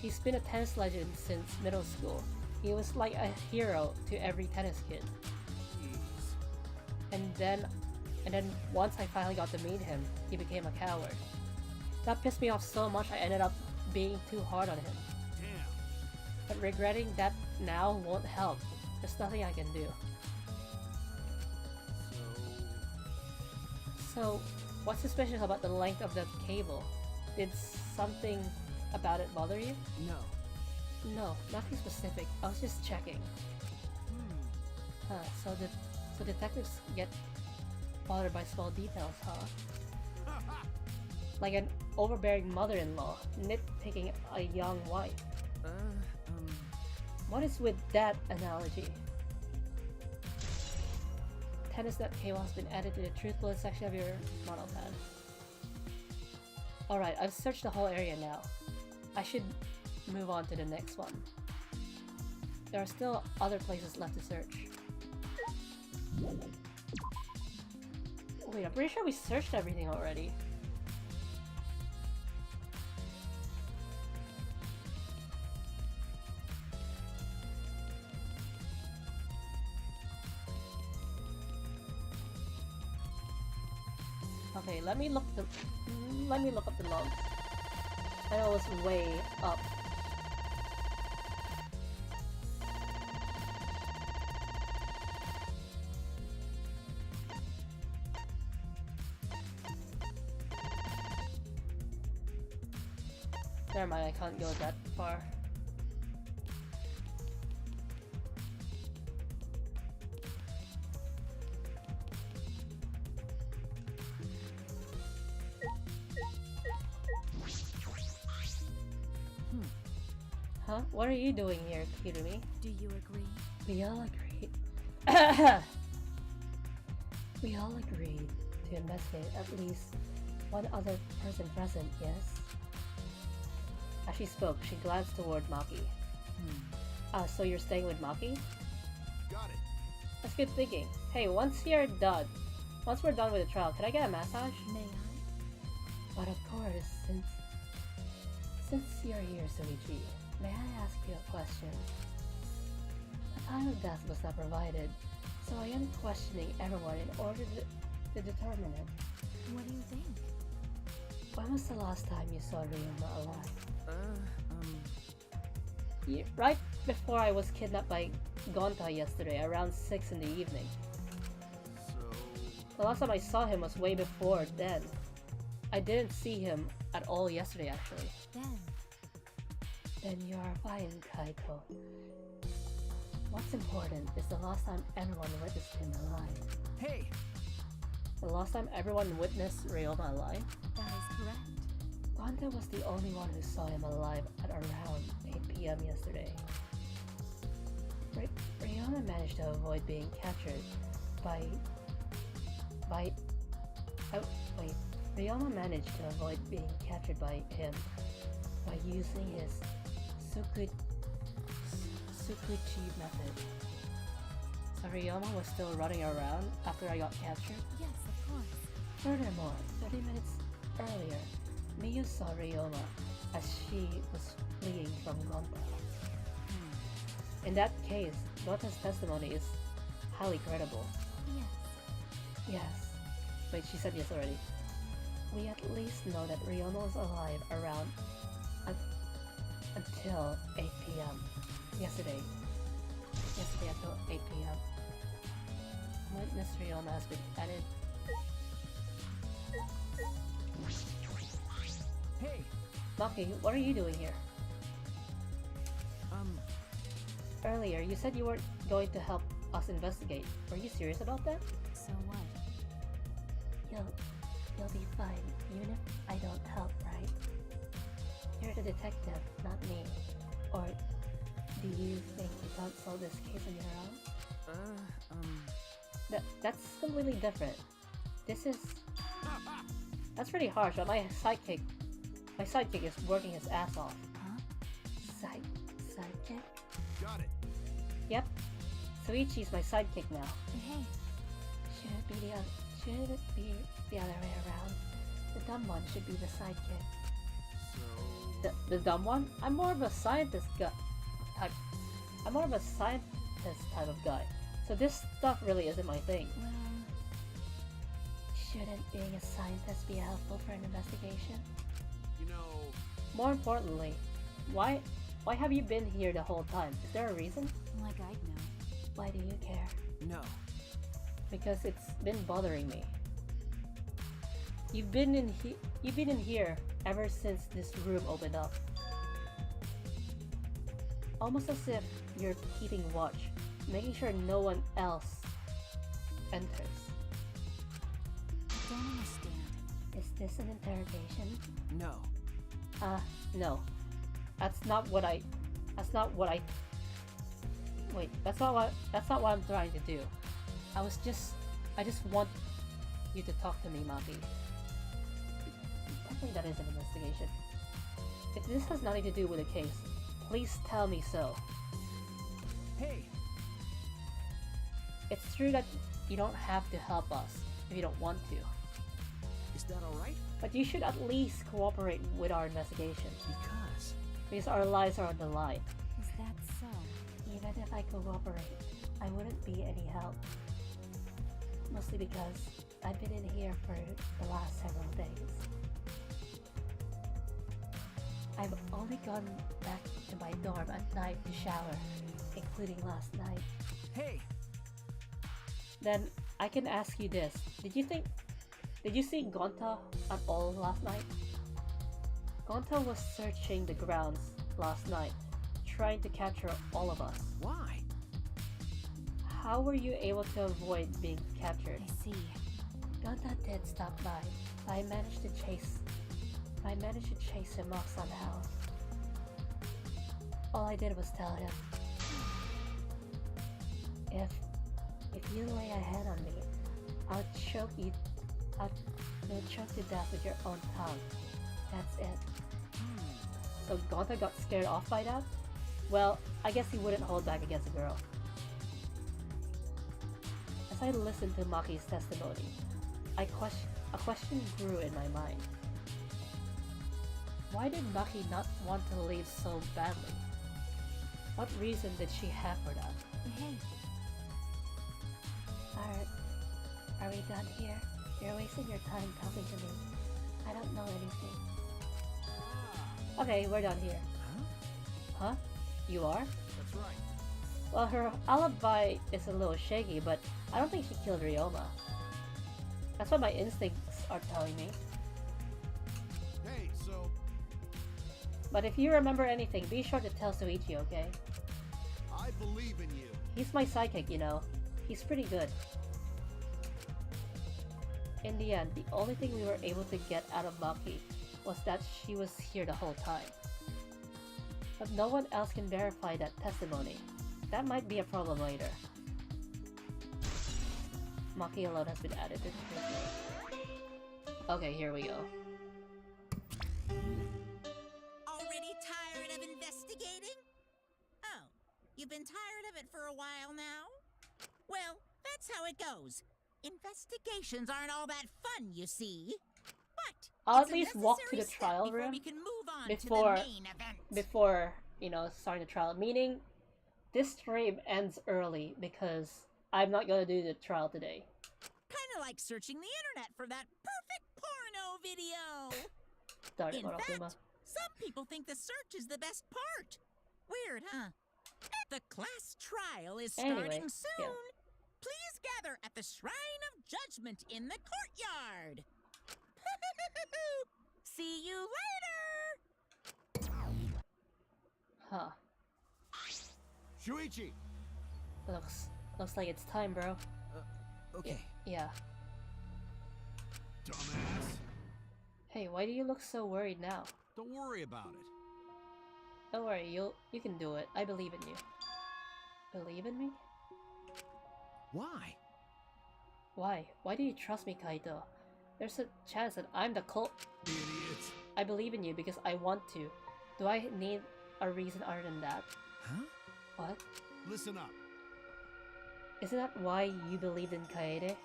S1: He's been a tennis legend since middle school. He was like a hero to every tennis kid.
S5: jeez.
S1: And then once I finally got to meet him, he became a coward. That pissed me off so much I ended up being too hard on him.
S5: Damn.
S1: But regretting that now won't help. There's nothing I can do. So, what's suspicious about the length of the cable? Did something about it bother you?
S7: No.
S1: No, nothing specific. I was just checking. So detectives get bothered by small details, huh? Like an overbearing mother-in-law nitpicking a young wife. What is with that analogy? Tennis net cable has been added to the truth bullet section of your monopad. Alright, I've searched the whole area now. I should move on to the next one. There are still other places left to search. Wait, I'm pretty sure we searched everything already. Okay, let me look up the logs. I know it's way up. Never mind, I can't go that far. Huh? What are you doing here, Kirumi?
S4: Do you agree?
S1: We all agreed. We all agreed to investigate at least one other person present, yes? As she spoke, she glanced toward Maki. So you're staying with Maki?
S5: Got it.
S1: That's good thinking. Hey, once we're done with the trial, can I get a massage?
S4: May I?
S1: But of course, since you're here, Soichi, may I ask you a question? The time of death was not provided, so I am questioning everyone in order to determine it.
S4: What do you think?
S1: When was the last time you saw Ryoma alive? Right before I was kidnapped by Gonta yesterday, around 6 in the evening.
S5: So,
S1: The last time I saw him was way before then. I didn't see him at all yesterday, actually. Then you are fine, Kaito. What's important is the last time everyone witnessed him alive.
S7: Hey!
S1: The last time everyone witnessed Ryoma alive?
S4: That is correct.
S1: Gonta was the only one who saw him alive at around 8 p.m. yesterday. Ryoma managed to avoid being captured Ryoma managed to avoid being captured by him by using his Tsukuchi method. So Ryoma was still running around after I got captured?
S4: Yes, of course.
S1: Furthermore, 30 minutes earlier, Miyu saw Ryoma as she was fleeing from Gonta. In that case, Gonta's testimony is highly credible.
S4: Yes.
S1: Yes. Wait, she said yes already. We at least know that Ryoma was alive around until 8 p.m. Yesterday until 8 p.m. Witness Ryoma has been added.
S7: Hey!
S1: Maki, what are you doing here? Earlier, you said you weren't going to help us investigate. Were you serious about that?
S4: So what?
S1: You'll be fine, even if I don't help, right? You're the detective, not me. Or do you think you can't solve this case on your own? That's completely different. That's pretty harsh, but my sidekick is working his ass off.
S4: Huh?
S1: Sidekick?
S5: got it.
S1: Yep. Soichi's my sidekick now.
S4: But hey,
S1: Should it be the other way around? The dumb one should be the sidekick.
S5: So,
S1: The dumb one? I'm more of a scientist type of guy. So this stuff really isn't my thing.
S4: well,
S1: Shouldn't being a scientist be helpful for an investigation?
S5: you know,
S1: More importantly, why have you been here the whole time? Is there a reason?
S4: like I'd know.
S1: Why do you care?
S7: No.
S1: Because it's been bothering me. You've been in here ever since this room opened up. Almost as if you're keeping watch, making sure no one else enters.
S4: I don't understand.
S1: Is this an interrogation?
S7: No.
S1: No. That's not what I'm trying to do. I just want you to talk to me, Maki. I think that is an investigation. If this has nothing to do with the case, please tell me so.
S7: Hey!
S1: It's true that you don't have to help us if you don't want to,
S7: Is that alright?
S1: but you should at least cooperate with our investigation, because our lives are on the line.
S4: Is that so?
S1: Even if I cooperate, I wouldn't be any help. Mostly because I've been in here for the last several days. I've only gone back to my dorm at night to shower, including last night.
S7: Hey!
S1: Then I can ask you this. Did you see Gonta at all last night? Gonta was searching the grounds last night, trying to capture all of us.
S7: Why?
S1: How were you able to avoid being captured?
S4: I see.
S1: Gonta did stop by, but I managed to chase him off somehow. All I did was tell him, if you lay a hand on me, I'll choke you. You'll choke to death with your own tongue. That's it. So Gonta got scared off by that? Well, I guess he wouldn't hold back against a girl. As I listened to Maki's testimony, a question grew in my mind. Why did Maki not want to leave so badly? What reason did she have for that?
S4: Hey,
S1: Are we done here? You're wasting your time talking to me. I don't know anything. Okay, we're done here. Huh? You are?
S5: That's right.
S1: Well, her alibi is a little shaky, but I don't think she killed Ryoma. That's what my instincts are telling me.
S5: Hey, so
S1: But if you remember anything, be sure to tell Soichi, okay?
S5: I believe in you.
S1: He's my sidekick, you know. He's pretty good. In the end, the only thing we were able to get out of Maki was that she was here the whole time. But no one else can verify that testimony. That might be a problem later. Maki alone has been added to the name. Okay, here we go.
S6: Already tired of investigating? Oh, you've been tired of it for a while now? Well, that's how it goes. Investigations aren't all that fun, you see. But
S1: I'll
S6: it's
S1: at
S6: a
S1: least walk to the
S6: necessary step
S1: trial
S6: before
S1: room
S6: we can move on
S1: before-
S6: to the main event.
S1: Before, you know, starting the trial. Meaning, this stream ends early because I'm not gonna do the trial today.
S6: Kind of like searching the internet for that perfect porno video.
S1: Darn it,
S6: In
S1: Monokuma.
S6: fact, some people think the search is the best part. Weird, huh? The class trial is starting
S1: Anyway,
S6: soon.
S1: yeah.
S6: Please gather at the Shrine of Judgment in the courtyard. See you later.
S1: Huh.
S5: Shuichi!
S1: Looks like it's time, bro.
S7: Okay.
S1: Yeah.
S5: Dumbass.
S1: Hey, why do you look so worried now?
S5: Don't worry about it.
S1: Don't worry, you can do it. I believe in you. Believe in me?
S7: Why?
S1: Why? Why do you trust me, Kaito? There's a chance that I'm the cult.
S5: Idiot.
S1: I believe in you because I want to. Do I need a reason other than that?
S7: Huh?
S1: What?
S5: Listen up.
S1: Isn't that why you believed in Kaede?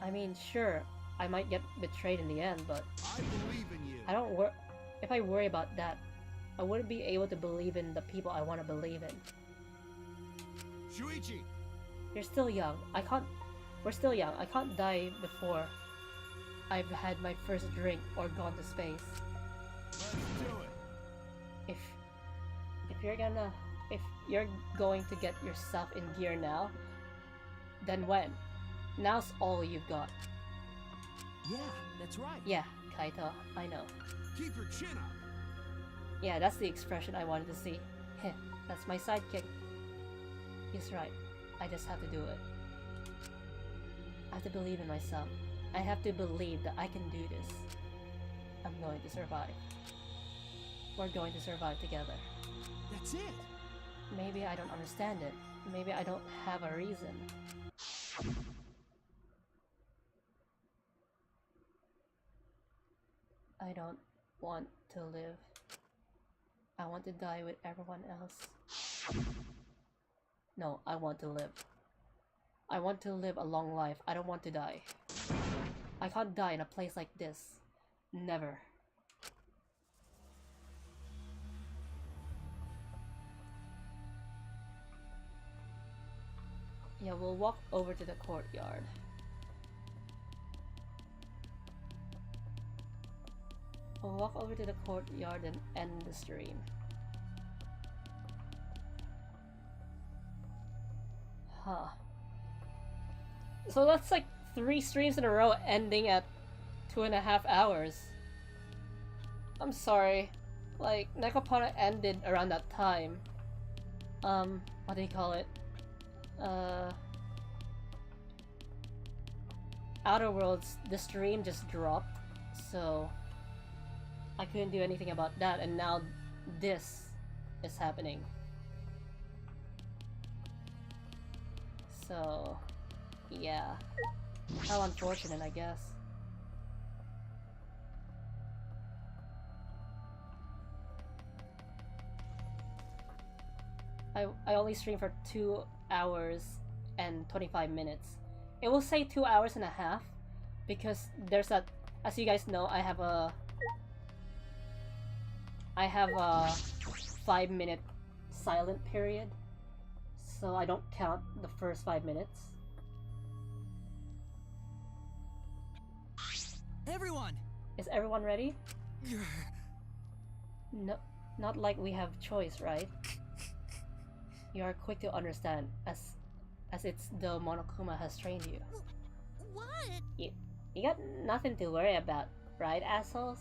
S1: I mean, sure, I might get betrayed in the end, but
S5: I believe in you.
S1: I don't if I worry about that, I wouldn't be able to believe in the people I want to believe in.
S5: Shuichi!
S1: You're still young. We're still young. I can't die before I've had my first drink or gone to space.
S5: Let's do it.
S1: If you're going to get yourself in gear now, then when? Now's all you've got.
S7: Yeah, that's right.
S1: Yeah, Kaito, I know.
S5: Keep your chin up.
S1: Yeah, that's the expression I wanted to see. Heh, that's my sidekick. He's right. I just have to do it. I have to believe in myself. I have to believe that I can do this. I'm going to survive. We're going to survive together.
S7: That's it.
S1: Maybe I don't understand it. Maybe I don't have a reason. I don't want to live. I want to die with everyone else. No, I want to live. I want to live a long life. I don't want to die. I can't die in a place like this. Never. Yeah, we'll walk over to the courtyard. We'll walk over to the courtyard and end the stream. Huh. So that's like 3 streams in a row ending at 2.5 hours. I'm sorry. Like, Nekopana ended around that time. What do you call it? Outer Worlds, the stream just dropped, so I couldn't do anything about that, and now this is happening. So, yeah. How unfortunate, I guess. I only stream for 2 hours and 25 minutes. It will say 2 hours and a half because there's a, as you guys know, I have a 5-minute silent period, so I don't count the first 5 minutes.
S7: Everyone!
S1: Is everyone ready? No, not like we have choice, right? You are quick to understand, as it's the Monokuma has trained you.
S6: What?
S1: You got nothing to worry about, right, assholes?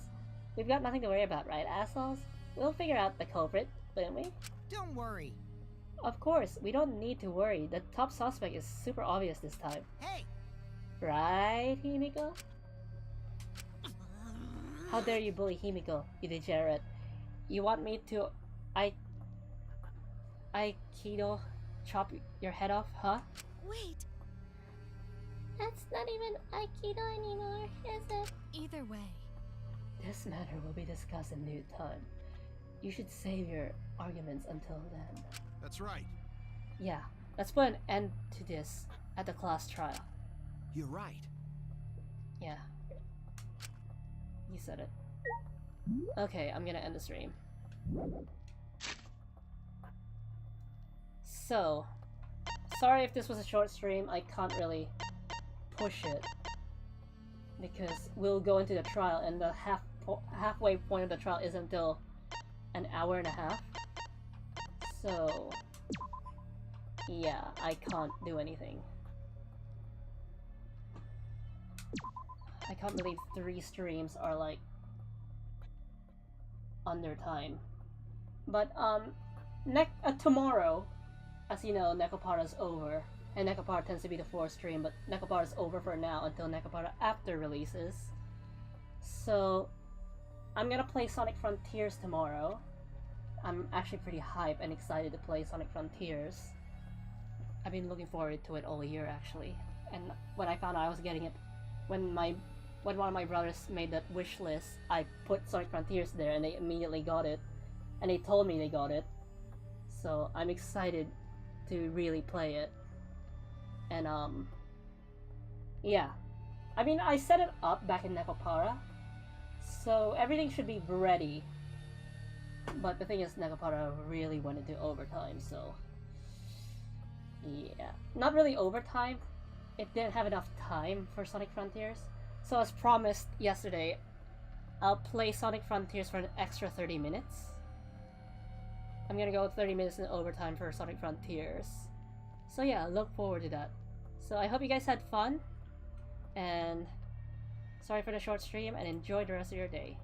S1: We've got nothing to worry about, right, assholes? We'll figure out the culprit, won't we?
S2: Don't worry.
S1: Of course, we don't need to worry. The top suspect is super obvious this time.
S2: Hey!
S1: Right, Himiko? How dare you bully Himiko, you degenerate. You want me to... Aikido chop your head off, huh?
S3: Wait,
S4: That's not even Aikido anymore, is it?
S3: either way.
S1: This matter will be discussed in due time. You should save your arguments until then.
S5: That's right.
S1: Yeah, let's put an end to this at the class trial.
S7: You're right.
S1: Yeah. You said it. Okay, I'm gonna end the stream. So, sorry if this was a short stream, I can't really push it. Because we'll go into the trial and the halfway point of the trial is until an hour and a half. So, yeah, I can't do anything. I can't believe 3 streams are like under time. But tomorrow, as you know, Nekopara's over, and Nekopara tends to be the 4th stream, but Nekopara's over for now until Nekopara after releases. So I'm gonna play Sonic Frontiers tomorrow. I'm actually pretty hyped and excited to play Sonic Frontiers. I've been looking forward to it all year actually, and when I found out I was getting it, when one of my brothers made that wish list, I put Sonic Frontiers there and they immediately got it. And they told me they got it. So I'm excited to really play it. And yeah. I mean, I set it up back in Nekopara, so everything should be ready. But the thing is, Nekopara really went into overtime, so yeah. Not really overtime. It didn't have enough time for Sonic Frontiers. So as promised yesterday, I'll play Sonic Frontiers for an extra 30 minutes. I'm gonna go 30 minutes in overtime for Sonic Frontiers. So yeah, look forward to that. So I hope you guys had fun, and sorry for the short stream, and enjoy the rest of your day.